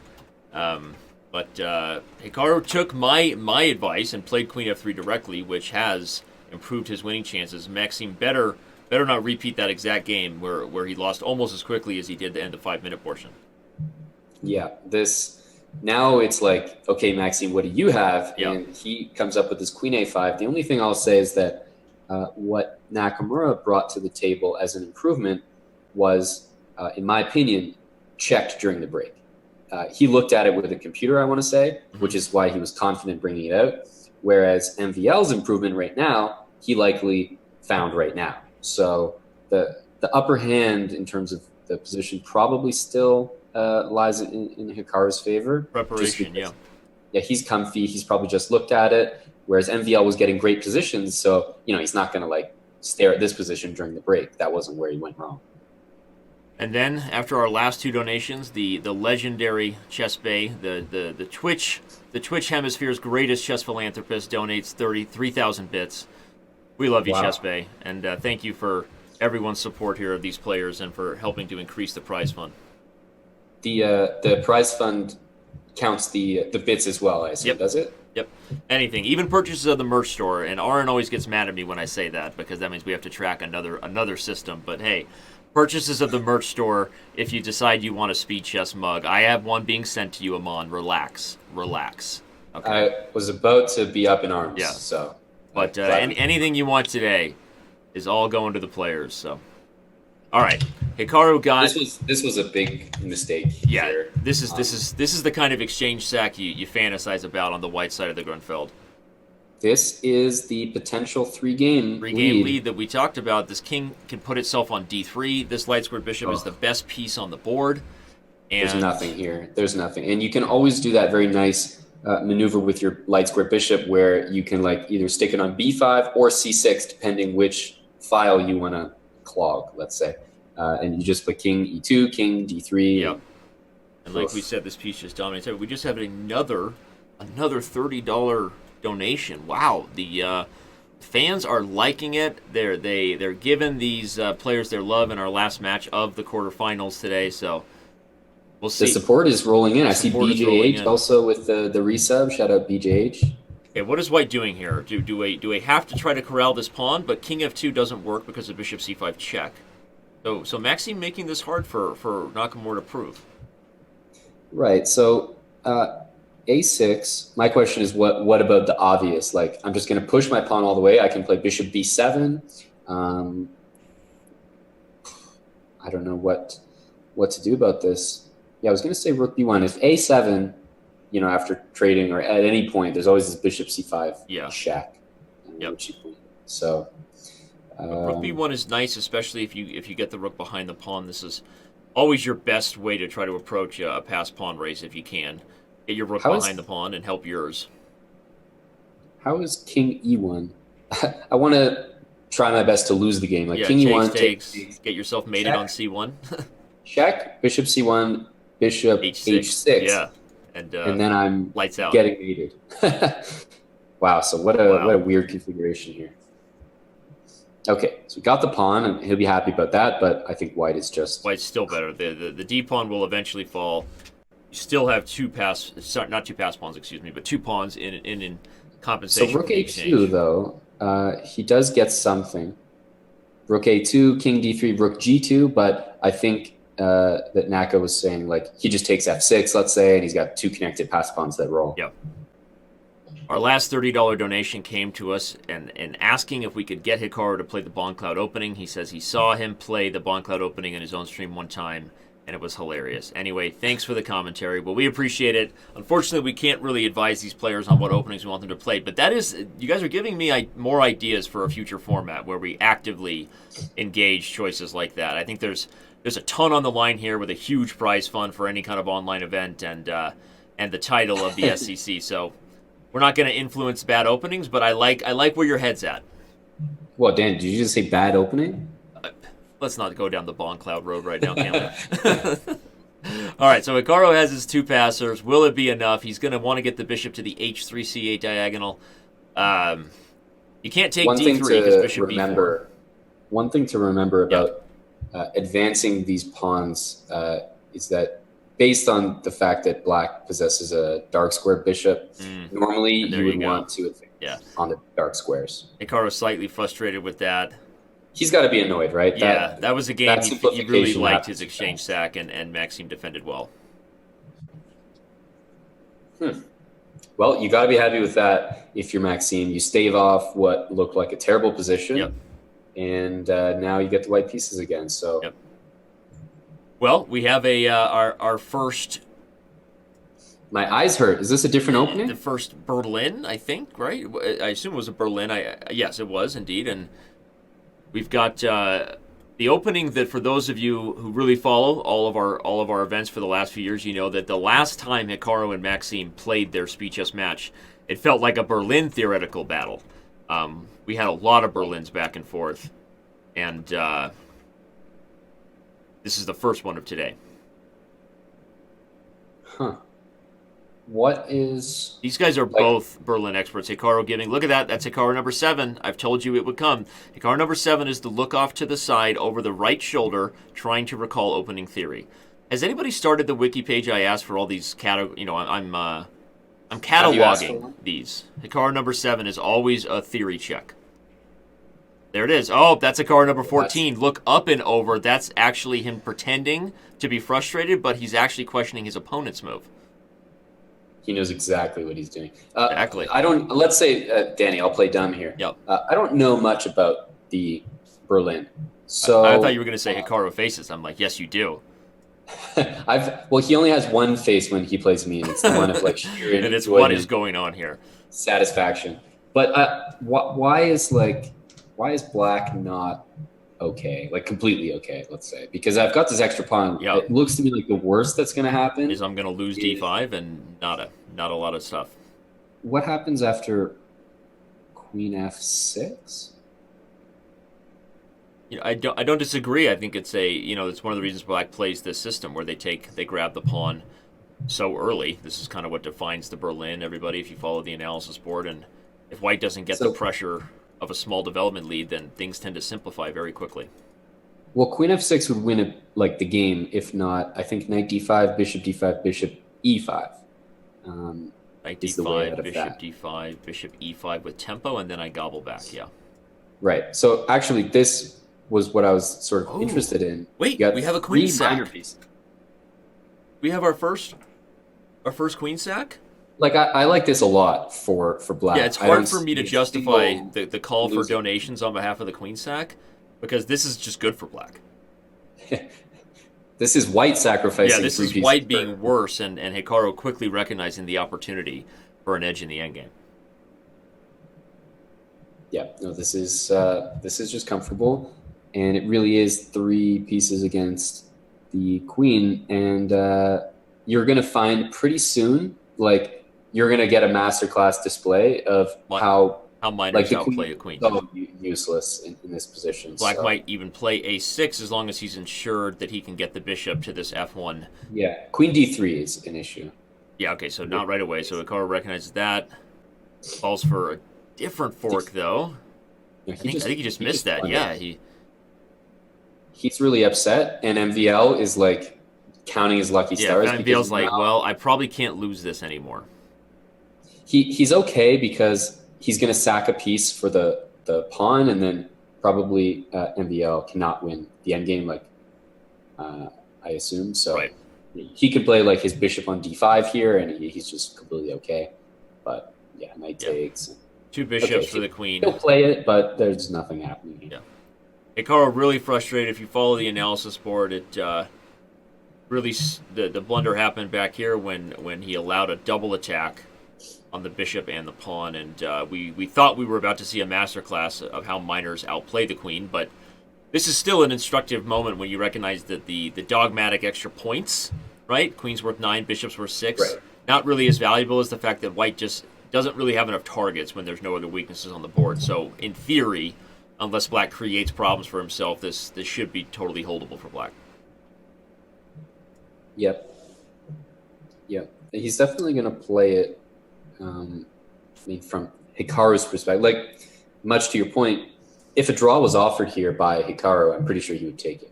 But Hikaru took my advice and played queen f3 directly, which has improved his winning chances. Maxime better not repeat that exact game where he lost almost as quickly as he did the end of 5-minute portion. Yeah, now it's like, okay, Maxime, what do you have? Yeah. And he comes up with this queen a5. The only thing I'll say is that what Nakamura brought to the table as an improvement was, in my opinion, checked during the break. He looked at it with a computer, I want to say, which is why he was confident bringing it out. Whereas MVL's improvement right now, he likely found right now. So the upper hand in terms of the position probably still lies in Hikaru's favor. Preparation, yeah. Yeah, he's comfy. He's probably just looked at it. Whereas MVL was getting great positions, so he's not going to like stare at this position during the break. That wasn't where he went wrong. And then after our last two donations, the legendary Chess Bay, the Twitch hemisphere's greatest chess philanthropist donates 33,000 bits. We love you, wow. Chess Bay, and thank you for everyone's support here of these players and for helping to increase the prize fund. The prize fund counts the bits as well, I assume, yep. Does it? Yep. Anything, even purchases of the merch store, and Aaron always gets mad at me when I say that because that means we have to track another system. But hey, purchases of the merch store, if you decide you want a Speed Chess mug, I have one being sent to you, Amon. Relax. Okay. I was about to be up in arms. Yeah. So, but anything you want today is all going to the players. So, all right. Hikaru got this was a big mistake. Yeah, here. this is the kind of exchange sack you fantasize about on the white side of the Gruenfeld. This is the potential three-game lead that we talked about. This king can put itself on d3. This light squared bishop is the best piece on the board. And there's nothing here. There's nothing, and you can always do that very nice maneuver with your light squared bishop, where you can like either stick it on b5 or c6, depending which file you want to clog. Let's say. And you just put king e2, king d3. Yep. And like we said, this piece just dominates. We just have another $30 donation. Wow, the fans are liking it. They're giving these players their love in our last match of the quarterfinals today. So we'll see. The support is rolling in. I see BJH also with the resub. Shout out BJH. Okay, what is White doing here? Do we have to try to corral this pawn? But king f2 doesn't work because of bishop c5 check. So Maxime making this hard for Nakamura to prove. Right. So a6. My question is, what about the obvious? Like, I'm just going to push my pawn all the way. I can play bishop b7. I don't know what to do about this. Yeah, I was going to say rook b1. If a7, after trading or at any point, there's always this bishop c5 shack. Yep. So. Rook b1 is nice, especially if you get the rook behind the pawn. This is always your best way to try to approach a pass pawn race if you can. Get your rook behind the pawn and help yours. How is king e1? I want to try my best to lose the game. Like king e1 takes. Get yourself mated on c1. Check, bishop c1, bishop h6. Yeah, and then I'm lights out. Getting mated. Wow, so what a weird configuration here. Okay, so we got the pawn, and he'll be happy about that, but I think white is just... White's still better. The d-pawn will eventually fall. You still have two pass pawns, but two pawns in compensation. So rook a2, though, he does get something. Rook a2, king d3, rook g2, but I think that Naka was saying, like, he just takes f6, let's say, and he's got two connected pass pawns that roll. Yep. Our last $30 donation came to us and asking if we could get Hikaru to play the Bond Cloud opening. He says he saw him play the Bond Cloud opening in his own stream one time, and it was hilarious. Anyway, thanks for the commentary. Well, we appreciate it. Unfortunately, we can't really advise these players on what openings we want them to play, but that is, you guys are giving me more ideas for a future format where we actively engage choices like that. I think there's a ton on the line here with a huge prize fund for any kind of online event and the title of the SEC. So we're not going to influence bad openings, but I like where your head's at. Well, Dan, did you just say bad opening? Let's not go down the Bon Cloud road right now, can we? All right, so Hikaru has his 2 passers. Will it be enough? He's going to want to get the bishop to the h3, c8 diagonal. You can't take d3 because bishop b4. One thing to remember about advancing these pawns is that based on the fact that black possesses a dark square bishop, normally you would want to advance on the dark squares. Hikaru is slightly frustrated with that. He's got to be annoyed, right? Yeah, that was a game he really liked his exchange sack, and Maxime defended well. Well, you got to be happy with that if you're Maxime. You stave off what looked like a terrible position, and now you get the white pieces again. So, well, we have our first. My eyes hurt. Is this a different opening? The first Berlin, I think, right? I assume it was a Berlin. Yes, it was indeed, and we've got the opening that, for those of you who really follow all of our events for the last few years, you know that the last time Hikaru and Maxime played their speed chess match, it felt like a Berlin theoretical battle. We had a lot of Berlins back and forth, and this is the first one of today. What is... These guys are both Berlin experts. Hikaru giving... Look at that. That's Hikaru number 7. I've told you it would come. Hikaru number 7 is the look off to the side over the right shoulder, trying to recall opening theory. Has anybody started the wiki page I asked for all these I'm cataloging these. Hikaru number 7 is always a theory check. There it is. Oh, that's Hikaru number 14. Look up and over. That's actually him pretending to be frustrated, but he's actually questioning his opponent's move. He knows exactly what he's doing. Exactly. Let's say, Danny, I'll play dumb here. Yep. I don't know much about the Berlin. So I thought you were going to say Hikaru faces. I'm like, yes, you do. He only has one face when he plays me, and it's the one of like sheer and it's what is going on here. Satisfaction. But why is black not okay, like completely okay, let's say, because I've got this extra pawn. It looks to me like the worst that's going to happen is I'm going to lose d5 and not a lot of stuff. What happens after queen f6? I don't disagree. I think it's it's one of the reasons black plays this system where they grab the pawn so early. This is kind of what defines the Berlin, everybody, if you follow the analysis board. And if white doesn't get the pressure of a small development lead, then things tend to simplify very quickly. Well, queen f6 would win the game, if not, I think knight d5, bishop d5, bishop e5. Knight d5, bishop d5, bishop e5 with tempo, and then I gobble back, Right. So actually, this was what I was sort of interested in. Wait, we have a queen sack. We have our first queen sack? I like this a lot for black. Yeah, it's hard for me to justify the call for donations on behalf of the queen sack, because this is just good for black. This is white sacrificing. Yeah, this is white being worse, and Hikaru quickly recognizing the opportunity for an edge in the endgame. Yeah, no, this is just comfortable, and it really is 3 pieces against the queen, and you're going to find pretty soon, you're going to get a masterclass display of how minors outplay a queen. So useless in this position. Black might even play a6 as long as he's ensured that he can get the bishop to this f1. Yeah, queen d3 is an issue. Yeah, okay, so not right away. So Hikaru recognizes that. Falls for a different fork, though. I think he just missed that. Yeah, he's really upset, and MVL is counting his lucky stars. Yeah, MVL's well, I probably can't lose this anymore. He's okay because he's going to sack a piece for the pawn, and then probably MVL cannot win the endgame, I assume. So right. He could play his bishop on d5 here, and he's just completely okay. But yeah, knight takes. 2 bishops for the queen. He'll play it, but there's nothing happening here. Yeah. Hikaru really frustrated. If you follow the analysis board, really the blunder happened back here when he allowed a double attack on the bishop and the pawn, and we thought we were about to see a masterclass of how minors outplay the queen, but this is still an instructive moment when you recognize that the dogmatic extra points, right? Queen's worth 9, bishop's worth 6, Right. not really as valuable as the fact that white just doesn't really have enough targets when there's no other weaknesses on the board. So in theory, unless black creates problems for himself, this should be totally holdable for black. Yep. Yep. He's definitely going to play it. I mean, from Hikaru's perspective, like much to your point, if a draw was offered here by Hikaru, I'm pretty sure he would take it.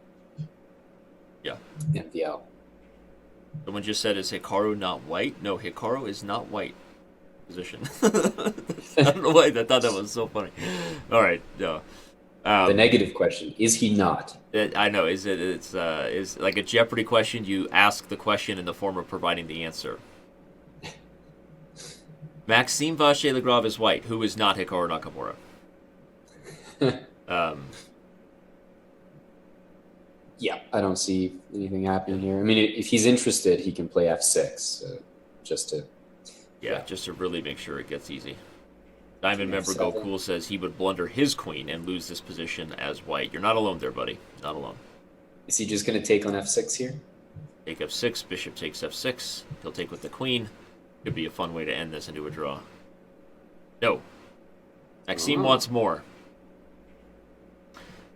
Yeah. MVL. Someone just said, is Hikaru not white? No, Hikaru is not white. Position. I don't know why I thought that was so funny. All right. No. The negative question, is he not? I know. It's like a Jeopardy question. You ask the question in the form of providing the answer. Maxime Vachier-Lagrave is white. Who is not Hikaru Nakamura? Yeah, I don't see anything happening here. I mean, if he's interested, he can play f6, just to... Yeah, just to really make sure it gets easy. Diamond member F7. Goku says he would blunder his queen and lose this position as white. You're not alone there, buddy. Not alone. Is he just going to take on f6 here? Take f6, bishop takes f6. He'll take with the queen. Could be a fun way to end this into a draw. No. Maxime wants more.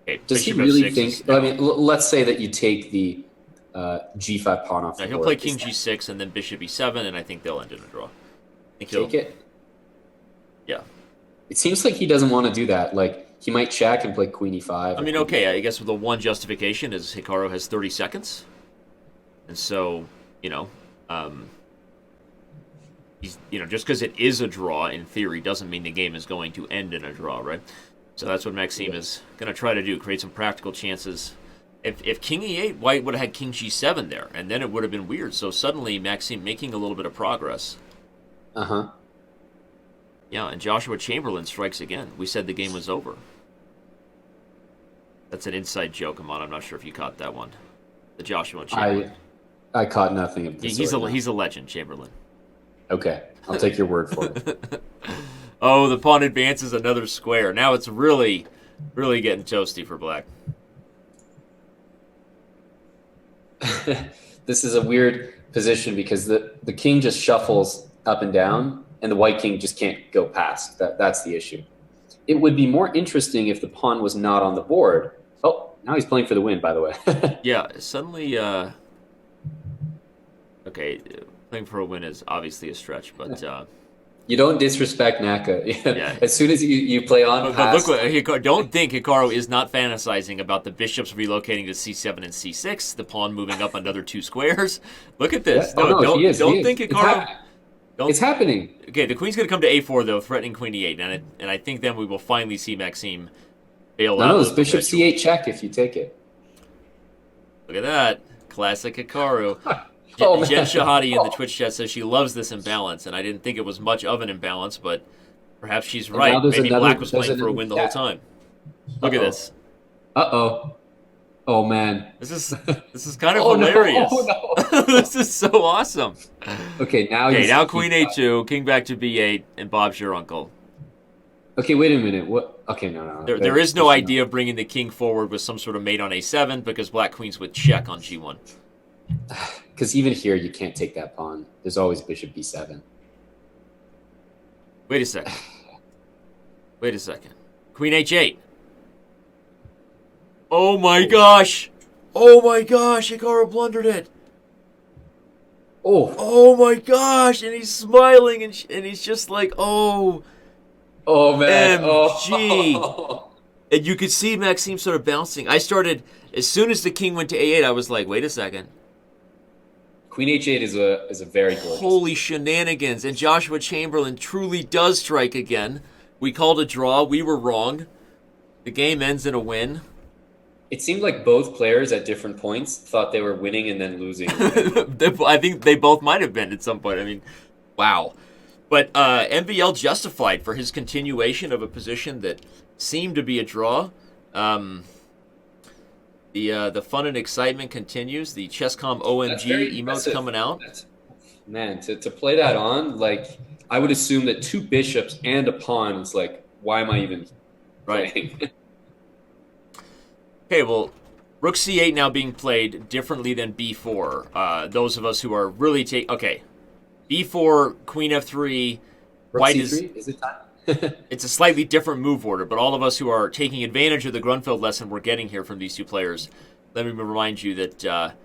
Okay, Does he bishop really f6 think... I mean, let's say that you take the g5 pawn off the he'll board. play king g6 and then bishop e7, and I think they'll end in a draw. I think Take it? Yeah. It seems like he doesn't want to do that. Like, he might check and play queen e5. I mean, okay, I guess the one justification is Hikaru has 30 seconds. And so, he's, just because it is a draw in theory doesn't mean the game is going to end in a draw, right? So that's what Maxime is going to try to do, create some practical chances. If king e8, white would have had king g7 there, and then it would have been weird. So suddenly, Maxime making a little bit of progress. Uh-huh. Yeah, and Joshua Chamberlain strikes again. We said the game was over. That's an inside joke, Amon. I'm not sure if you caught that one. The Joshua Chamberlain. I caught nothing of this. He's a legend, Chamberlain. Okay, I'll take your word for it. Oh, the pawn advances another square. Now it's really, really getting toasty for black. This is a weird position because the king just shuffles up and down, and the white king just can't go past. That's the issue. It would be more interesting if the pawn was not on the board. Oh, now he's playing for the win, by the way. Yeah, suddenly... Okay, playing for a win is obviously a stretch, but... You don't disrespect Naka. Yeah. As soon as you play on past... But look, don't think Hikaru is not fantasizing about the bishops relocating to c7 and c6, the pawn moving up another 2 squares. Look at this. Yeah. Don't think Hikaru... It's happening. Okay, the queen's going to come to a4, though, threatening queen e8, and I think then we will finally see Maxime bail out. No, it's bishop c8 check if you take it. Look at that. Classic Hikaru. Oh, Jen Shahadi in the Twitch chat says she loves this imbalance, and I didn't think it was much of an imbalance, but perhaps she's right. Maybe black was playing for a win the whole time. Look at this. Uh-oh. Oh, man. This is kind of hilarious. No. Oh, no. This is so awesome. Okay, now queen a2, king back to b8, and Bob's your uncle. Okay, wait a minute. What? Okay, no. There is no idea of bringing the king forward with some sort of mate on a7 because black queens would check on g1. Because even here, you can't take that pawn. There's always bishop b7. Wait a second. Queen h8. Oh my gosh! Hikaru blundered it. Oh my gosh! And he's smiling, and he's just like, oh man, MG. Oh. And you could see Maxime sort of bouncing. I started as soon as the king went to a8. I was like, wait a second. Queen h8 is a very gorgeous. Holy shenanigans! And Joshua Chamberlain truly does strike again. We called a draw. We were wrong. The game ends in a win. It seemed like both players at different points thought they were winning and then losing. I think they both might have been at some point. I mean, wow. But MVL justified for his continuation of a position that seemed to be a draw. The fun and excitement continues. The Chess.com That's very OMG emotes impressive. coming out. Man, to play that on, like, I would assume that two bishops and a pawn is like, why am I even Right. playing? Okay, well, Rook C8 now being played differently than B4. Those of us who are really okay, B4, Queen F3, Rook White is C3, is it time? it's a slightly different move order, but all of us who are taking advantage of the Grunfeld lesson we're getting here from these two players, let me remind you that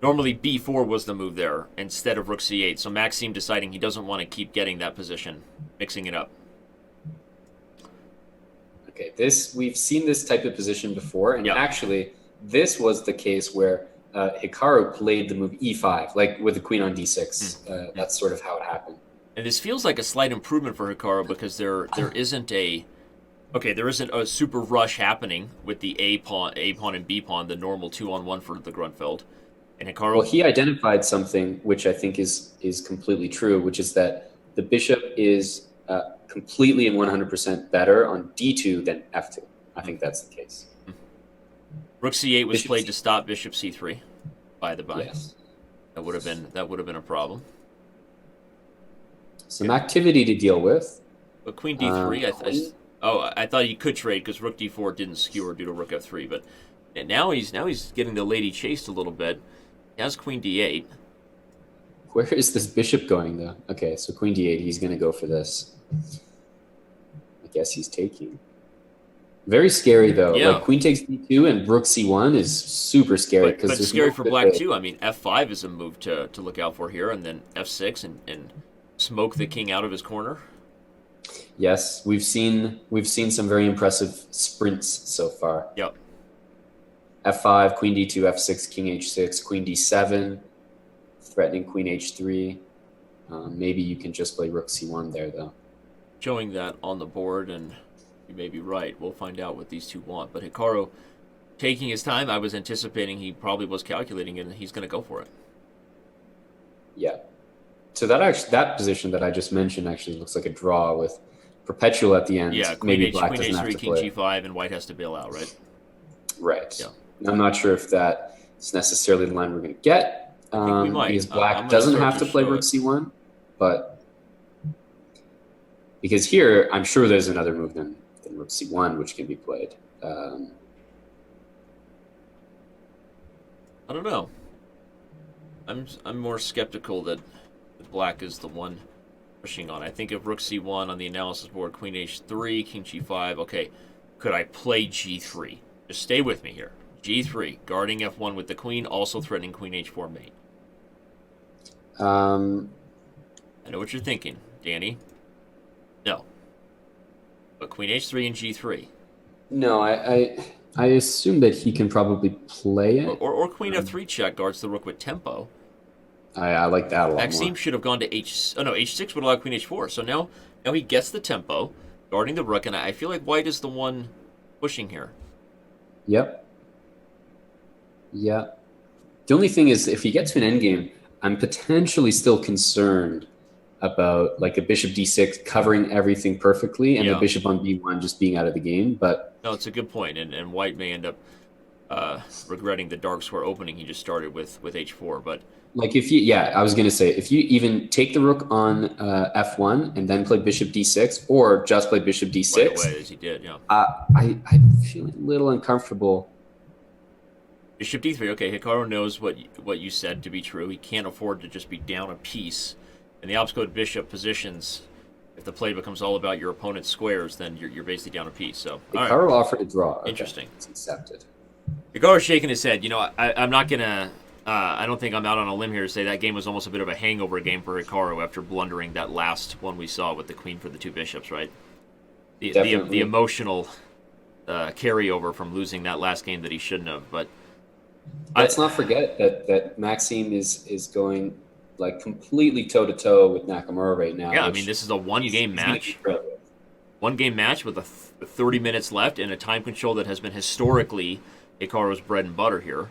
normally B4 was the move there instead of Rook C8. So Maxime deciding he doesn't want to keep getting that position, mixing it up. Okay, we've seen this type of position before, and Yeah. actually, this was the case where Hikaru played the move E5, like with the queen on D6. That's sort of how it happened. And this feels like a slight improvement for Hikaru because there isn't a super rush happening with the A pawn and B pawn, the normal 2-on-1 for the Grunfeld. And Hikaru, Well, he identified something which I think is completely true, which is that the bishop is completely and 100% better on D2 than F2. I think that's the case. Rook C8 was Bishop played C- to stop Bishop C3. By the by, Yes. that would have been a problem. Some activity to deal with. But Queen D3, Queen? I thought he could trade because Rook D4 didn't skewer due to Rook F3. But now he's getting the lady chased a little bit. He has Queen D8. Where is this bishop going, though? Okay, so Queen D8, he's going to go for this. I guess he's taking. Very scary, though. Yeah. Like, Queen takes D2 and Rook C1 is super scary. But there's scary no for good black, way. too. I mean, F5 is a move to look out for here, and then F6 and smoke the king out of his corner. Yes, we've seen some very impressive sprints so far. Yep. F5, Queen D2, F6, King H6, Queen D7, threatening Queen H3. Maybe you can just play Rook C1 there, though. Showing that on the board, and you may be right. We'll find out what these two want. But Hikaru taking his time, I was anticipating he probably was calculating it, and he's going to go for it. Yeah. So that position that I just mentioned actually looks like a draw with Perpetual at the end. Yeah, Maybe Black Queen doesn't have H3, to King play. G5, and White has to bail out, right? Right. Yeah. I'm not sure if that is necessarily the line we're going to get. I think we might. Because I'm Black gonna doesn't start have to to play show Rook it. C1, but because here I'm sure there's another move than Rook C1 which can be played. I don't know. I'm more skeptical that Black is the one pushing on. I think if Rook C1 on the analysis board, Queen H3, King G5. Okay, could I play G3? Just stay with me here. G3, guarding F1 with the Queen, also threatening Queen H4 mate. I know what you're thinking, Danny. No, but Queen H3 and G3. No, I assume that he can probably play it. Or Queen F3 check guards the rook with tempo. I like that a lot Maxime more. should have gone to H6 would allow Queen H4. So now he gets the tempo, guarding the rook, and I feel like White is the one pushing here. Yep. Yeah. The only thing is, if you get to an endgame, I'm potentially still concerned about like a bishop d6 covering everything perfectly and the bishop on b1 just being out of the game. But no, it's a good point, and White may end up regretting the dark square opening he just started with h4. But like I was gonna say if you even take the rook on f1 and then play bishop d6 or just play bishop d6 right away as he did, yeah. I'm feeling a little uncomfortable. Bishop d3. Okay, Hikaru knows what you said to be true. He can't afford to just be down a piece. In the opposite bishop positions, if the play becomes all about your opponent's squares, then you're basically down a piece. So Hikaru offered a draw. Okay. Interesting. It's accepted. Hikaru's shaking his head. You know, I'm not gonna. I don't think I'm out on a limb here to say that game was almost a bit of a hangover game for Hikaru after blundering that last one we saw with the queen for the two bishops, right? The emotional carryover from losing that last game that he shouldn't have. But let's not forget that Maxime is going like completely toe to toe with Nakamura right now. Yeah, I mean this is a one-game match. One-game match with 30 minutes left and a time control that has been historically Hikaru's bread and butter here.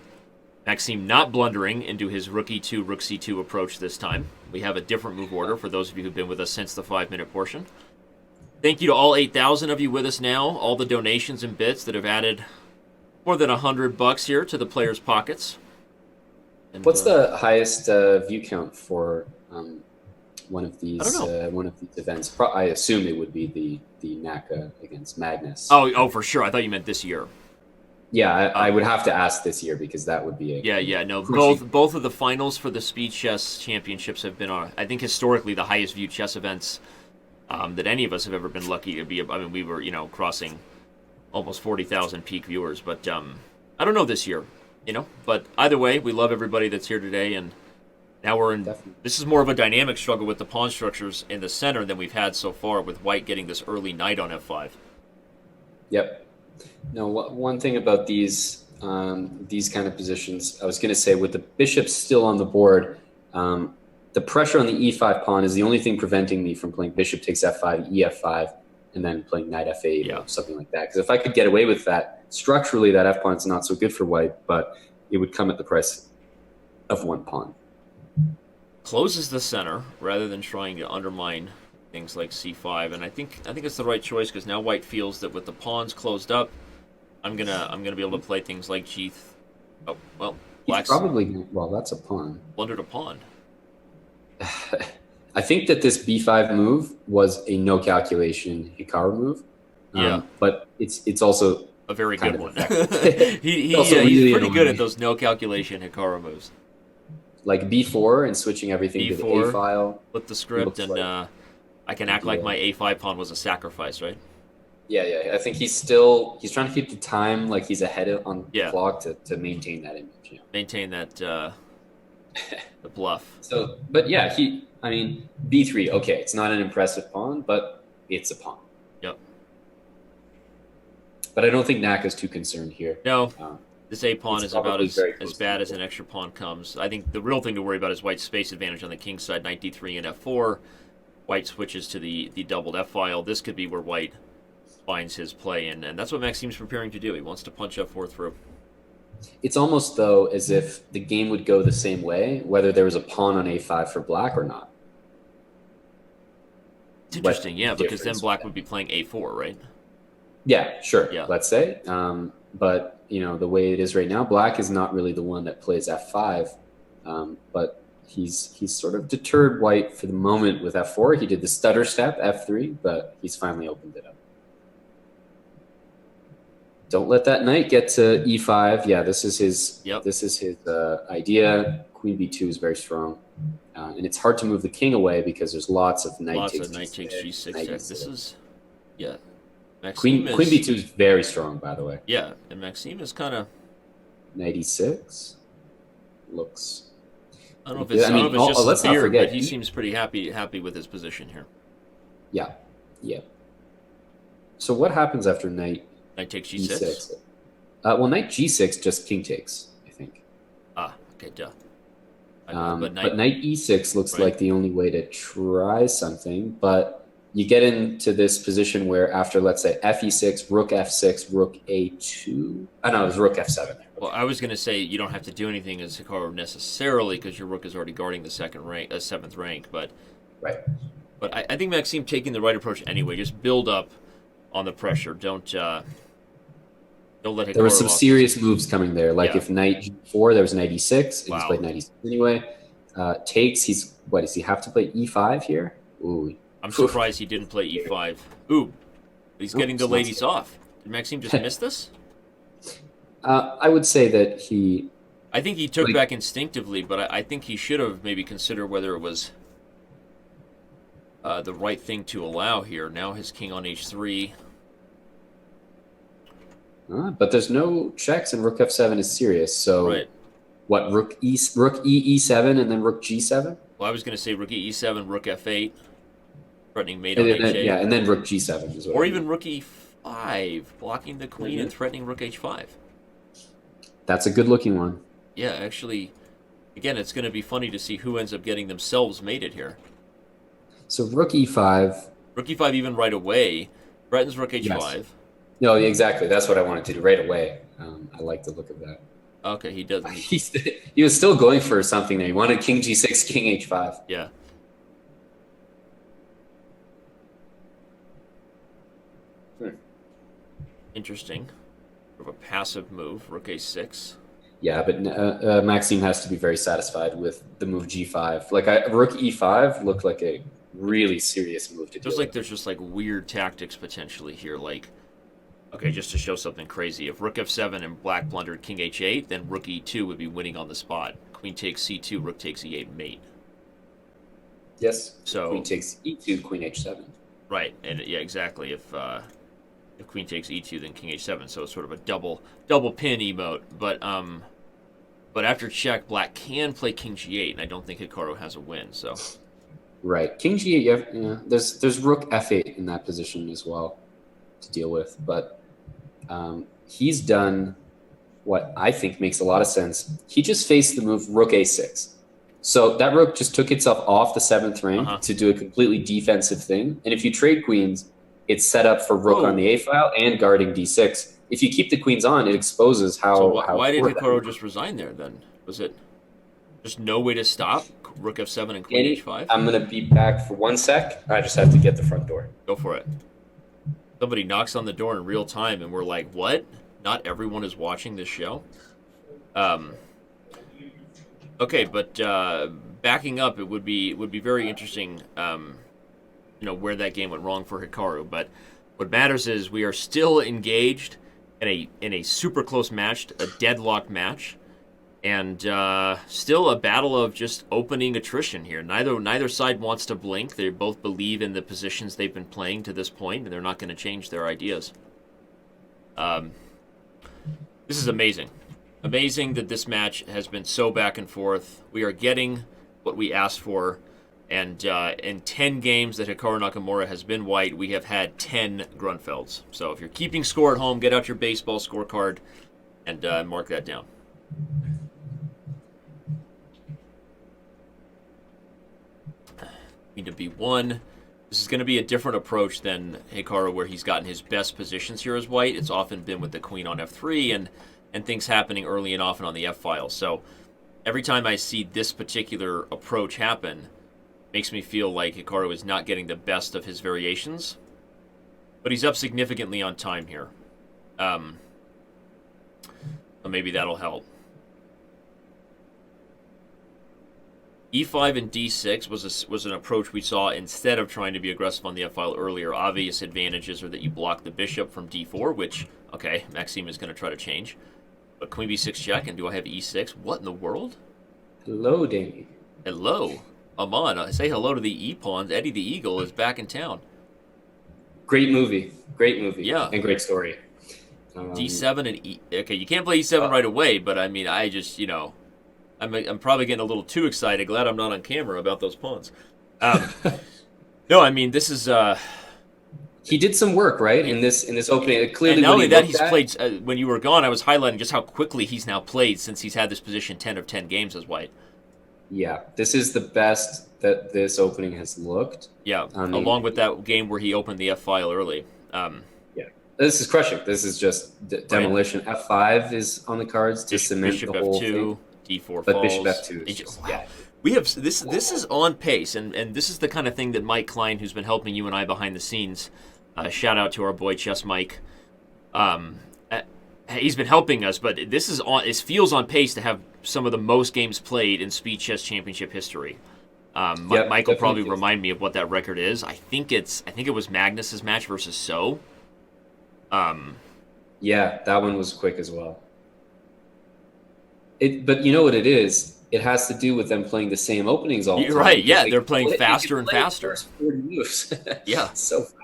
Maxime not blundering into his rook e2, rook c2 approach this time. We have a different move order for those of you who've been with us since the 5-minute portion. Thank you to all 8,000 of you with us now, all the donations and bits that have added more than $100 here to the players' pockets. And, What's the highest view count for one of I don't these know. events? I assume it would be the Naka against Magnus. Oh, for sure. I thought you meant this year. Yeah, I would have to ask this year because that would be a Yeah. No, crushing. both of the finals for the Speed Chess Championships have been, I think, historically the highest viewed chess events that any of us have ever been lucky to be. I mean, we were, crossing almost 40,000 peak viewers, but I don't know this year, But either way, we love everybody that's here today, and now we're in. Definitely. This is more of a dynamic struggle with the pawn structures in the center than we've had so far, with White getting this early knight on f5. Yep. No, one thing about these kind of positions, I was going to say, with the bishop still on the board, the pressure on the e5 pawn is the only thing preventing me from playing bishop takes f5, ef5, and then playing knight f8 or something like that. Because if I could get away with that, structurally that f pawn is not so good for White, but it would come at the price of one pawn. Closes the center rather than trying to undermine things like c5, and I think it's the right choice because now White feels that with the pawns closed up, I'm gonna be able to play things like g. Oh well, Black's that's a pawn. blundered a pawn. I think that this b5 move was a no calculation Hikaru move. But it's also a very good one. He's really pretty good at those no calculation Hikaru moves. Like b4 and switching everything b4, to the a file. Flip the script, and I can act like my a5 pawn was a sacrifice, right? Yeah. I think he's trying to keep the time like he's ahead on the clock to maintain that image. Yeah. Maintain that the bluff. So, but yeah, b3. Okay, it's not an impressive pawn, but it's a pawn. Yep. But I don't think Naka's too concerned here. No. This a pawn is about as bad as an extra pawn comes. I think the real thing to worry about is White's space advantage on the king side, knight d3 and f4. White switches to the doubled f file. This could be where White finds his play, and that's what Maxime's preparing to do. He wants to punch f4 through. It's almost, though, as if the game would go the same way, whether there was a pawn on a5 for Black or not. It's interesting, because then Black would be playing a4, right? Yeah, sure. Yeah. Let's say. But, the way it is right now, Black is not really the one that plays f5. But he's sort of deterred White for the moment with f4. He did the stutter step, f3, but he's finally opened it up. Don't let that knight get to e5. Yeah, this is his. Yep. This is his idea. Queen b2 is very strong, and it's hard to move the king away because there's lots of knight takes g6. This is, Queen b2 is very strong, by the way. Yeah, and Maxime is kind of knight e6 looks. I don't know if it's just the beard, but he seems pretty happy with his position here. Yeah. So what happens after knight? Knight takes g6. Well, knight g6 just king takes, I think. Okay, duh. But knight e6 looks like the only way to try something. But you get into this position where after, let's say, f e6, rook f6, rook a2. Oh, no, it was rook f7 there. Well, I was going to say you don't have to do anything as Hikaru necessarily because your rook is already guarding the seventh rank. But right. But I think Maxime taking the right approach anyway. Just build up on the pressure. Don't let Hikaru. There were some serious moves coming there. Like if knight g4, there was knight e6. Wow. He's played knight e6 anyway. Takes. Does he have to play e5 here? Ooh. I'm surprised he didn't play e5. Ooh. He's getting the ladies off. Did Maxime just miss this? I would say that he... I think he took back instinctively, but I think he should have maybe considered whether it was the right thing to allow here. Now his king on h3. But there's no checks, and rook f7 is serious. So what, rook e e7 and then rook g7? Well, I was going to say rook e7, rook f8, threatening mate on h8. Yeah, and then rook g7 is what or even rook e5, blocking the queen and threatening rook h5. That's a good-looking one. Yeah, actually, again, it's going to be funny to see who ends up getting themselves mated here. So rook e5. Rook e5 even right away. Threatens rook h5. Yes. No, exactly. That's what I wanted to do right away. I like the look of that. Okay, he does. He was still going for something there. He wanted king g6, king h5. Yeah. Interesting. Sort of a passive move, rook a6. Yeah, but Maxime has to be very satisfied with the move g5. Like rook e5 looked like a really serious move to Feels deal like with. there's just like weird tactics potentially here. Like, okay, just to show something crazy, if rook f7 and black blundered king h8, then rook e2 would be winning on the spot. Queen takes c2, rook takes e8 mate. Yes. Queen So takes e2, queen h7. right, and yeah, exactly. If queen takes e2, then king h7. So it's sort of a double pin emote. But after check, black can play king g8, and I don't think Hikaru has a win. So Right. King g8, you have, there's rook f8 in that position as well to deal with. But he's done what I think makes a lot of sense. He just faced the move rook a6. So that rook just took itself off the 7th rank to do a completely defensive thing. And if you trade queens, it's set up for rook on the a file and guarding d6. If you keep the queens on, it exposes how. So why did poor that Hikaru is. just resign there then? Was it just no way to stop rook f7 and queen h5? I'm going to be back for 1 sec. I just have to get the front door. Go for it. Somebody knocks on the door in real time, and we're like, what? Not everyone is watching this show? Okay, but backing up, it would be very interesting, where that game went wrong for Hikaru. But what matters is we are still engaged in a super close match, a deadlocked match, and still a battle of just opening attrition here. Neither side wants to blink. They both believe in the positions they've been playing to this point, and they're not going to change their ideas. This is amazing. Amazing that this match has been so back and forth. We are getting what we asked for. And in 10 games that Hikaru Nakamura has been white, we have had 10 Gruenfelds. So if you're keeping score at home, get out your baseball scorecard and mark that down. Queen to b1. This is going to be a different approach than Hikaru, where he's gotten his best positions here as white. It's often been with the queen on f3 and things happening early and often on the f-file. So every time I see this particular approach happen, makes me feel like Hikaru is not getting the best of his variations. But he's up significantly on time here. So maybe that'll help. e5 and d6 was an approach we saw instead of trying to be aggressive on the f-file earlier. Obvious advantages are that you block the bishop from d4, which, okay, Maxime is going to try to change. But queen b6 check, and do I have e6? What in the world? Hello, Danny. Hello. Aman, say hello to the e-pawns. Eddie the Eagle is back in town. Great movie. Yeah. And great story. d7 and e... Okay, you can't play e7 right away, but I mean, I just, I'm probably getting a little too excited. Glad I'm not on camera about those pawns. No, I mean, this is... He did some work, right, in this opening. Clearly, and not only that, he's at, played... when you were gone, I was highlighting just how quickly he's now played since he's had this position 10 of 10 games as white. Yeah, this is the best that this opening has looked. Yeah, along with that game where he opened the f-file early. Yeah, this is crushing. This is just demolition. Right. F5 is on the cards to cement Bishop the whole F2, thing. D4 but falls. Bishop F2 is just, yeah. We have this is on pace, and this is the kind of thing that Mike Klein, who's been helping you and I behind the scenes, shout out to our boy Chess Mike. He's been helping us, but this is on. It feels on pace to have some of the most games played in Speed Chess Championship history. Mike will probably remind me of what that record is. I think it was Magnus's match versus So. Yeah, that one was quick as well. But you know what it is? It has to do with them playing the same openings all the time. Right, yeah, they're playing faster and faster. 40 moves. Yeah. So fast.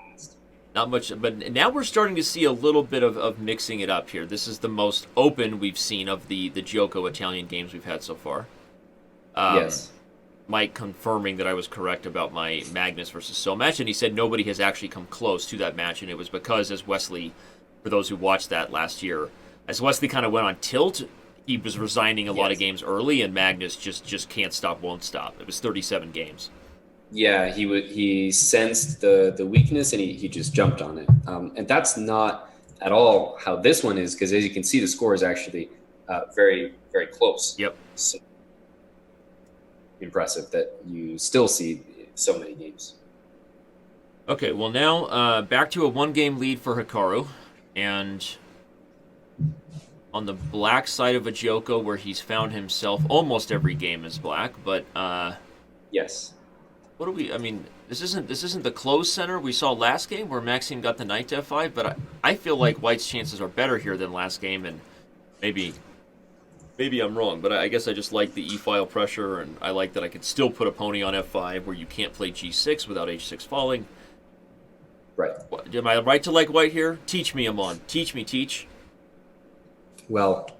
Not much, but now we're starting to see a little bit of mixing it up here. This is the most open we've seen of the Joko Italian games we've had so far. Yes. Mike confirming that I was correct about my Magnus versus So match, and he said nobody has actually come close to that match, and it was because, as Wesley, for those who watched that last year, as Wesley kind of went on tilt, he was resigning a lot of games early, and Magnus just can't stop, won't stop. It was 37 games. Yeah, he sensed the weakness, and he just jumped on it. And that's not at all how this one is, because as you can see, the score is actually very, very close. Yep. So impressive that you still see so many games. Okay, well now back to a one-game lead for Hikaru, and on the black side of a Joko where he's found himself almost every game is black, but Yes. what do we? I mean, this isn't the closed center we saw last game where Maxime got the knight to f5, but I feel like White's chances are better here than last game, and maybe I'm wrong, but I guess I just like the e-file pressure, and I like that I could still put a pony on f5 where you can't play g6 without h6 falling. Right. Am I right to like White here? Teach me, Amon. Teach me, teach. Well,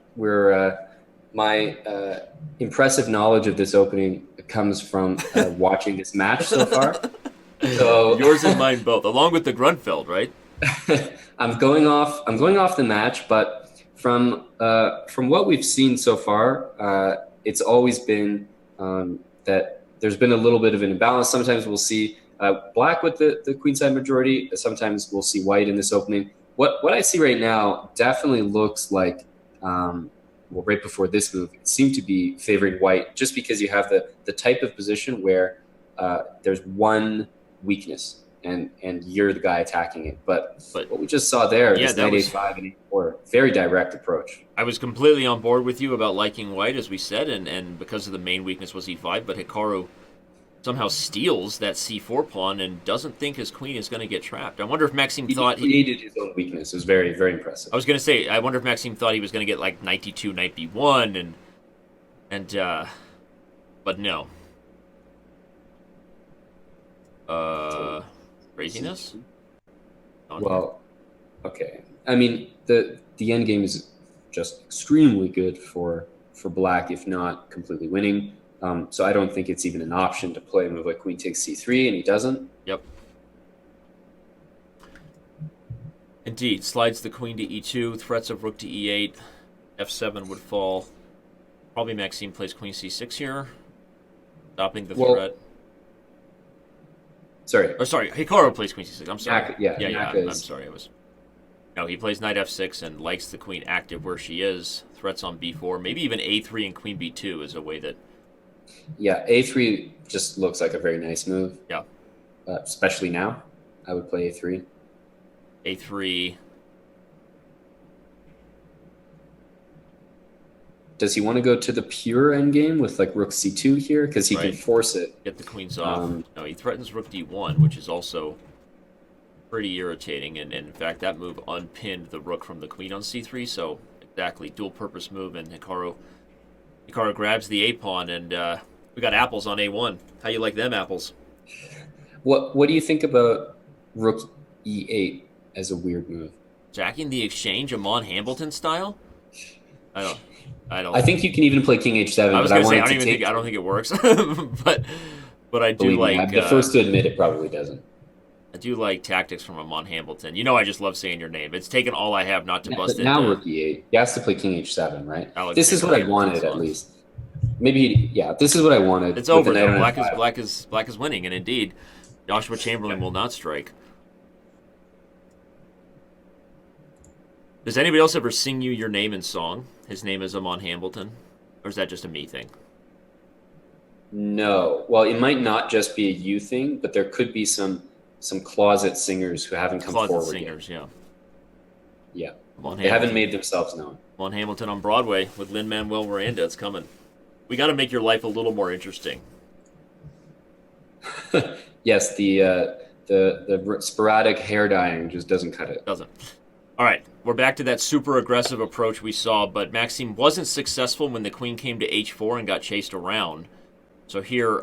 my impressive knowledge of this opening comes from watching this match so far. So Yours and mine both, along with the Grunfeld, right? I'm going off the match, but from what we've seen so far, it's always been that there's been a little bit of an imbalance. Sometimes we'll see black with the queenside majority. Sometimes we'll see white in this opening. What I see right now definitely looks like, well, right before this move, it seemed to be favoring white just because you have the type of position where there's one weakness and you're the guy attacking it. But what we just saw there, this knight a5 and a4, very direct approach. I was completely on board with you about liking white, as we said, and because of the main weakness was e5, but Hikaru somehow steals that c4 pawn and doesn't think his queen is going to get trapped. I wonder if Maxime thought he created his own weakness. It was very, very impressive. I was going to say, I wonder if Maxime thought he was going to get like knight d2, knight b1, but no. Craziness? Well, okay. I mean, the end game is just extremely good for black, if not completely winning. So I don't think it's even an option to play a move like queen takes c3, and he doesn't. Yep. Indeed, slides the queen to e2, threats of rook to e8, f7 would fall. Probably Maxime plays queen c6 here, stopping the threat. Sorry. Oh, sorry. Hikaru plays queen c6. I'm sorry. I'm sorry. No, he plays knight f6 and likes the queen active where she is. Threats on b4, maybe even a3 and queen b2 is a way that. Yeah, a3 just looks like a very nice move. Yeah. Especially now, I would play a3. A3. Does he want to go to the pure endgame with like rook c2 here? Because he can force it. Get the queens off. No, he threatens rook d1, which is also pretty irritating. And in fact, that move unpinned the rook from the queen on c3. So exactly, dual purpose move. And Hikaru grabs the a pawn, and we got apples on a1. How you like them apples? What do you think about rook e8 as a weird move? Jacking the exchange, Amon Hambleton style? I don't. I think you can even play king h7. I was going to say I don't think it works, but I do like. I'm the first to admit it probably doesn't. I do like tactics from Amon Hambleton. You know, I just love saying your name. It's taken all I have not to bust it. Now rook e8. He has to play king h7, right? This is what I wanted, at least. Maybe, yeah. This is what I wanted. It's over. Now. Black is winning, and indeed, Joshua Chamberlain will not strike. Does anybody else ever sing you your name in song? His name is Amon Hambleton, or is that just a me thing? No. Well, it might not just be a you thing, but there could be some closet singers who haven't come forward singers, yet. Yeah. They haven't made themselves known. Amon Hamilton on Broadway with Lin-Manuel Miranda. It's coming. We got to make your life a little more interesting. Yes, the sporadic hair dyeing just doesn't cut it. Doesn't. All right, we're back to that super aggressive approach we saw, but Maxime wasn't successful when the queen came to h4 and got chased around. So here,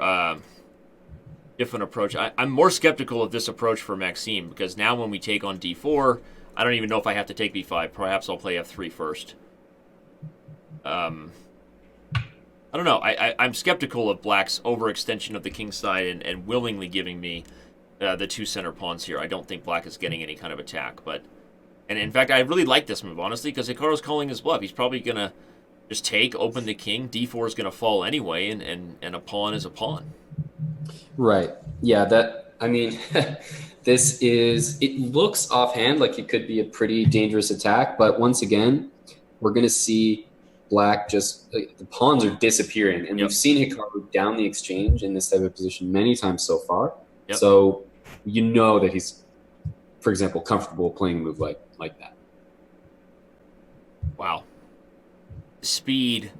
different approach. I'm more skeptical of this approach for Maxime, because now when we take on d4, I don't even know if I have to take b5. Perhaps I'll play f3 first. I don't know. I'm skeptical of Black's overextension of the king side and willingly giving me the two center pawns here. I don't think Black is getting any kind of attack, but... And in fact, I really like this move, honestly, because Hikaru's calling his bluff. He's probably going to just take, open the king. d4 is going to fall anyway, and a pawn is a pawn. Right. Yeah, I mean, it looks offhand like it could be a pretty dangerous attack, but once again, we're going to see Black just, the pawns are disappearing, and we've seen Hikaru down the exchange in this type of position many times so far. Yep. So you know that he's, for example, comfortable playing a move like that. Wow. speed,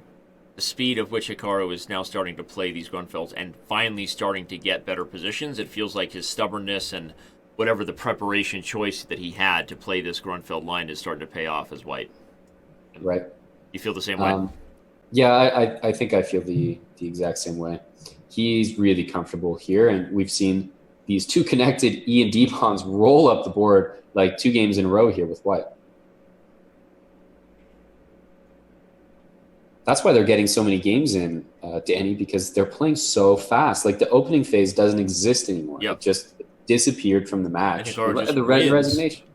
the speed of which Hikaru is now starting to play these Grunfelds and finally starting to get better positions. It feels like his stubbornness and whatever the preparation choice that he had to play this Grunfeld line is starting to pay off as white. Right. You feel the same way? Yeah, I think I feel the exact same way. He's really comfortable here, and we've seen these two connected E and D pawns roll up the board like 2 games in a row here with white. That's why they're getting so many games in, Danny, because they're playing so fast. Like, the opening phase doesn't exist anymore. Yep. It just disappeared from the match. The resignation.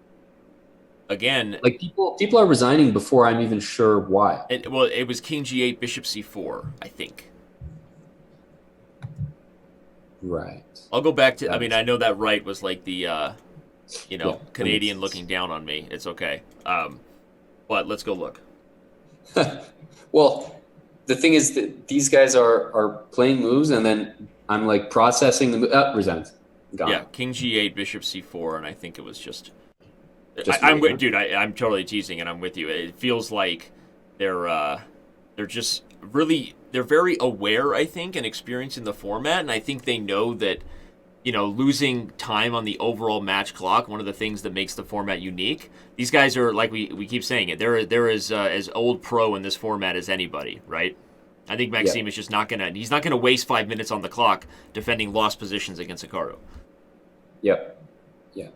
Again, like people are resigning before I'm even sure why. It was King G8, Bishop C4, I think. Right. I'll go back to. I mean, I know that right was like the, Canadian looking down on me. It's okay. But let's go look. Well, the thing is that these guys are playing moves, and then I'm like processing the move. Resigns. Gone. Yeah, King G8, Bishop C4, and I think it was just. I'm totally teasing, and I'm with you. It feels like they're just really they're very aware, I think, and experienced in the format, and I think they know that losing time on the overall match clock, one of the things that makes the format unique. These guys are, like we keep saying it, they're as old pro in this format as anybody, right? I think Maxime is just not gonna waste 5 minutes on the clock defending lost positions against Hikaru. Yep. Yeah.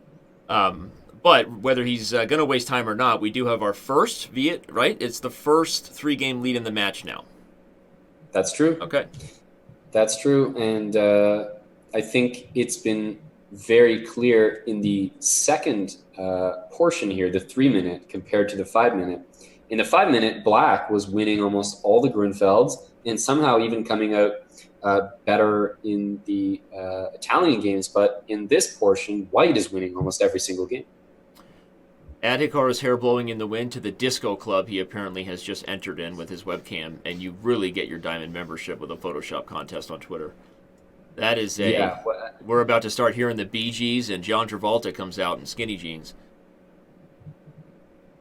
But whether he's going to waste time or not, we do have our first Viet, right? It's the first 3-game lead in the match now. That's true. Okay. That's true. And I think it's been very clear in the second portion here, the 3-minute compared to the 5-minute. In the 5-minute, Black was winning almost all the Gruenfelds and somehow even coming out better in the Italian games. But in this portion, White is winning almost every single game. Add Hikaru's hair blowing in the wind to the disco club he apparently has just entered in with his webcam, and you really get your diamond membership with a Photoshop contest on Twitter. That is we're about to start hearing the Bee Gees, and John Travolta comes out in skinny jeans.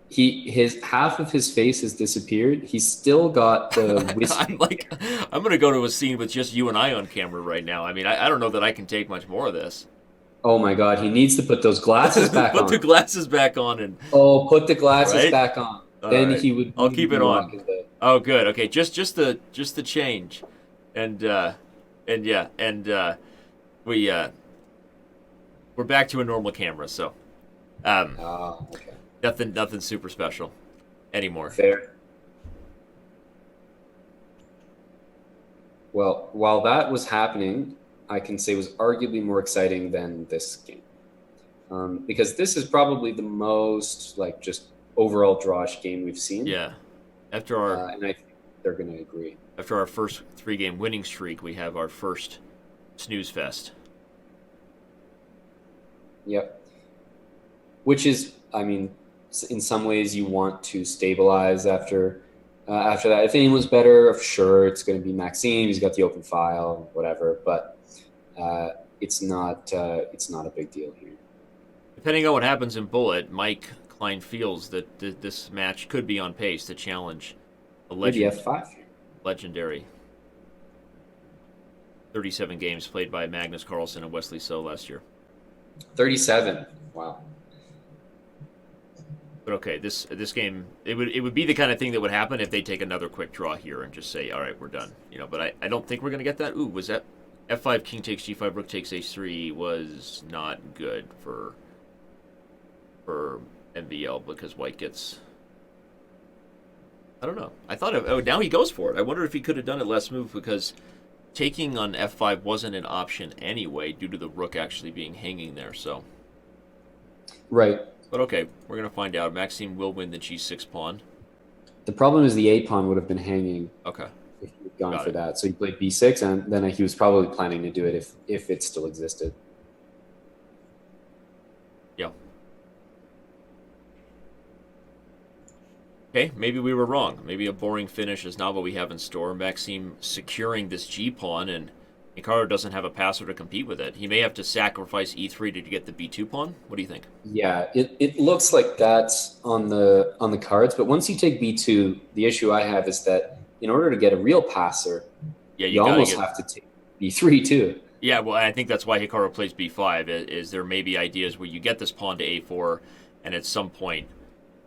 His half of his face has disappeared. He's still got the whiskey. I'm going to go to a scene with just you and I on camera right now. I mean, I don't know that I can take much more of this. Oh my God, he needs to put those glasses back on. Put the glasses back on and. Oh, put the glasses back on. Then right. He would. I'll keep it on. Oh, good. Okay, just the change, and we're back to a normal camera, so. Okay. Nothing super special anymore. Fair. Well, while that was happening, I can say was arguably more exciting than this game. Because this is probably the most, just overall drawish game we've seen. Yeah. After our... and I think they're going to agree. After our first 3-game winning streak, we have our first snooze fest. Yep. Which is, I mean, in some ways you want to stabilize after that. If anyone's better, sure, it's going to be Maxime. He's got the open file, whatever. But it's not a big deal here. Depending on what happens in Bullet, Mike Klein feels that this match could be on pace to challenge the legendary 37 games played by Magnus Carlsen and Wesley So last year. 37. Wow. But okay, this game it would be the kind of thing that would happen if they take another quick draw here and just say, all right, we're done. But I don't think we're gonna get that. Ooh, was that F5, King takes G5, Rook takes H3 was not good for MVL because White gets. I don't know. I thought now he goes for it. I wonder if he could have done it less move because taking on F5 wasn't an option anyway due to the Rook actually being hanging there. So. Right. But okay, we're gonna find out. Maxime will win the G6 pawn. The problem is the A pawn would have been hanging. Okay. If he had gone for that. So he played B6, and then he was probably planning to do it if it still existed. Yeah. Okay, maybe we were wrong. Maybe a boring finish is not what we have in store. Maxime securing this G pawn and Hikaru doesn't have a passer to compete with it. He may have to sacrifice e3 to get the b2 pawn. What do you think? Yeah, it looks like that's on the cards, but once you take b2, the issue I have is that in order to get a real passer, Yeah, you you got to almost get. have to take b3 too. Yeah, well, I think that's why Hikaru plays b5. Is there may be ideas where you get this pawn to a4, and at some point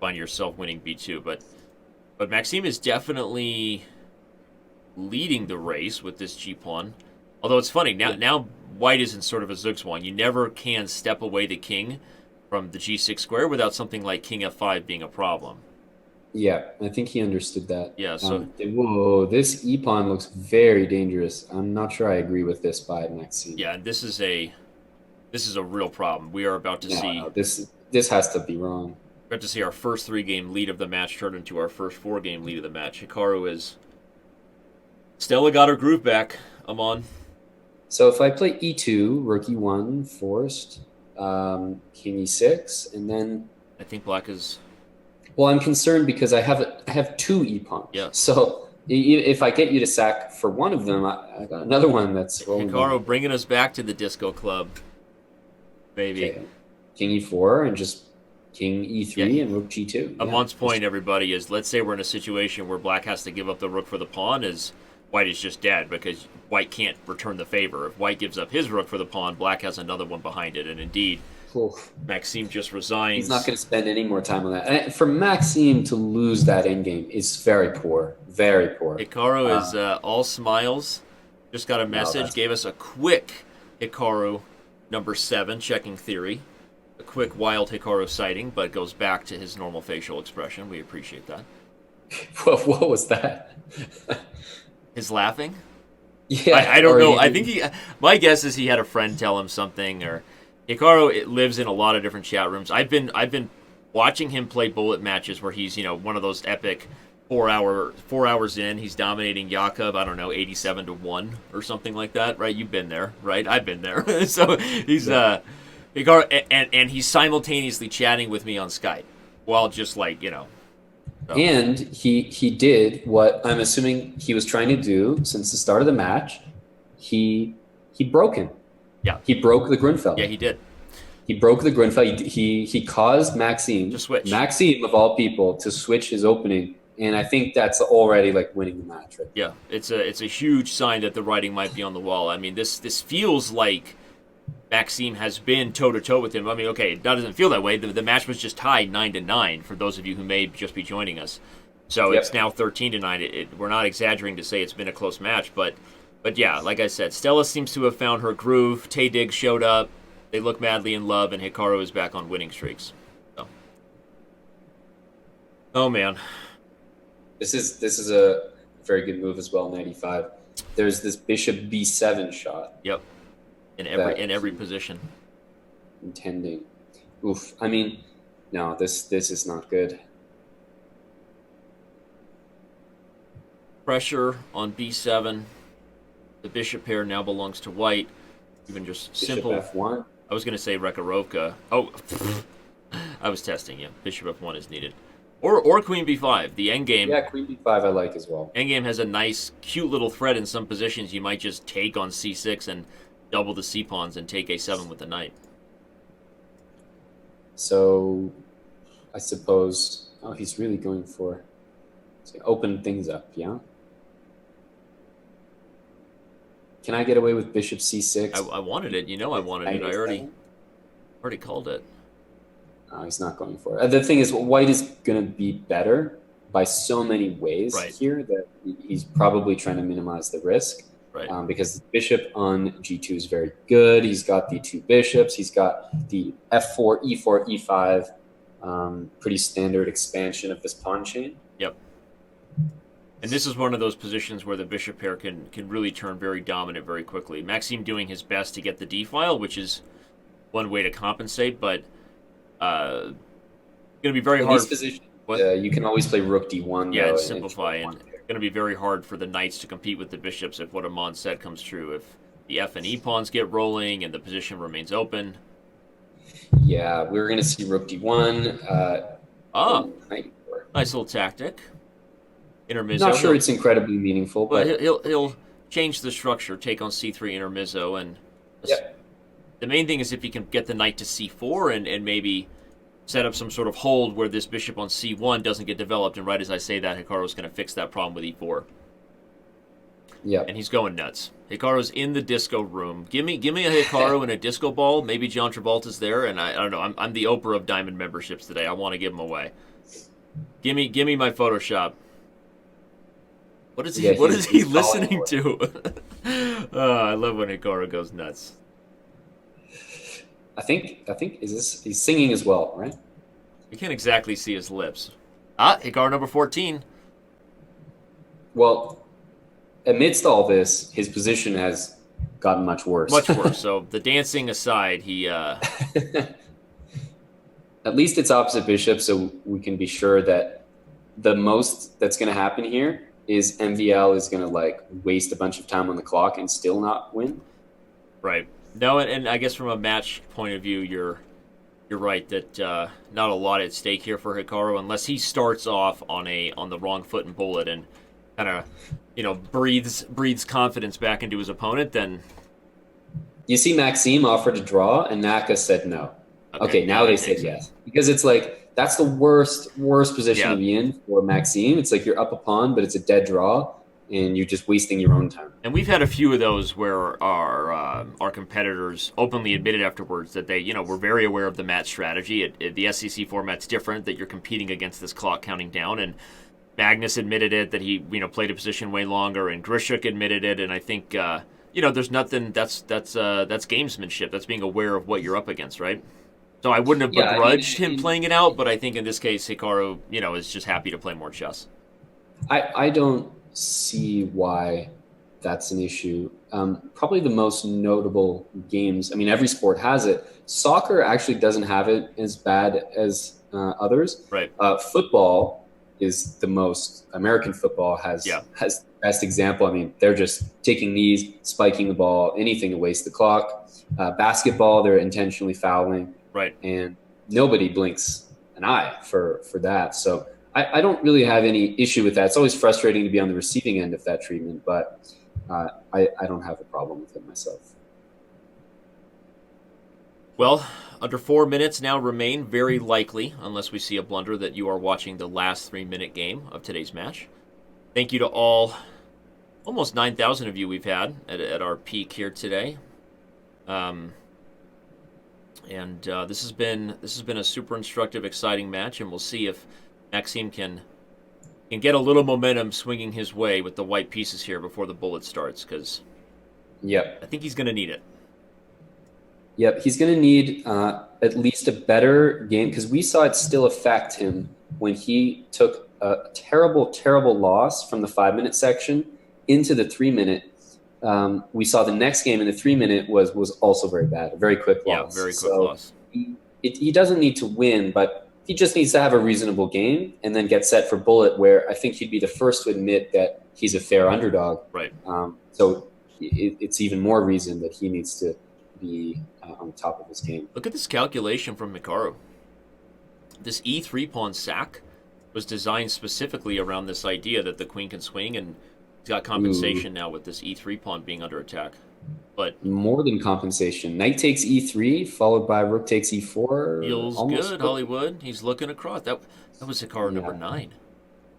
find yourself winning b2. But Maxime is definitely leading the race with this g pawn. Although it's funny now White is in sort of a zugzwang. You never can step away the king from the g6 square without something like king f5 being a problem. Yeah, I think he understood that. Yeah, so Whoa, this e pawn looks very dangerous. I'm not sure I agree with this by Maxime. yeah, and this is a real problem. We are about to see No, this has to be wrong. about to see our first 3-game lead of the match turn into our first 4-game lead of the match. Hikaru is Stella got her groove back. Amon. So if I play e2, rook e1, forced, king e6, and then I think black is. well, I'm concerned because I have two e pawns. Yeah. So if I get you to sack for one of them, I got another one that's rolling. Hikaru bringing us back to the disco club, baby. Okay. King e4 and just king e3 and rook g2. Amon's point, everybody, is let's say we're in a situation where black has to give up the rook for the pawn, is white is just dead because white can't return the favor. If white gives up his rook for the pawn, black has another one behind it, and indeed. Oof. Maxime just resigns. He's not going to spend any more time on that. And for Maxime to lose that endgame is very poor. Very poor. Hikaru is all smiles. Just got a message. Gave us a quick Hikaru number 7 checking theory. A quick wild Hikaru sighting, but goes back to his normal facial expression. We appreciate that. What was that? His laughing? Yeah. I don't know. I think my guess is he had a friend tell him something, or Hikaru lives in a lot of different chat rooms. I've been watching him play bullet matches where he's one of those epic 4 hours in, he's dominating Yakov, I don't know, 87-1 or something like that, right? You've been there, right? I've been there. So he's Hikaru, and he's simultaneously chatting with me on Skype while just So. And he did what I'm assuming he was trying to do since the start of the match. He broke him. Yeah. He broke the Gruenfeld. Yeah, he did. He broke the Gruenfeld. He caused Maxime to switch. Maxime of all people to switch his opening, and I think that's already like winning the match. Right? Yeah, it's a huge sign that the writing might be on the wall. I mean, this feels like Maxime has been toe to toe with him. I mean, okay, that doesn't feel that way. The match was just tied 9-9 for those of you who may just be joining us. So It's now 13-9. We're not exaggerating to say it's been a close match, but yeah, like I said, Stella seems to have found her groove. Tay Diggs showed up. They look madly in love, and Hikaru is back on winning streaks. So. Oh man, this is a very good move as well. 95. There's this bishop b7 shot. Yep. In every position. Intending. Oof. I mean, no, this is not good. Pressure on b7. The bishop pair now belongs to white. Even just Bishop simple. f1. I was going to say Rekharovka. Oh, I was testing you. Bishop f1 is needed. Or queen b5. The endgame. Yeah, queen b5 I like as well. Endgame has a nice, cute little thread in some positions. You might just take on c6 and double the c-pawns and take a7 with the knight. So, I suppose... Oh, he's really going for... open things up, yeah? Can I get away with bishop c6? I wanted it. I wanted it. I already called it. No, he's not going for it. The thing is, white is going to be better by so many ways here that he's probably trying to minimize the risk. Right. Because the bishop on g2 is very good. He's got the two bishops. He's got the f4, e4, e5. Pretty standard expansion of this pawn chain. Yep. And this is one of those positions where the bishop pair can really turn very dominant very quickly. Maxime doing his best to get the d-file, which is one way to compensate, but going to be very hard. In these positions, you can always play rook d1. Yeah, and simplify. And going to be very hard for the knights to compete with the bishops if what Amon said comes true. If the f and e pawns get rolling and the position remains open. Yeah, we're going to see rook d1. Nice little tactic. Intermezzo. Not sure it's incredibly meaningful, but he'll change the structure, take on c3 intermezzo, and Yep. the main thing is if he can get the knight to c4 and maybe set up some sort of hold where this bishop on c1 doesn't get developed, and right as I say that, Hikaru's going to fix that problem with e4. Yep. And he's going nuts. Hikaru's in the disco room. Give me a Hikaru and a disco ball. Maybe John Travolta's there, and I don't know. I'm the Oprah of diamond memberships today. I want to give them away. Give me my Photoshop. What is he? Yeah, what is he he's listening to? Oh, I love when Hikaru goes nuts. I think he's singing as well, right? You can't exactly see his lips. Hikaru number 14. Well, amidst all this, his position has gotten much worse. Much worse. So the dancing aside, he At least it's opposite bishop, so we can be sure that the most that's going to happen here is MVL is going to like waste a bunch of time on the clock and still not win. right. No, and I guess from a match point of view, you're right that not a lot at stake here for Hikaru unless he starts off on the wrong foot and bullet and kind of breathes confidence back into his opponent. Then You see, Maxime offered to draw, and Naka said no. Okay, now they said yes because it's like that's the worst position to be in for Maxime. It's like you're up a pawn, but it's a dead draw, and you're just wasting your own time. And we've had a few of those where our competitors openly admitted afterwards that they were very aware of the match strategy. The SEC format's different, that you're competing against this clock counting down, and Magnus admitted it, that he played a position way longer, and Grishuk admitted it, and I think there's nothing that's gamesmanship. That's being aware of what you're up against, right? So I wouldn't have begrudged him playing it out, but I think in this case Hikaru is just happy to play more chess. I don't see why that's an issue. Probably the most notable games, I mean, every sport has it. Soccer actually doesn't have it as bad as others. Right. Football is the most, American football has the best example. I mean, they're just taking knees, spiking the ball, anything to waste the clock. Basketball, they're intentionally fouling. Right. And nobody blinks an eye for that. So I don't really have any issue with that. It's always frustrating to be on the receiving end of that treatment, but I don't have a problem with it myself. Well, under 4 minutes now remain, very likely, unless we see a blunder, that you are watching the last 3-minute game of today's match. Thank you to all, almost 9,000 of you we've had at our peak here today. And this has been a super instructive, exciting match, and we'll see if Maxime can get a little momentum swinging his way with the white pieces here before the bullet starts, because I think he's going to need it. Yep, he's going to need at least a better game, because we saw it still affect him when he took a terrible, terrible loss from the 5-minute section into the 3-minute. We saw the next game in the 3-minute was also very bad, a very quick loss. Yeah, very quick loss. He doesn't need to win, but he just needs to have a reasonable game and then get set for bullet, where I think he'd be the first to admit that he's a fair underdog. Right. So it's even more reason that he needs to be on top of his game. Look at this calculation from Hikaru. This E3 pawn sack was designed specifically around this idea that the queen can swing, and he's got compensation now with this E3 pawn being under attack. But more than compensation. Knight takes E3, followed by rook takes E4. Feels good, Hollywood. He's looking across. That was Hikaru number 9.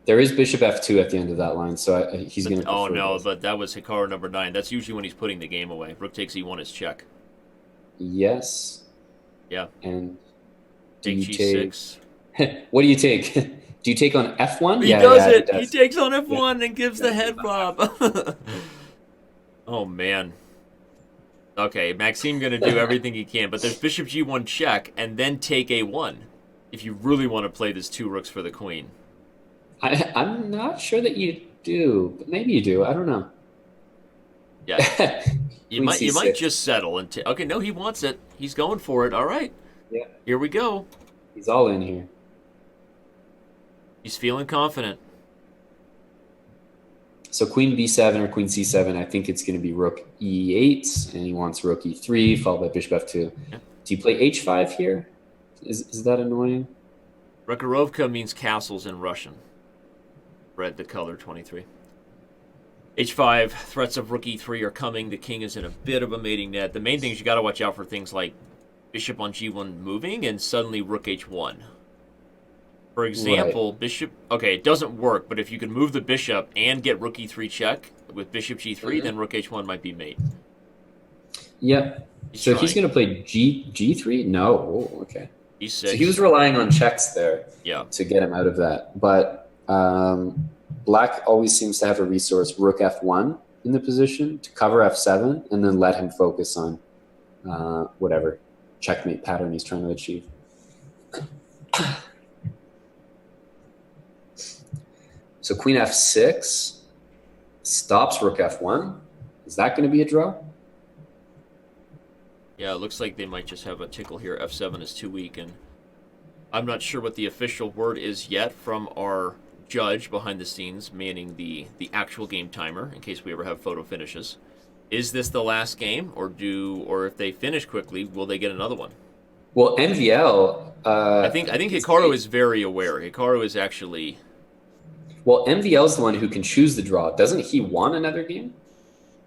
There is bishop F2 at the end of that line, so he's going to. Oh no, but that was Hikaru number 9. That's usually when he's putting the game away. Rook takes E1 is check. Yes. Yeah. And take G6. What do you take? Do you take on F1? He does it. He takes on F1 and gives the head bob. Oh man. Okay, Maxime going to do everything he can, but there's bishop G1 check and then take A1 if you really want to play this 2 rooks for the queen. I'm not sure that you do, but maybe you do. I don't know. Yeah. You might just settle and okay, no, he wants it. He's going for it. All right. Yeah. Here we go. He's all in here. He's feeling confident. So queen b7 or queen c7, I think it's going to be rook e8, and he wants rook e3, followed by bishop f2. Yeah. Do you play h5 here? Is that annoying? Vachier-Lagrave means castles in Russian. Read the color 23. H5, threats of rook e3 are coming. The king is in a bit of a mating net. The main thing is you got to watch out for things like bishop on g1 moving and suddenly rook h1. For Right. example, bishop... Okay, it doesn't work, but if you can move the bishop and get rook e3 check with bishop g3, then rook h1 might be mate. Yeah. He's So he's trying. going to play G3? No. Oh, okay. So he e6. was relying on checks there Yeah. to get him out of that. But Black always seems to have a resource, rook f1 in the position to cover f7 and then let him focus on whatever checkmate pattern he's trying to achieve. So queen f6 stops rook f1. Is that going to be a draw? Yeah, it looks like they might just have a tickle here. f7 is too weak, and I'm not sure what the official word is yet from our judge behind the scenes, manning the actual game timer, in case we ever have photo finishes. Is this the last game, or if they finish quickly, will they get another one? Well, MVL. I think Hikaru is very aware. Hikaru is actually... Well, MVL is the one who can choose the draw. Doesn't he want another game?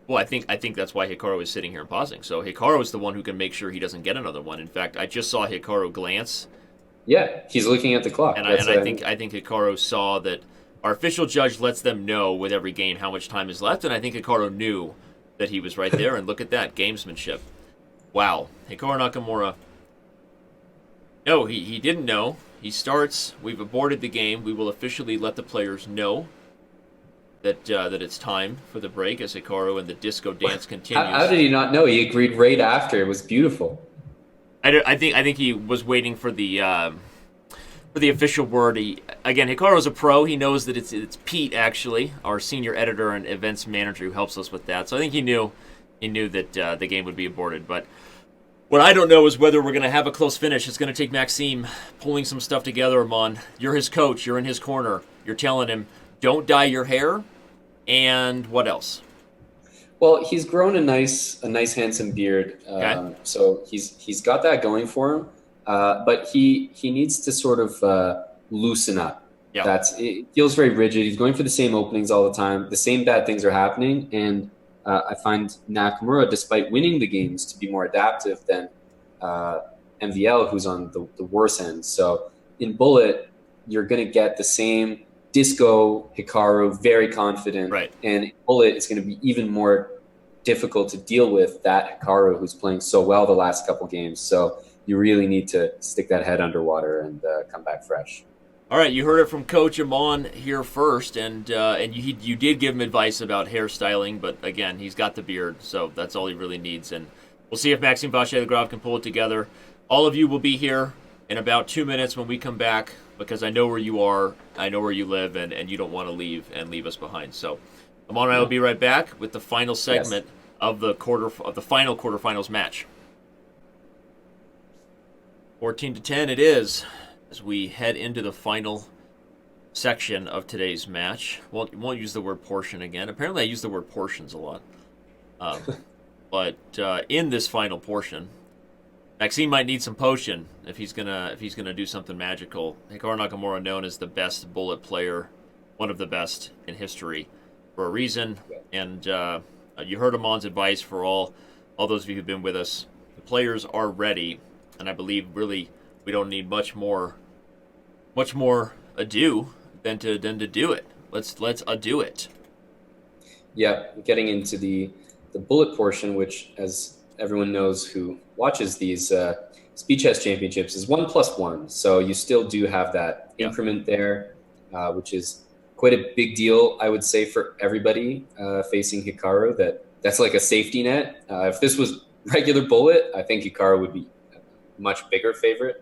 Well, I think that's why Hikaru is sitting here and pausing. So Hikaru is the one who can make sure he doesn't get another one. In fact, I just saw Hikaru glance, Yeah, he's looking at the clock. and I think Hikaru saw that our official judge lets them know with every game how much time is left, and I think Hikaru knew that he was right there. And look at that gamesmanship! Wow, Hikaru Nakamura. No, he didn't know. He starts. We've aborted the game. We will officially let the players know that it's time for the break as Hikaru and the disco dance continues. How did he not know? He agreed right after. It was beautiful. I think he was waiting for the official word. Hikaru's a pro. He knows that it's Pete, actually, our senior editor and events manager, who helps us with that. So I think he knew that the game would be aborted. But what I don't know is whether we're going to have a close finish. It's going to take Maxime pulling some stuff together, Amon. You're his coach. You're in his corner. You're telling him, don't dye your hair. And what else? Well, he's grown a nice, handsome beard. Okay. So he's got that going for him. But he needs to sort of loosen up. Yeah. It feels very rigid. He's going for the same openings all the time. The same bad things are happening, and I find Nakamura, despite winning the games, to be more adaptive than MVL, who's on the worse end. So in Bullet, you're going to get the same disco Hikaru, very confident. Right. And in Bullet, it's going to be even more difficult to deal with that Hikaru who's playing so well the last couple games. So you really need to stick that head underwater and come back fresh. All right, you heard it from Coach Amon here first, and you did give him advice about hairstyling, but again, he's got the beard, so that's all he really needs. And we'll see if Maxime Vachier-Lagrave can pull it together. All of you will be here in about 2 minutes when we come back, because I know where you are, I know where you live, and you don't want to leave us behind. So Amon and I will be right back with the final segment of the final quarterfinals match. 14-10 it is, as we head into the final section of today's match. Won't use the word portion again. Apparently I use the word portions a lot. But in this final portion, Maxime might need some potion if he's gonna do something magical. Hikaru Nakamura, known as the best Bullet player, one of the best in history, for a reason. And you heard Amon's advice for all those of you who've been with us. The players are ready, and I believe really we don't need much more ado than to do it. Let's ado it. Yeah, getting into the Bullet portion, which, as everyone knows who watches these Speed Chess Championships, is 1+1. So you still do have that increment there, which is quite a big deal, I would say, for everybody facing Hikaru. That's like a safety net. If this was regular Bullet, I think Hikaru would be a much bigger favorite.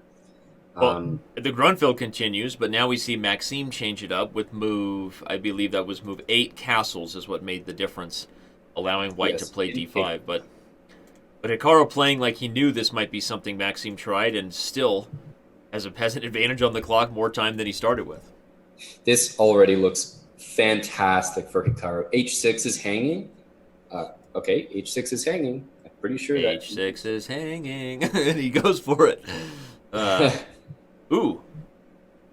Well, the Gruenfeld continues, but now we see Maxime change it up with I believe that was move 8 castles is what made the difference, allowing White to play d5. But Hikaru playing like he knew this might be something Maxime tried, and still has a peasant advantage on the clock, more time than he started with. This already looks fantastic for Hikaru. h6 is hanging. Okay, h6 is hanging. I'm pretty sure that h6 is hanging, and he goes for it. Ooh.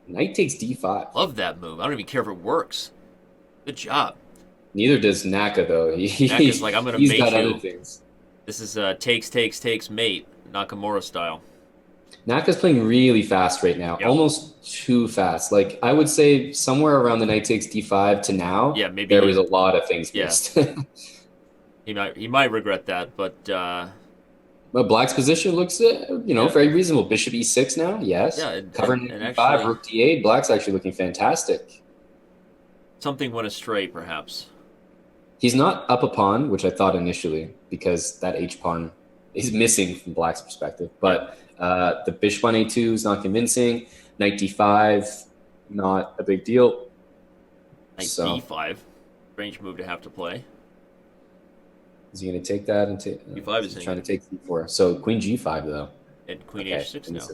Knight takes d5. Love that move. I don't even care if it works. Good job. Neither does Naka though. Naka's like, I'm gonna He's mate got other you. things. This is takes mate Nakamura style. Naka's playing really fast right now, Yep. almost too fast. Like I would say somewhere around the knight takes d5 to now, Yeah, there was maybe. a lot of things Yeah, missed. he might regret that, but But Black's position looks, yeah, very reasonable. Bishop e6 now, yeah, yes. and, Covering and d5, actually rook d8. Black's actually looking fantastic. something went astray, perhaps. He's not up a pawn, which I thought initially, because that h pawn is missing from Black's perspective. Yeah, But the bishop on a2 is not convincing. Knight d5, not a big deal. knight So d5, strange move to have to play. is he going to take that and take? d5 is He's in trying it, to take c4. So queen g5 though. and queen Okay, h6 now.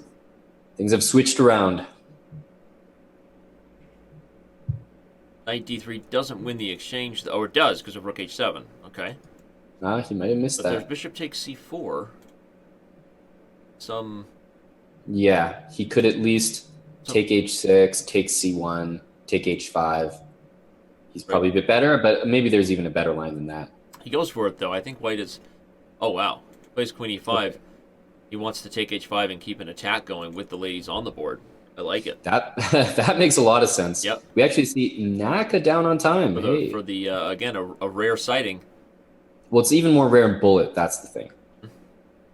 things have switched around. Knight d3 doesn't win the exchange, or it does because of rook h7. Okay, Ah, he might have missed but there's that. bishop takes c4. Some Yeah, he could at least some take h6, take c1, take h5. He's right. probably a bit better, but maybe there's even a better line than that. He goes for it though. I think white is. Oh wow, plays queen e5. Okay. He wants to take h5 and keep an attack going with the ladies on the board. I like it. That that makes a lot of sense. Yep. We actually see Naka down on time. For the Hey, for the again a rare sighting. well, it's even more rare in Bullet. That's the thing.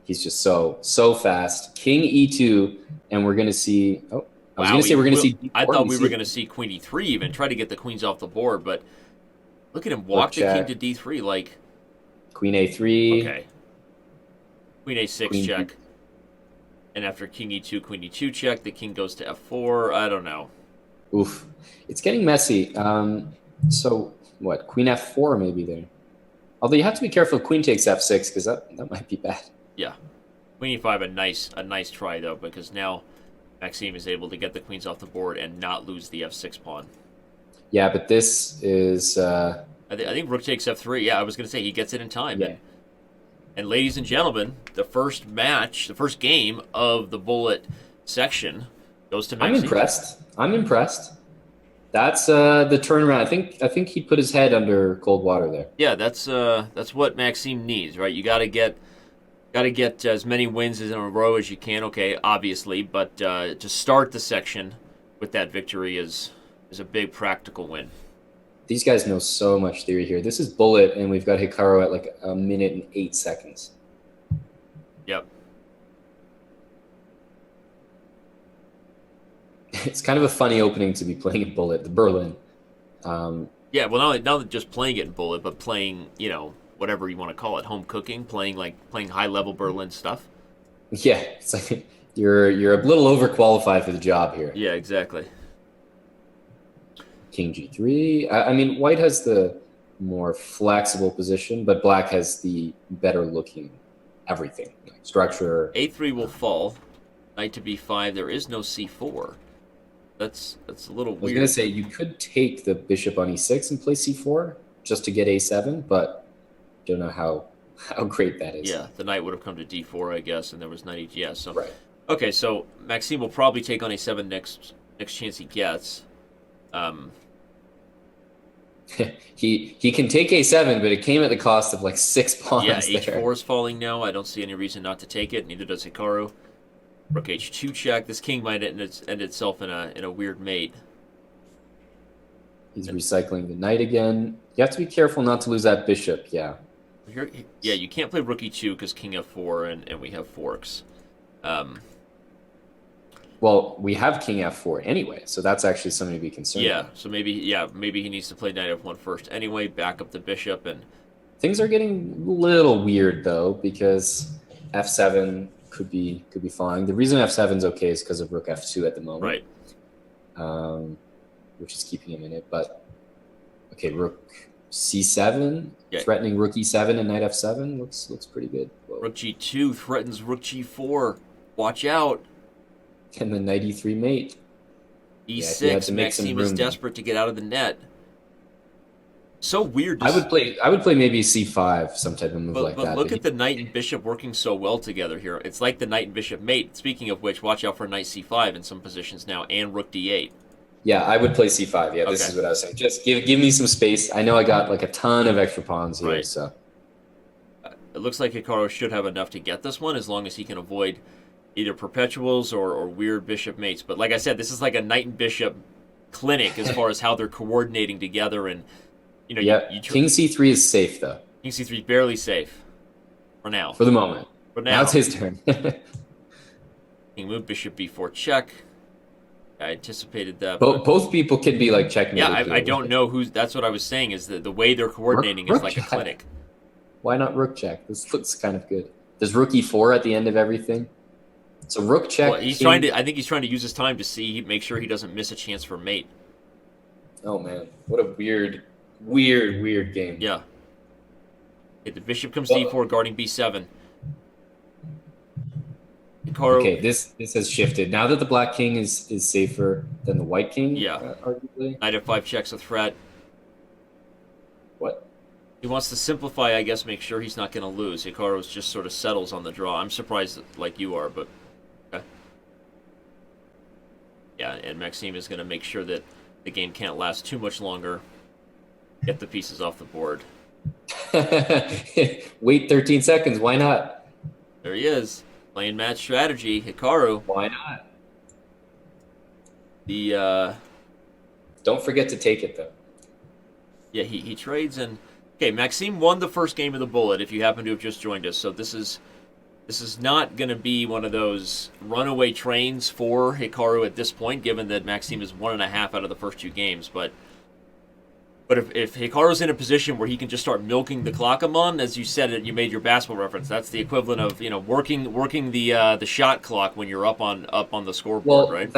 He's just so fast. King e2, and we're gonna see. Oh, I was Wow, gonna say we're gonna see. I D4, thought we see were going to see queen e3 even try to get the queens off the board, but look at him rook walk the king to check, d3 like queen a3, okay, queen a6 queen. check, and after king e2 queen e2 check, the king goes to f4. I don't know. Oof, it's getting messy. So what? Queen f4 maybe there. Although you have to be careful if queen takes f6 because that might be bad. Yeah, queen e5 a nice try though because now Maxime is able to get the queens off the board and not lose the f6 pawn. Yeah, but this is I think rook takes f3. Yeah, I was going to say he gets it in time. yeah. And ladies and gentlemen, the first match, the first game of the Bullet section goes to I'm Maxime. impressed. I'm impressed. That's the turnaround. I think he put his head under cold water there. Yeah, that's what Maxime needs, right? You got to get as many wins in a row as you can. Okay, obviously, but to start the section with that victory is a big practical win. These guys know so much theory here. This is Bullet, and we've got Hikaru at like a minute and 8 seconds. Yep. It's kind of a funny opening to be playing in Bullet, the Berlin. Yeah, well, not just playing it in Bullet, but playing, whatever you want to call it, home cooking, playing high level Berlin stuff. Yeah, it's like you're a little overqualified for the job here. Yeah, exactly. King g3. I mean, White has the more flexible position, but Black has the better looking everything, like structure. A3 will fall. Knight to b5. There is no c4. That's a little I was weird. going to say you could take the bishop on e6 and play c4 just to get a7, but don't know how great that is. Yeah, the knight would have come to d4, I guess, and there was knight e. Yeah, so Right. okay, so Maxime will probably take on a7 next chance he gets. He can take a7, but it came at the cost of like 6 pawns. Yeah, there. h4 is falling now. I don't see any reason not to take it. Neither does Hikaru. Rook h2 check. This king might end itself in a weird mate. He's recycling the knight again. You have to be careful not to lose that bishop. Yeah. Yeah, you can't play rook e2 because king f4 and we have forks. Well, we have king f4 anyway, so that's actually something to be concerned Yeah, about. so maybe he needs to play knight f1 first anyway, back up the bishop, and Things are getting a little weird though, because f7 could be fine. The reason f7 is okay is because of rook f2 at the moment, right. Which is keeping him in it. But okay, rook c7, Yeah. threatening rook e7 and knight f7 looks pretty good. Whoa. Rook g2 threatens rook g4. Watch out. And then knight e3 mate. E6. if you had to make some Maxime is room. desperate to get out of the net. So weird. I would play maybe c5, some type of move like But that. look at the knight and bishop working so well together here. It's like the knight and bishop mate. Speaking of which, watch out for knight c5 in some positions now, and rook d8. Yeah, I would play c5. Yeah, this Okay. is what I was saying. Just give me some space. I know I got like a ton of extra pawns here, Right. so It looks like Hikaru should have enough to get this one as long as he can avoid either perpetuals or weird bishop mates. But like I said, this is like a knight and bishop clinic as far as how they're coordinating together. And, you know, yeah. King c3 is safe though. King c3 is barely safe for now. For the moment. For Now now. it's his turn. King move, bishop b4 check. I anticipated that. Both people can be like checkmated. Yeah, I don't know who's. That's what I was saying. Is the way they're coordinating is like a clinic. Why not rook check? This looks kind of good. There's rook e4 at the end of everything. So rook check. Well, he's trying to. I think he's trying to use his time to make sure he doesn't miss a chance for mate. Oh man, what a weird game. Yeah. Okay, the bishop comes to e4, guarding b7. Hikaru. Okay, this has shifted. Now that the black king is safer than the white king, yeah, arguably. Knight f5 checks a threat. What? He wants to simplify, I guess, make sure he's not going to lose. Hikaru just sort of settles on the draw. I'm surprised like you are, but okay. Yeah, and Maxime is going to make sure that the game can't last too much longer. Get the pieces off the board. Wait 13 seconds. Why not? There he is. Playing match strategy, Hikaru. Why not? The Don't forget to take it though. Yeah, he trades and okay. Maxime won the first game of the bullet. If you happen to have just joined us, so this is not going to be one of those runaway trains for Hikaru at this point, given that Maxime is 1.5 out of the first 2 games. But if Hikaru's in a position where he can just start milking the clock a mon, as you said, you made your basketball reference. That's the equivalent of working the shot clock when you're up on the scoreboard, right?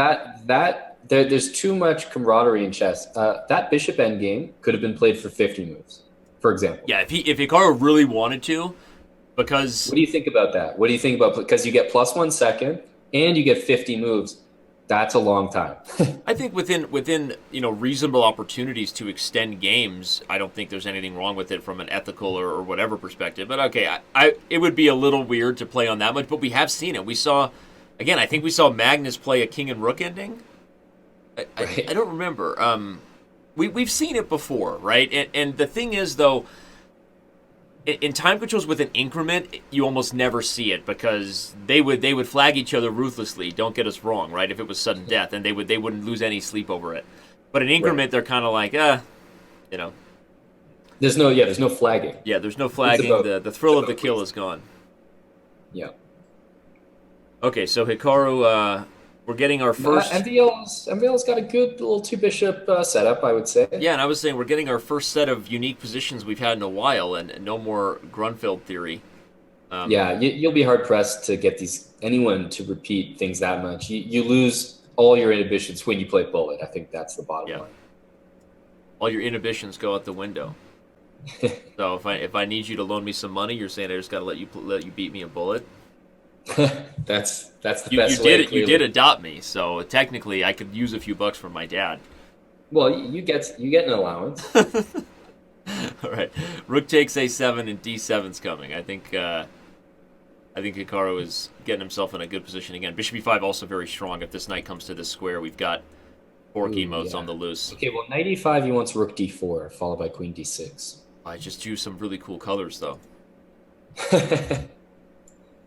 There's too much camaraderie in chess. That bishop endgame could have been played for 50 moves, for example. Yeah, if Hikaru really wanted to, because what do you think about that? What do you think about because you get +1 second and you get 50 moves? That's a long time. I think within reasonable opportunities to extend games, I don't think there's anything wrong with it from an ethical or whatever perspective. But okay, it would be a little weird to play on that much, but we have seen it. We saw, again, I think we saw Magnus play a king and rook ending. I don't remember. We've seen it before, right? And the thing is, though, in time controls with an increment, you almost never see it because they would flag each other ruthlessly. Don't get us wrong, right? If it was sudden death, and they wouldn't lose any sleep over it. But in increment, they're kind of like, There's no flagging. Yeah, there's no flagging. The thrill of the kill is gone. Yeah. Okay, so Hikaru, we're getting our first. MVL's got a good little 2-bishop setup, I would say. Yeah, and I was saying we're getting our first set of unique positions we've had in a while, and no more Gruenfeld theory. Yeah, you'll be hard pressed to get anyone to repeat things that much. You lose all your inhibitions when you play bullet. I think that's the bottom line. All your inhibitions go out the window. So if I need you to loan me some money, you're saying I just got to let you beat me a bullet. that's the best way. You did adopt me, so technically I could use a few bucks from my dad. Well, you get an allowance. All right, rook takes a7 and d7's coming. I think Hikaru is getting himself in a good position again. Bishop e5 also very strong. If this knight comes to this square, we've got 4 key modes on the loose. Okay, well, knight e5 he wants rook d4 followed by queen d6. I just drew some really cool colors though.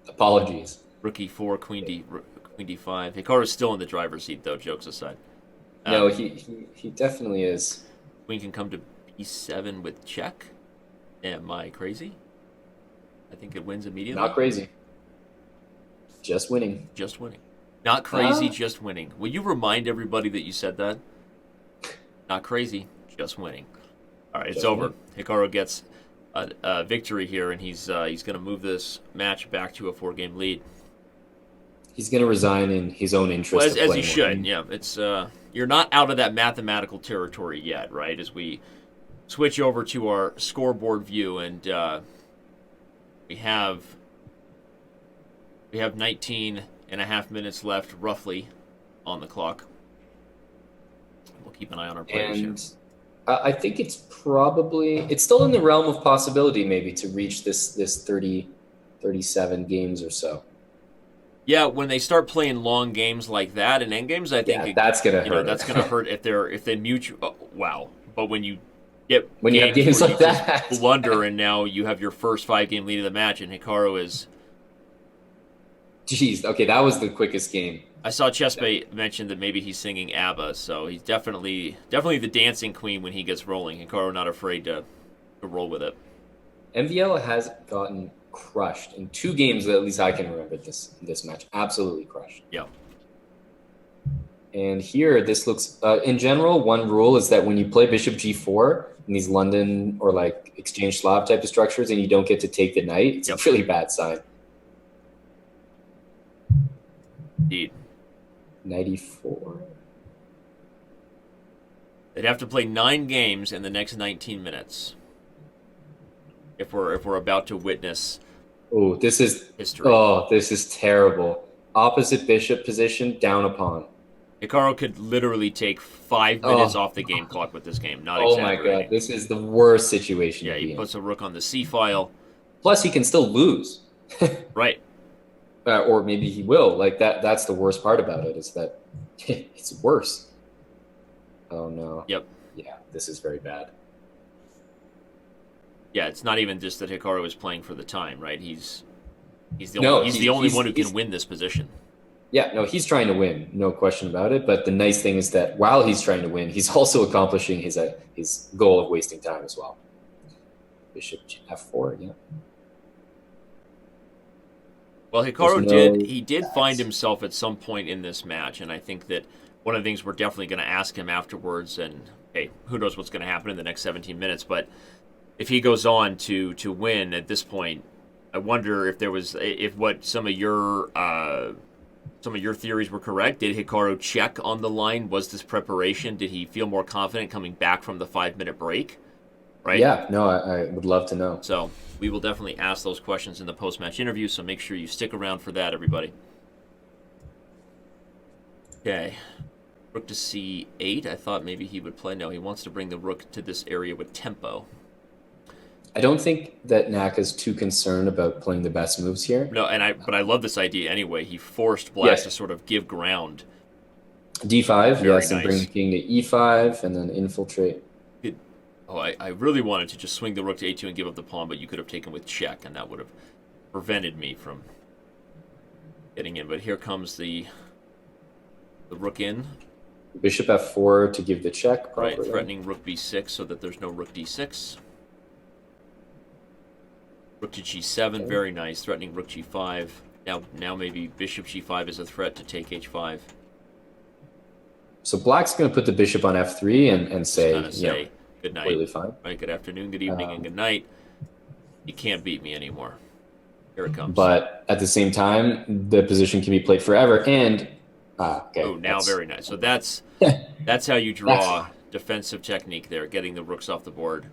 Apologies. Rook e4, queen d5. Hikaru's still in the driver's seat, though, jokes aside. No, he definitely is. Queen can come to b7 with check. Am I crazy? I think it wins immediately. Not crazy. Just winning. Just winning. Not crazy, just winning. Will you remind everybody that you said that? Not crazy, just winning. All right, it's over. Hikaru gets a victory here, and he's going to move this match back to a 4-game lead. He's going to resign in his own interest. Well, as he should. Yeah, it's you're not out of that mathematical territory yet, right? As we switch over to our scoreboard view, and we have 19 and a half minutes left, roughly, on the clock. We'll keep an eye on our players here. I think it's still in the realm of possibility maybe to reach this 30, 37 games or so. Yeah, when they start playing long games like that in endgames, I think Yeah, that's gonna that's hurt gonna her. hurt if they mute you. Oh, wow. But when you get When you have games games where you like just that. blunder and now you have your first 5 game lead of the match, and Hikaru is. Jeez, okay, that was the quickest game. I saw Chessbait mention that maybe he's singing ABBA, so he's definitely the dancing queen when he gets rolling. Hikaru not afraid to roll with it. MVL has gotten crushed in 2 games that at least I can remember this match. Absolutely crushed. Yeah. And here, this looks, in general, one rule is that when you play bishop g4 in these London or like exchange Slav type of structures and you don't get to take the knight, it's a really bad sign. Indeed. 94. They'd have to play 9 games in the next 19 minutes if we're about to witness. Oh, this is history. Oh, this is terrible. Opposite bishop position, down a pawn. Hikaru could literally take 5 minutes off the game clock with this game. Not exaggerating. Oh my god, this is the worst situation. Yeah, he puts a rook on the c file. Plus, he can still lose. Right. Or maybe he will. Like that. That's the worst part about it, is that it's worse. Oh no. Yep. Yeah, this is very bad. Yeah, it's not even just that Hikaru is playing for the time, right? He's the only one who can win this position. Yeah, no, he's trying to win, no question about it. But the nice thing is that while he's trying to win, he's also accomplishing his goal of wasting time as well. Bishop f4, yeah. Well, Hikaru did find himself at some point in this match, and I think that one of the things we're definitely going to ask him afterwards, and hey, who knows what's going to happen in the next 17 minutes, but if he goes on to win at this point, I wonder if what some of your theories were correct. Did Hikaru check on the line? Was this preparation? Did he feel more confident coming back from the 5-minute break? Right? Yeah, no, I would love to know. So we will definitely ask those questions in the post-match interview, so make sure you stick around for that, everybody. Okay. Rook to c8. I thought maybe he would play. No, he wants to bring the rook to this area with tempo. I don't think that Naka's too concerned about playing the best moves here. No, but I love this idea anyway. He forced Black to sort of give ground. D5, Very yes, and bring the king to E5 and then infiltrate. I really wanted to just swing the rook to A2 and give up the pawn, but you could have taken with check, and that would have prevented me from getting in. But here comes the rook in. Bishop F4 to give the check. Properly. Right, threatening rook B6 so that there's no rook D6. Rook to G7, very nice. Threatening rook G5. Now maybe bishop G5 is a threat to take H5. So Black's going to put the bishop on F3 and say, good night. Completely fine. Right, good afternoon, good evening, and good night. You can't beat me anymore. Here it comes. But at the same time, the position can be played forever. And okay. Oh, now very nice. So that's how you draw defensive technique there, getting the rooks off the board.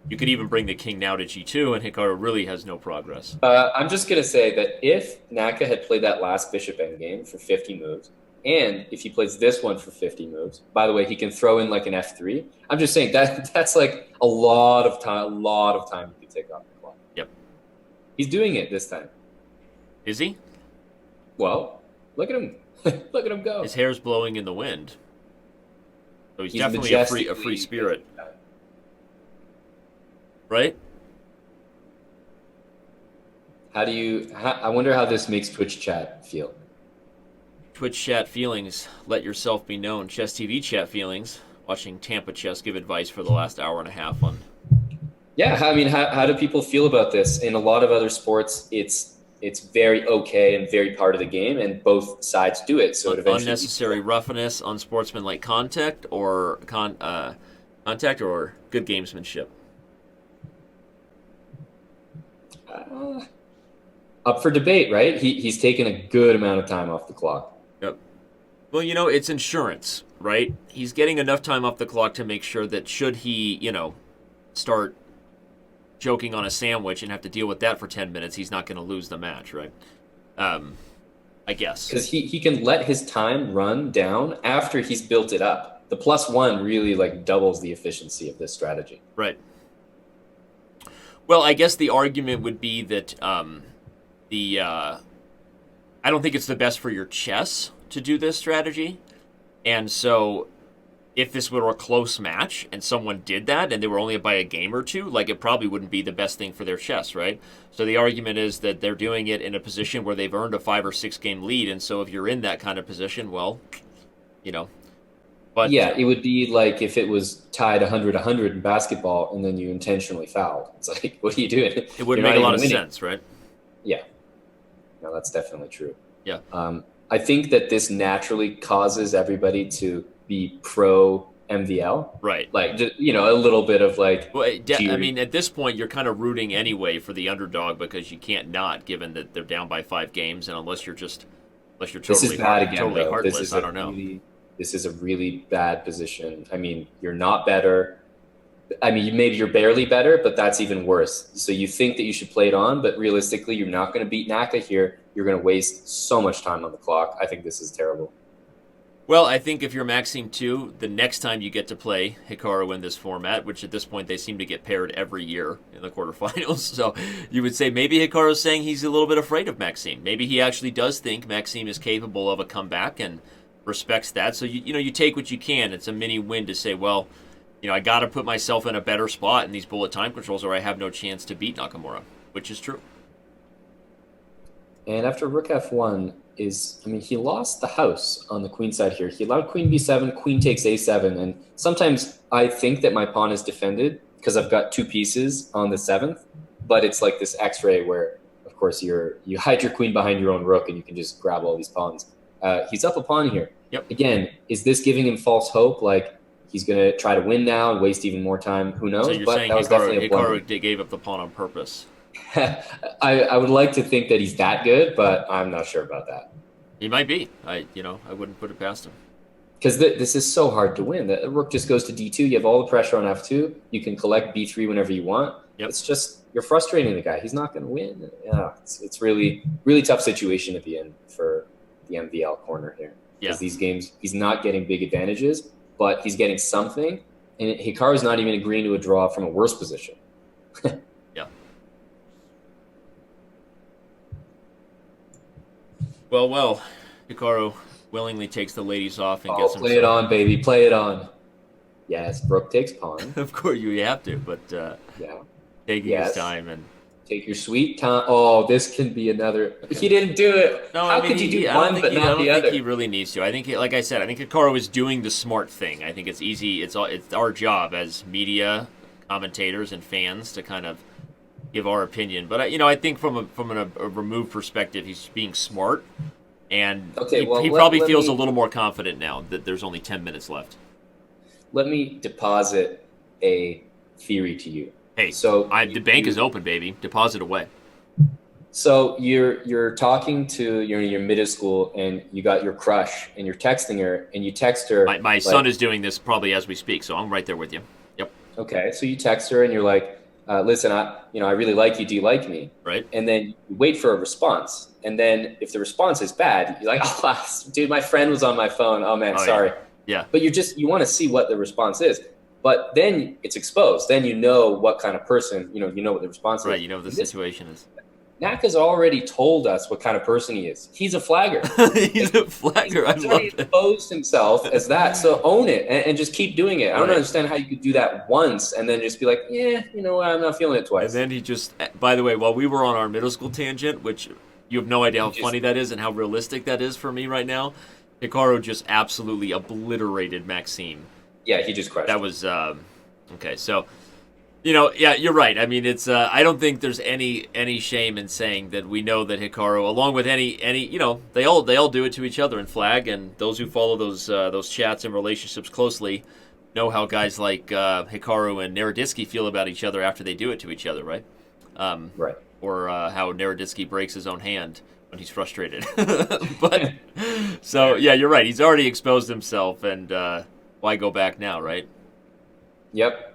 You could even bring the king now to G2, and Hikaru really has no progress. I'm just going to say that if Naka had played that last bishop endgame for 50 moves, and if he plays this one for 50 moves, by the way, he can throw in like an F3. I'm just saying that's like a lot of time he could take off the clock. Yep. He's doing it this time. Is he? Well, look at him. Look at him go. His hair's blowing in the wind. So he's definitely a free spirit. Right? I wonder how this makes Twitch chat feel. Twitch chat feelings, let yourself be known. Chess TV chat feelings, watching Tampa Chess give advice for the last hour and a half on. Yeah, I mean, how do people feel about this? In a lot of other sports, it's very okay and very part of the game, and both sides do it. So it eventually unnecessary roughness, unsportsmanlike contact, or contact, or good gamesmanship. Up for debate, right? He's taken a good amount of time off the clock. Yep. Well, it's insurance, right? He's getting enough time off the clock to make sure that should he, start joking on a sandwich and have to deal with that for 10 minutes, he's not going to lose the match, right? I guess. Because he can let his time run down after he's built it up. The +1 really doubles the efficiency of this strategy. Right. Well, I guess the argument would be that I don't think it's the best for your chess to do this strategy. And so if this were a close match and someone did that and they were only by a game or two, like it probably wouldn't be the best thing for their chess, right? So the argument is that they're doing it in a position where they've earned a 5 or 6 game lead, and so if you're in that kind of position, well, you know. But Yeah, it would be like if it was tied 100-100 in basketball and then you intentionally fouled. It's like, what are you doing? it wouldn't You're make a not lot even of winning. sense, right? Yeah, no, that's definitely true. Yeah. I think that this naturally causes everybody to be pro MVL, Right. like a little bit of like, Well, I cheer. mean, at this point, you're kind of rooting anyway for the underdog because you can't not, given that they're down by 5 games, and unless you're This is totally bad again, totally though. heartless, I don't know. This is a really bad position. I mean, you're not better. I mean, maybe you're barely better, but that's even worse. So you think that you should play it on, but realistically, you're not going to beat Naka here. You're going to waste so much time on the clock. I think this is terrible. Well, I think if you're Maxime too, the next time you get to play Hikaru in this format, which at this point they seem to get paired every year in the quarterfinals, so you would say maybe Hikaru's saying he's a little bit afraid of Maxime. Maybe he actually does think Maxime is capable of a comeback and respects that. So you take what you can. It's a mini win to say, well, I got to put myself in a better spot in these bullet time controls, or I have no chance to beat Nakamura, which is true. And after rook f1 he lost the house on the queen side here. He allowed queen b7, queen takes a7, and sometimes I think that my pawn is defended because I've got 2 pieces on the 7th, but it's like this X-ray where, of course, you hide your queen behind your own rook and you can just grab all these pawns. He's up a pawn here. Yep. Again, is this giving him false hope? Like he's going to try to win now and waste even more time? Who knows? So you're but saying that was definitely a blunder. Hikaru gave up the pawn on purpose? I would like to think that he's that good, but I'm not sure about that. He might be. I wouldn't put it past him. Because this is so hard to win. The rook just goes to d2. You have all the pressure on f2. You can collect b3 whenever you want. Yep. It's just you're frustrating the guy. He's not going to win. Yeah, it's really really tough situation at the end for the MVL corner here. Because these games, he's not getting big advantages, but he's getting something. And Hikaru's not even agreeing to a draw from a worse position. Yeah. Well, Hikaru willingly takes the ladies off and gets himself. Play it on, baby. Play it on. Yes, rook takes pawn. Of course, you have to, but taking his time and take your sweet time. Oh, this can be another. He didn't do it. No, How could you do one but not the other? I don't think he really needs to. I think, like I said, I think Hikaru is doing the smart thing. I think it's easy. It's our job as media commentators and fans to kind of give our opinion. But I think from a removed perspective, he's being smart, and he probably feels a little more confident now that there's only 10 minutes left. Let me deposit a theory to you. Hey, the bank is open, baby. Deposit away. So you're talking to your middle school, and you got your crush, and you're texting her, and you text her. My son is doing this probably as we speak, so I'm right there with you. Yep. Okay, so you text her, and you're like, "Listen, I really like you. Do you like me?" Right. And then you wait for a response, and then if the response is bad, you're like, "Oh, dude, my friend was on my phone. Oh man, sorry." Yeah. But you want to see what the response is. But then it's exposed. Then you know what kind of person, you know what the response is. Right, you know what the situation is. Naka's already told us what kind of person he is. He's a flagger. He's a flagger. He's already exposed himself as that. So own it and just keep doing it. I don't understand how you could do that once and then just be like, yeah, you know what, I'm not feeling it twice. And then he just, by the way, while we were on our middle school tangent, which you have no idea how funny that is and how realistic that is for me right now, Hikaru just absolutely obliterated Maxime. Yeah, he just crushed. That was okay. So, you're right. I mean, it's I don't think there's any shame in saying that we know that Hikaru, along with any they all do it to each other in Flag, and those who follow those chats and relationships closely know how guys like Hikaru and Naroditsky feel about each other after they do it to each other, right? Right. Or how Naroditsky breaks his own hand when he's frustrated. But so you're right. He's already exposed himself, and why go back now, right? Yep.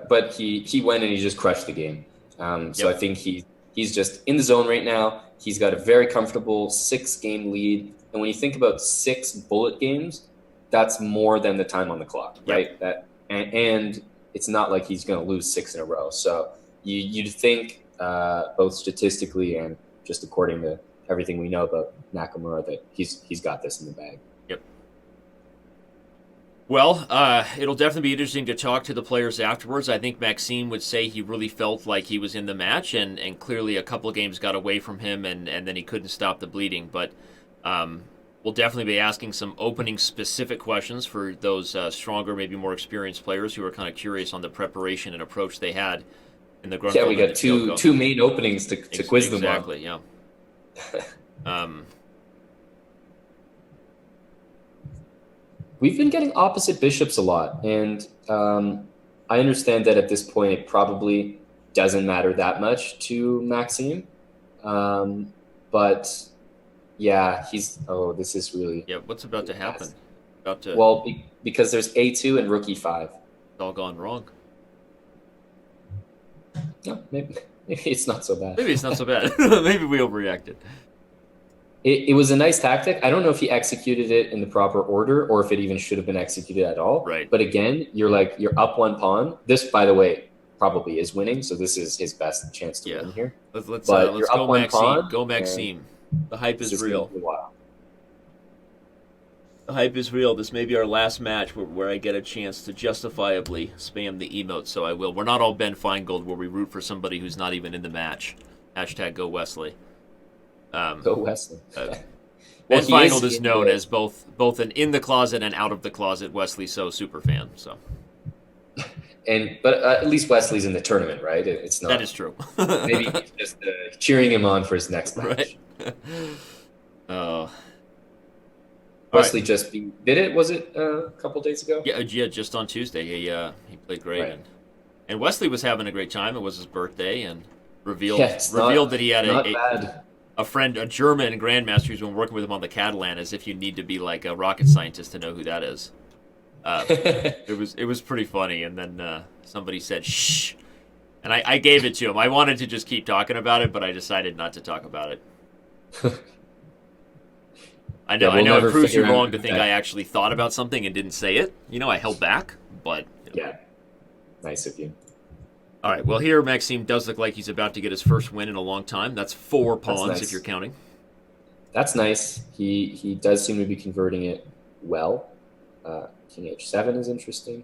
But he went and he just crushed the game. So I think he's just in the zone right now. He's got a very comfortable 6-game lead. And when you think about 6 bullet games, that's more than the time on the clock, right? And it's not like he's going to lose 6 in a row. So you'd think both statistically and just according to everything we know about Nakamura, that he's got this in the bag. Yep. Well, it'll definitely be interesting to talk to the players afterwards. I think Maxime would say he really felt like he was in the match, and clearly a couple of games got away from him, and then he couldn't stop the bleeding. But we'll definitely be asking some opening specific questions for those stronger, maybe more experienced players who are kind of curious on the preparation and approach they had in the Gruenfeld. Yeah, we got two main openings to quiz them on. Exactly, yeah. We've been getting opposite bishops a lot, and I understand that at this point it probably doesn't matter that much to Maxime. But yeah, this is really... Yeah, what's about to happen? Well, because there's A2 and rook E5. It's all gone wrong. No, maybe it's not so bad. Maybe it's not so bad. Maybe we overreacted. It was a nice tactic. I don't know if he executed it in the proper order or if it even should have been executed at all. Right. But again, you're up one pawn. This, by the way, probably is winning, so this is his best chance to win here. Let's go Maxime. Go Maxime. The hype is real. The hype is real. This may be our last match where I get a chance to justifiably spam the emote, so I will. We're not all Ben Feingold where we root for somebody who's not even in the match. # Go Wesley. Go Wesley. Ben Feingold is known as both an in the closet and out of the closet Wesley So super fan. So, but at least Wesley's in the tournament, right? It's not. That is true. Maybe he's just cheering him on for his next match. Right. Oh. Wesley just did it. Was it a couple days ago? Yeah, just on Tuesday. He played great, right. And Wesley was having a great time. It was his birthday, and revealed that he had a friend, a German grandmaster who's been working with him on the Catalan, as if you need to be like a rocket scientist to know who that is. It was pretty funny, and then somebody said shh, and I gave it to him. I wanted to just keep talking about it, but I decided not to talk about it. I know it proves you wrong to think I actually thought about something and didn't say it. I held back, but yeah, nice of you. All right, well, here Maxime does look like he's about to get his first win in a long time. That's 4 pawns if you're counting. That's nice. He does seem to be converting it well. King H7 is interesting.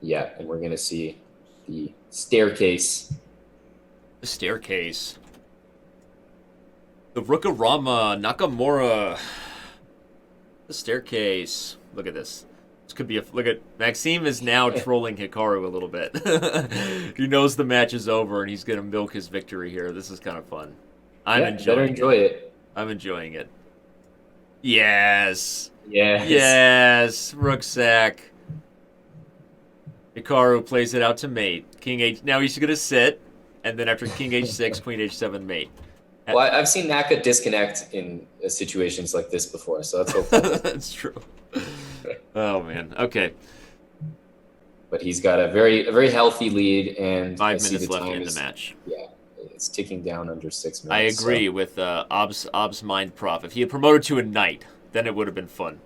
Yeah, and we're going to see the staircase. The staircase. The Rookarama, Nakamura. The staircase. Look at this. This could be look at Maxime is now trolling Hikaru a little bit. He knows the match is over and he's gonna milk his victory here. This is kind of fun. I'm enjoying it. I'm enjoying it. Yes. Yes. Rucksack. Hikaru plays it out to mate. King H. Now he's gonna sit, and then after King H6, Queen H7, mate. Well, I've seen Naka disconnect in situations like this before, so let's hope that's true. Oh man. Okay. But he's got a very healthy lead, and 5 minutes left in the match. Yeah, it's ticking down under 6 minutes. I agree with Ob's Mind Prof. If he had promoted to a knight, then it would have been fun.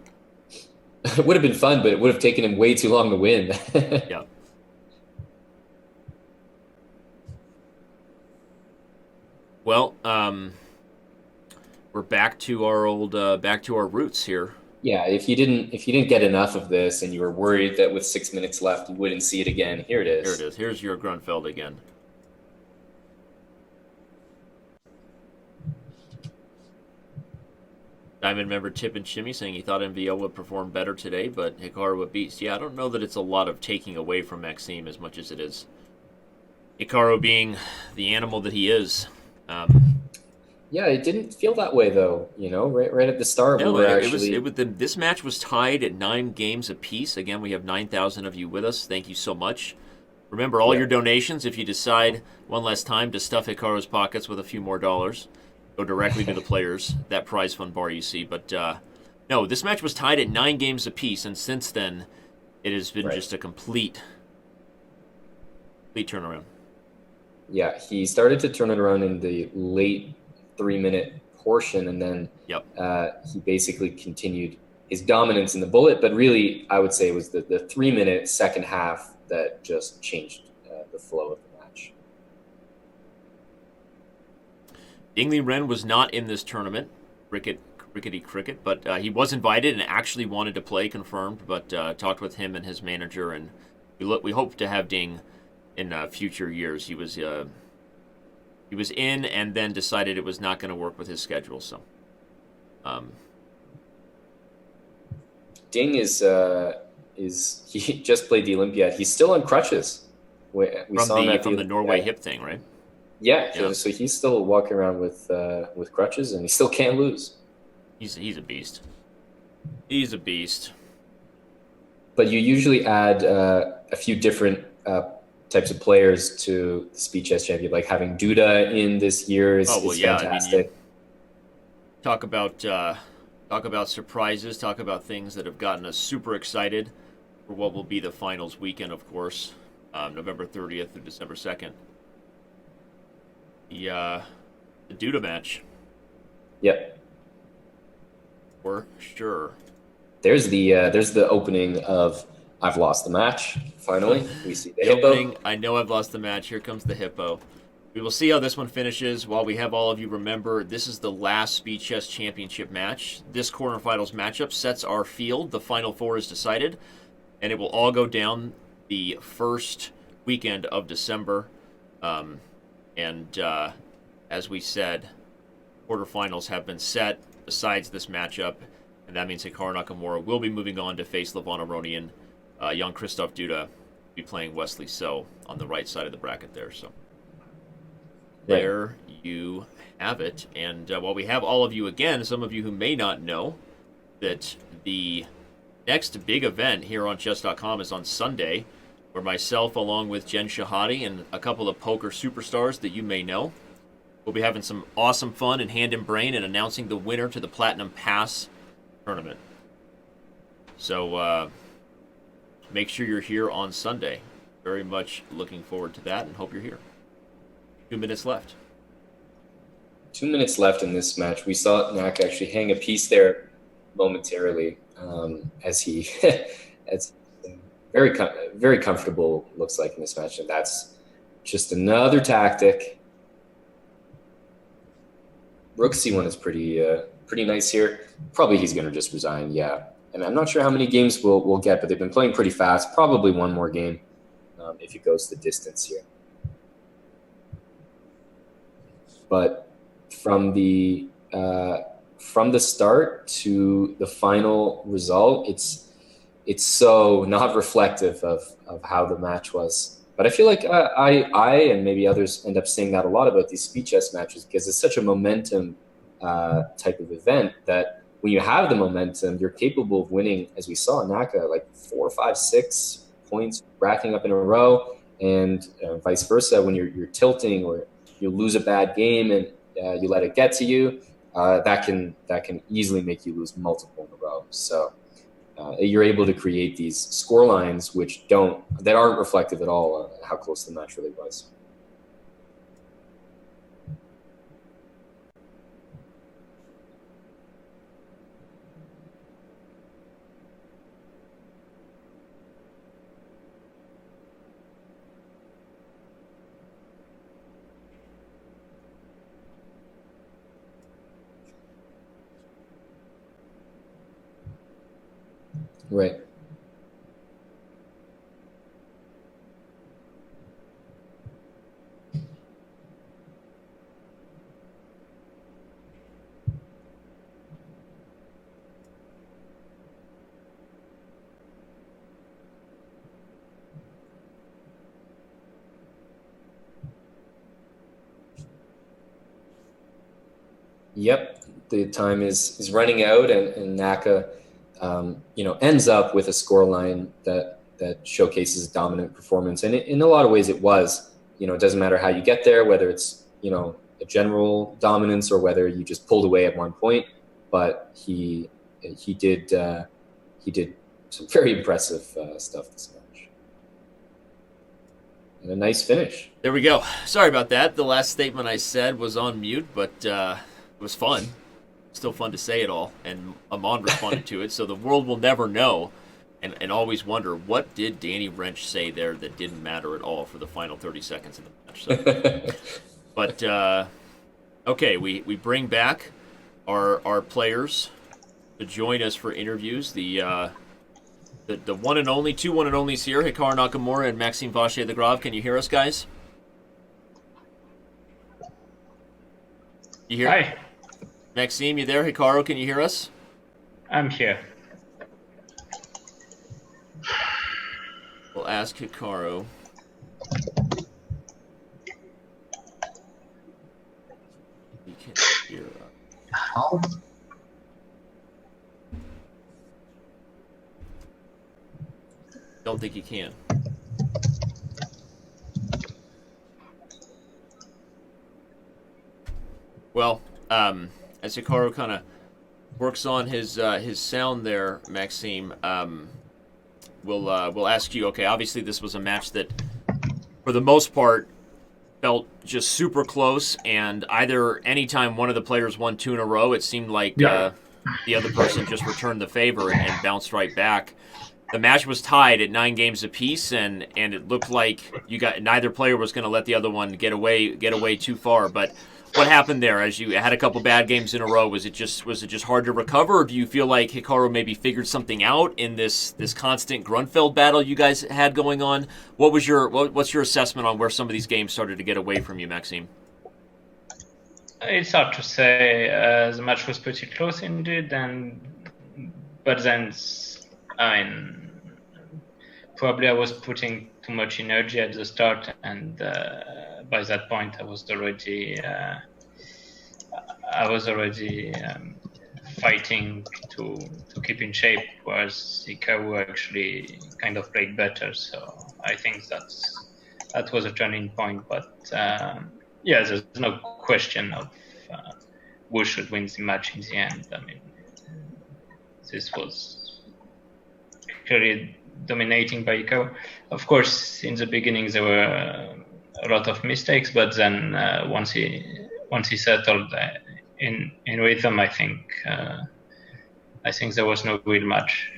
It would have been fun, but it would have taken him way too long to win. Yeah. Well, we're back to our roots here. Yeah, if you didn't get enough of this and you were worried that with 6 minutes left you wouldn't see it again, here it is. Here it is. Here's your Gruenfeld again. Diamond member Tip and Shimmy saying he thought MVO would perform better today, but Hikaru a beast. Yeah, I don't know that it's a lot of taking away from Maxime as much as it is Hikaru being the animal that he is. Yeah, it didn't feel that way though. Right at the start, we were actually. This match was tied at 9 games apiece. Again, we have 9,000 of you with us. Thank you so much. Remember all your donations. If you decide one last time to stuff Hikaru's pockets with a few more dollars, go directly to the players. That prize fund bar you see. But no, this match was tied at 9 games apiece, and since then, it has been just a complete turnaround. Yeah, he started to turn it around in the late 3-minute portion, and then he basically continued his dominance in the bullet. But really, I would say it was the 3-minute second half that just changed the flow of the match. Dingley Ren was not in this tournament, rickety cricket, but he was invited and actually wanted to play, confirmed, but talked with him and his manager, and we hope to have Ding in future years. He was in and then decided it was not going to work with his schedule, so... Ding is he just played the Olympiad. He's still on crutches. We saw him from the Norway hip thing, right? Yeah, so he's still walking around with crutches, and he still can't lose. He's a beast. He's a beast. But you usually add a few different types of players to the Speed Chess Champion, like having Duda in this year is fantastic. I mean, talk about surprises, talk about things that have gotten us super excited for what will be the finals weekend, of course, November 30th through December 2nd. The Duda match. Yep. For sure. There's the opening of I've lost the match. Finally, we see the hippo. Opening, I know I've lost the match. Here comes the hippo. We will see how this one finishes. While we have all of you remember, this is the last Speed Chess Championship match. This quarterfinals matchup sets our field. The Final Four is decided, and it will all go down the first weekend of December. As we said, quarterfinals have been set besides this matchup, and that means Hikaru Nakamura will be moving on to face Levon Aronian. Young Christoph Duda will be playing Wesley So on the right side of the bracket there. So there you have it. And while we have all of you again, some of you who may not know that the next big event here on Chess.com is on Sunday, where myself, along with Jen Shahadi and a couple of poker superstars that you may know, we'll be having some awesome fun in Hand and Brain and announcing the winner to the Platinum Pass tournament. So make sure you're here on Sunday. Very much looking forward to that and hope you're here. 2 minutes left. 2 minutes left in this match. We saw Nak actually hang a piece there momentarily as he as very comfortable looks like in this match, and that's just another tactic. Rook C1 is pretty nice here. Probably he's going to just resign, yeah. And I'm not sure how many games we'll get, but they've been playing pretty fast. Probably one more game if it goes the distance here. But from the start to the final result, it's so not reflective of how the match was. But I feel like I and maybe others end up saying that a lot about these speed chess matches because it's such a momentum type of event that when you have the momentum, you're capable of winning, as we saw in Naka, like 4, 5, 6 points racking up in a row, and vice versa. When you're tilting or you lose a bad game and you let it get to you, that can easily make you lose multiple in a row. So you're able to create these score lines that aren't reflective at all on how close the match really was. Right. Yep, the time is running out, and Naka, ends up with a scoreline that showcases dominant performance, and in a lot of ways it was. It doesn't matter how you get there, whether it's a general dominance or whether you just pulled away at one point, but he did some very impressive stuff this match, and a nice finish. There we go. Sorry about that. The last statement I said was on mute, but it was fun. Still fun to say it all, and Amon responded to it, so the world will never know and always wonder, what did Danny Wrench say there that didn't matter at all for the final 30 seconds of the match. So, but okay, we bring back our players to join us for interviews. The one and only, two one and onlys here, Hikaru Nakamura and Maxime Vachier-Lagrave. Can you hear us, guys? You hear? Hi. Maxime, you there? Hikaru, can you hear us? I'm here. We'll ask Hikaru. He can't hear us. How? Don't think he can. Well, as Hikaru kind of works on his sound there, Maxime, we'll ask you. Okay, obviously this was a match that, for the most part, felt just super close, and either anytime one of the players won two in a row, it seemed like the other person just returned the favor and bounced right back. The match was tied at 9 games apiece, and it looked like neither player was going to let the other one get away too far. But what happened there? As you had a couple bad games in a row, was it just hard to recover, or do you feel like Hikaru maybe figured something out in this constant Gruenfeld battle you guys had going on? What's your assessment on where some of these games started to get away from you, Maxime? It's hard to say. The match was pretty close indeed, but then, I mean, probably I was putting too much energy at the start, and by that point I was already fighting to keep in shape, whereas Hikaru actually kind of played better. So I think that was a turning point. But yeah, there's no question of who should win the match in the end. I mean, this was clearly dominating by Hikaru. Of course, in the beginning there were a lot of mistakes, but then once he settled in rhythm, I think there was no real match.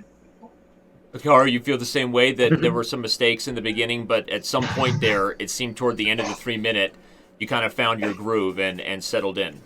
Hikaru, you feel the same way, that there were some mistakes in the beginning, but at some point there, it seemed toward the end of the 3-minute, you kind of found your groove and settled in.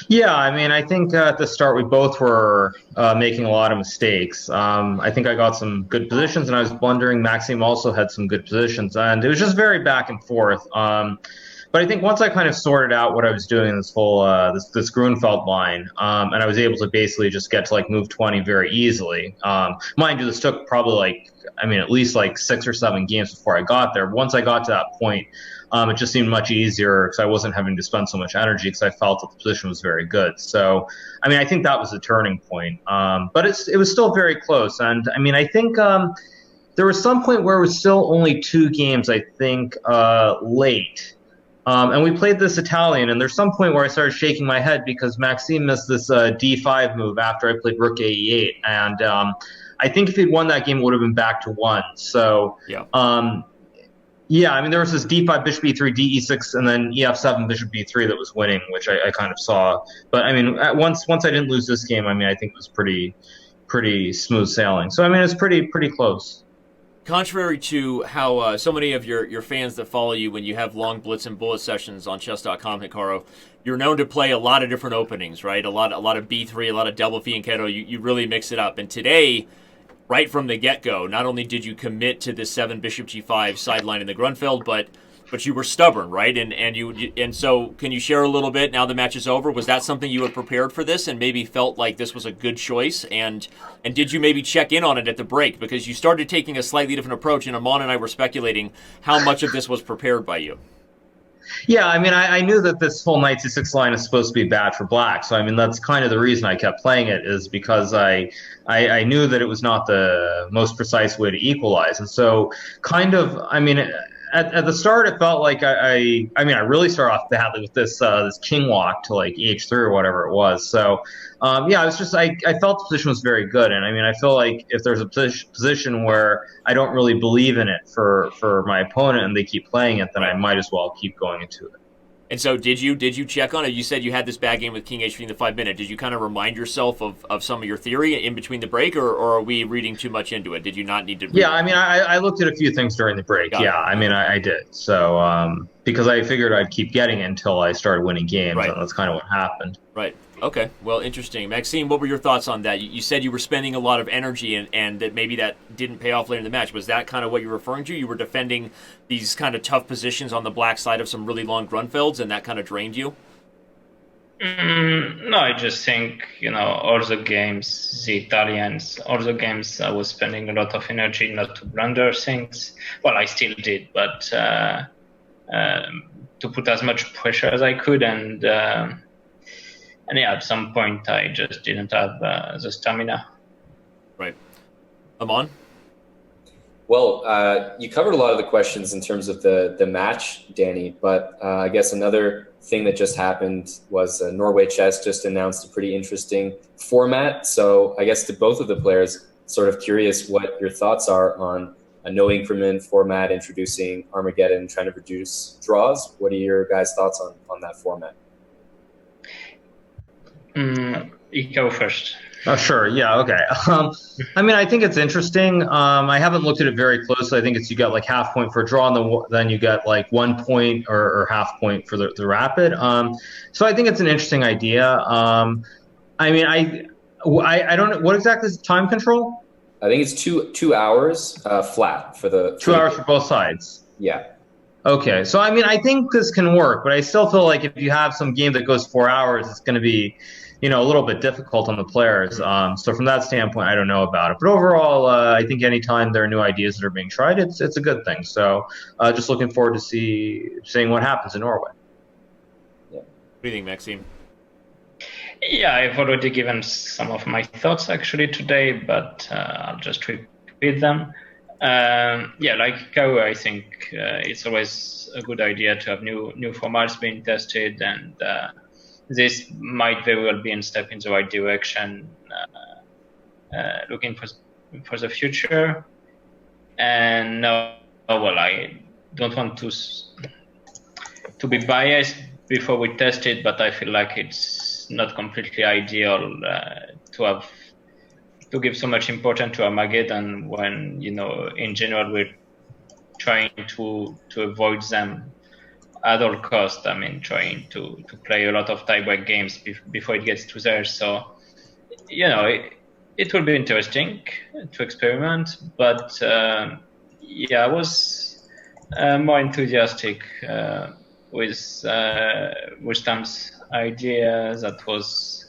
Yeah, I mean, I think at the start we both were making a lot of mistakes. I think I got some good positions, and I was blundering. Maxime also had some good positions, and it was just very back and forth. But I think once I kind of sorted out what I was doing in this whole this Gruenfeld line, and I was able to basically just get to like move 20 very easily. Mind you, this took probably at least 6 or 7 games before I got there. Once I got to that point, it just seemed much easier because I wasn't having to spend so much energy because I felt that the position was very good. So, I mean, I think that was the turning point. But it was still very close. And, I mean, I think there was some point where it was still only 2 games, I think, late. And we played this Italian, and there's some point where I started shaking my head because Maxime missed this D5 move after I played Rook A8. And I think if he'd won that game, it would have been back to 1. So, yeah, I mean, there was this D5, Bishop E3, DE6, and then EF7, Bishop B3 that was winning, which I kind of saw. But, I mean, once I didn't lose this game, I mean, I think it was pretty smooth sailing. So, I mean, it's pretty close. Contrary to how so many of your fans that follow you when you have long blitz and bullet sessions on Chess.com, Hikaru, you're known to play a lot of different openings, right? A lot of B3, a lot of double fianchetto. You really mix it up. And today, right from the get-go, not only did you commit to the 7 Bishop G5 sideline in the Grunfeld, but you were stubborn, right? And so, can you share a little bit now the match is over? Was that something you had prepared for this and maybe felt like this was a good choice? And did you maybe check in on it at the break, because you started taking a slightly different approach? And Amon and I were speculating how much of this was prepared by you. Yeah, I mean, I knew that this whole knight c6 line is supposed to be bad for black. So, I mean, that's kind of the reason I kept playing it, is because I knew that it was not the most precise way to equalize. And so, kind of, I mean, at the start, it felt like I really started off badly with this king walk to like h3 or whatever it was. So, yeah, it was just I felt the position was very good, and I mean, I feel like if there's a position where I don't really believe in it for my opponent and they keep playing it, then I might as well keep going into it. And so did you check on it? You said you had this bad game with King H3 in the 5 minute. Did you kind of remind yourself of some of your theory in between the break, or are we reading too much into it? Did you not need to? Yeah, I mean, I looked at a few things during the break. Got it. Yeah, I mean, I did. So because I figured I'd keep getting it until I started winning games, Right. and that's kind of what happened. Right. Okay. Well, interesting. Maxime, what were your thoughts on that? You said you were spending a lot of energy and that maybe that didn't pay off later in the match. Was that kind of what you're referring to? You were defending these kind of tough positions on the black side of some really long Grunfelds, and that kind of drained you? No, I just think, all the games, the Italians, all the games I was spending a lot of energy not to blunder things. Well, I still did, but to put as much pressure as I could. And yeah, at some point I just didn't have the stamina. Right. Amon? Well, you covered a lot of the questions in terms of the match, Danny, but I guess another thing that just happened was Norway Chess just announced a pretty interesting format. So I guess to both of the players, sort of curious what your thoughts are on a no increment format introducing Armageddon, trying to reduce draws. What are your guys' thoughts on that format? You go first. Oh, sure. Yeah. Okay. I mean, I think it's interesting. I haven't looked at it very closely. I think you got like half point for a draw, and then you got like 1 point or half point for the rapid. So I think it's an interesting idea. I mean, I don't know what exactly is time control. I think it's 2 hours flat for the 2 hours for both sides. Yeah. Okay. So I mean, I think this can work, but I still feel like if you have some game that goes 4 hours, it's going to be a little bit difficult on the players. So from that standpoint, I don't know about it. But overall, I think anytime there are new ideas that are being tried, it's a good thing. So just looking forward to seeing what happens in Norway. Yeah. What do you think, Maxime? Yeah, I've already given some of my thoughts actually today, but I'll just repeat them. Yeah, like Hikaru, I think it's always a good idea to have new formats being tested, and this might very well be a step in the right direction, looking for the future. And well, I don't want to be biased before we test it, but I feel like it's not completely ideal to give so much importance to Armageddon when in general we're trying to avoid them at all cost. I mean, trying to play a lot of tiebreak games before it gets to there. So, it will be interesting to experiment. But yeah, I was more enthusiastic with Stam's idea. That was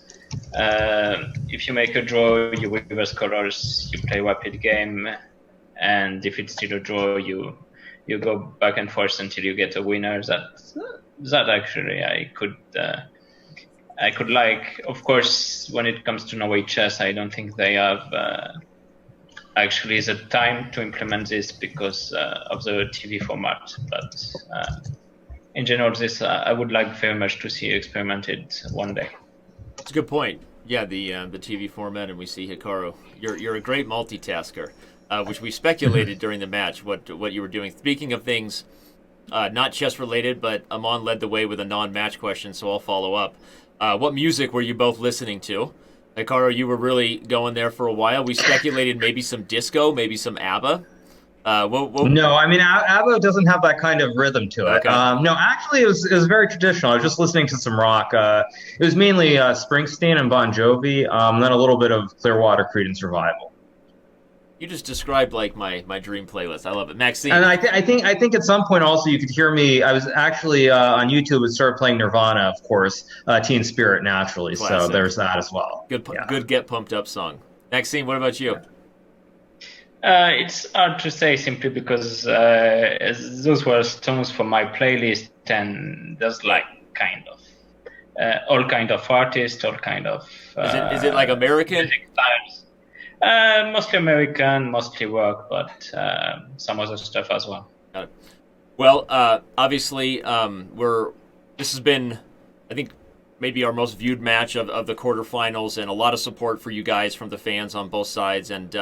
if you make a draw, you reverse colors, you play rapid game, and if it's still a draw, you go back and forth until you get a winner. That actually I could like. Of course, when it comes to Norway Chess, I don't think they have actually the time to implement this because of the TV format. But in general, this I would like very much to see experimented one day. That's a good point. Yeah, the TV format, and we see Hikaru. You're a great multitasker. Which we speculated during the match what you were doing. Speaking of things not chess related, but Amon led the way with a non-match question, so I'll follow up. What music were you both listening to? Hikaru, you were really going there for a while. We speculated maybe some disco, maybe some ABBA. No, I mean ABBA doesn't have that kind of rhythm to it. Okay. No, actually, it was very traditional. I was just listening to some rock. It was mainly Springsteen and Bon Jovi, then a little bit of Clearwater Creedence Revival. You just described like my dream playlist. I love it, Maxime. And I think at some point also you could hear me. I was actually on YouTube and started playing Nirvana, of course, Teen Spirit naturally. Classic. So there's that as well. Good get pumped up song. Maxime, what about you? It's hard to say simply because those were songs for my playlist, and there's like kind of all kind of artists, all kind of. Is it like American? Music styles. Mostly American, mostly rock, but some other stuff as well. Got it. Well, obviously, this has been, I think, maybe our most viewed match of the quarterfinals, and a lot of support for you guys from the fans on both sides. And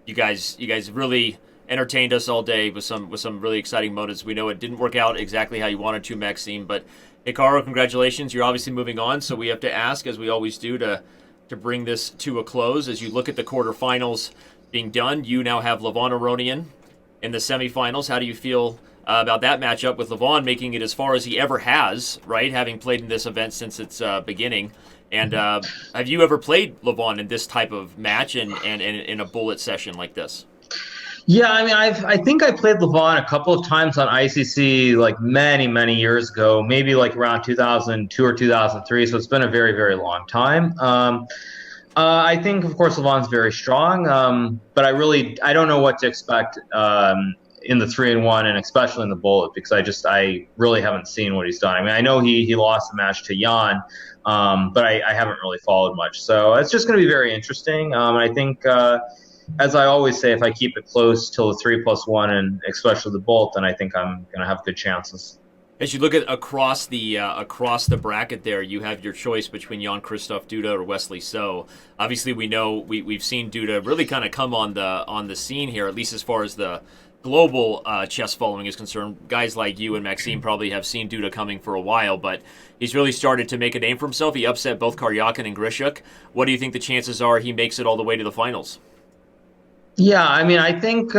you guys really entertained us all day with some really exciting motives. We know it didn't work out exactly how you wanted to, Maxime, but Hikaru, congratulations. You're obviously moving on, so we have to ask, as we always do, to bring this to a close. As you look at the quarterfinals being done, you now have Levon Aronian in the semifinals. How do you feel about that matchup with Levon making it as far as he ever has, right, having played in this event since its beginning? And have you ever played Levon in this type of match and in a bullet session like this? Yeah, I mean, I think I played Levon a couple of times on ICC like many years ago, maybe like around 2002 or 2003. So it's been a very long time. I think, of course, Levon's very strong, but I don't know what to expect in the 3-1 and especially in the bullet, because I really haven't seen what he's done. I mean, I know he lost the match to Jan, but I haven't really followed much. So it's just going to be very interesting. I think. As I always say, if I keep it close till the 3+1 and especially the bolt, then I think I'm going to have good chances. As you look at across the bracket there, you have your choice between Jan-Christoph Duda or Wesley So. Obviously, we've seen Duda really kind of come on the scene here, at least as far as the global chess following is concerned. Guys like you and Maxime probably have seen Duda coming for a while, but he's really started to make a name for himself. He upset both Karyakin and Grishuk. What do you think the chances are he makes it all the way to the finals? Yeah, I mean, I think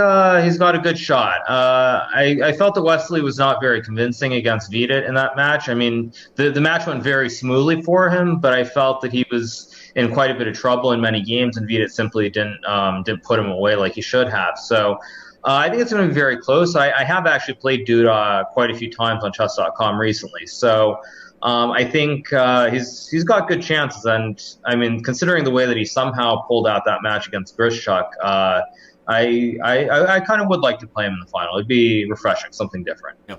he's got a good shot. I felt that Wesley was not very convincing against Vidit in that match. I mean, the match went very smoothly for him, but I felt that he was in quite a bit of trouble in many games, and Vidit simply didn't put him away like he should have. So I think it's going to be very close. I have actually played Duda quite a few times on Chess.com recently, so I think he's got good chances. And I mean, considering the way that he somehow pulled out that match against Grishuk, I kind of would like to play him in the final. It'd be refreshing, something different. Yeah.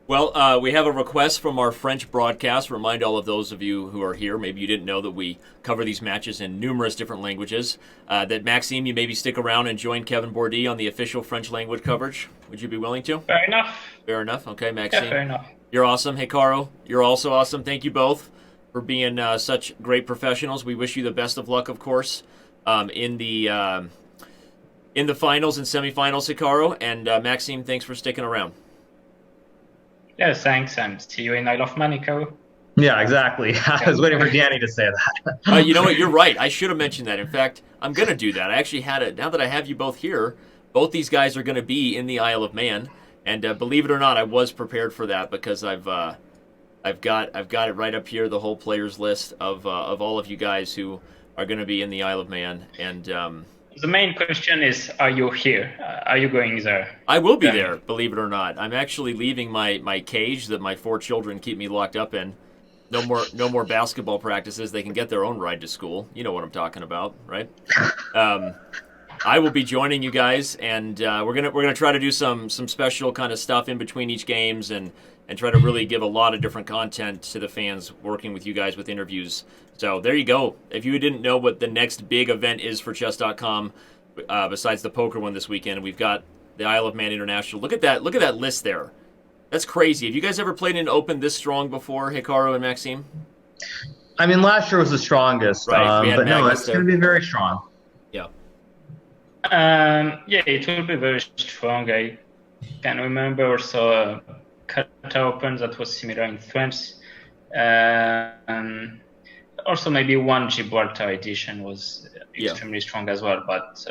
Well, we have a request from our French broadcast. Remind all of those of you who are here, maybe you didn't know that we cover these matches in numerous different languages, that Maxime, you maybe stick around and join Kevin Bourdi on the official French language coverage. Would you be willing to? Fair enough. Fair enough. Okay, Maxime. Yeah, fair enough. You're awesome. Hikaru, you're also awesome. Thank you both for being such great professionals. We wish you the best of luck, of course, in the finals and semifinals, Hikaru. And Maxime, thanks for sticking around. Yeah, thanks, and see you in Isle of Man, Hikaru. Yeah, exactly. I was waiting for Danny to say that. You know what? You're right. I should have mentioned that. In fact, I'm going to do that. I actually had it. Now that I have you both here, both these guys are going to be in the Isle of Man. And believe it or not, I was prepared for that because I've got it right up here, the whole players list of all of you guys who are going to be in the Isle of Man. And the main question is, are you here? Are you going there? I will be there, believe it or not. I'm actually leaving my cage that my 4 children keep me locked up in. No more basketball practices. They can get their own ride to school. You know what I'm talking about, right? I will be joining you guys, and we're gonna try to do some special kind of stuff in between each games, and try to really give a lot of different content to the fans, working with you guys with interviews. So there you go. If you didn't know what the next big event is for Chess.com, besides the poker one this weekend, we've got the Isle of Man International. Look at that list there. That's crazy. Have you guys ever played an Open this strong before, Hikaru and Maxime? I mean, last year was the strongest, right. But no, it's going to be very strong. Yeah. Yeah, it will be very strong. I can remember also a Qatar Open that was similar in France. Also, maybe one Gibraltar edition was extremely strong as well. But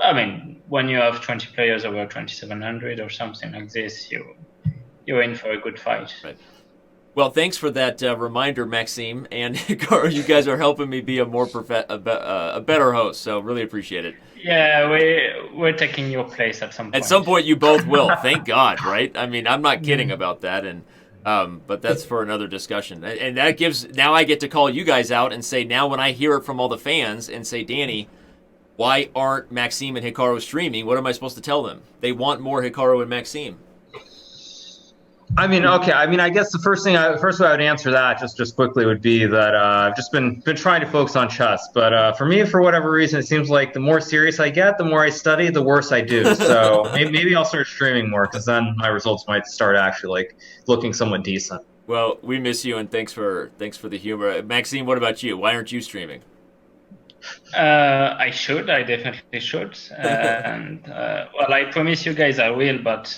I mean, when you have 20 players over 2,700 or something like this, you're in for a good fight. Right. Well, thanks for that reminder, Maxime and Hikaru. You guys are helping me be a more a better host, so really appreciate it. Yeah, we're taking your place at some point. At some point, you both will. Thank God, right? I mean, I'm not kidding about that, and but that's for another discussion. And that gives, now I get to call you guys out and say, now when I hear it from all the fans and say, Danny, why aren't Maxime and Hikaru streaming? What am I supposed to tell them? They want more Hikaru and Maxime. I mean, okay. I mean, I guess the first way I would answer that just quickly would be that I've just been trying to focus on chess. But for me, for whatever reason, it seems like the more serious I get, the more I study, the worse I do. So maybe I'll start streaming more, because then my results might start actually like looking somewhat decent. Well, we miss you, and thanks for the humor. Maxime, what about you? Why aren't you streaming? I should. I definitely should. And well, I promise you guys I will. But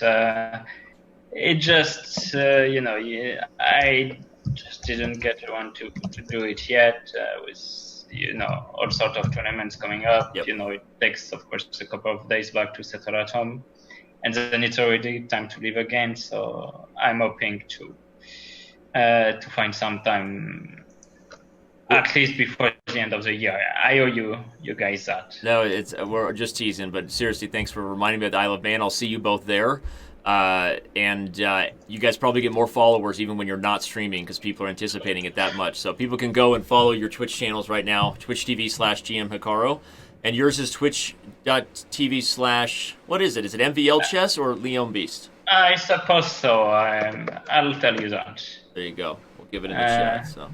it just, I just didn't get around to do it yet. With all sort of tournaments coming up. Yep. It takes, of course, a couple of days back to settle at home, and then it's already time to leave again. So I'm hoping to find some time. At least before the end of the year. I owe you guys that. No, we're just teasing, but seriously, thanks for reminding me of the Isle of Man. I'll see you both there. And you guys probably get more followers even when you're not streaming because people are anticipating it that much. So people can go and follow your Twitch channels right now, twitch.tv/GM Hikaru. And yours is twitch.tv/ what is it? Is it MVL Chess or Leon Beast? I suppose so. I'll tell you that. There you go. We'll give it in the chat. So.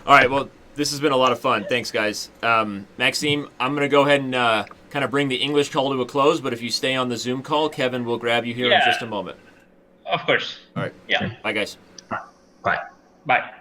All right, well, this has been a lot of fun. Thanks, guys. Maxime, I'm going to go ahead and kind of bring the English call to a close, but if you stay on the Zoom call, Kevin will grab you here in just a moment. Of course. All right. Yeah. Bye, guys. Bye. Bye.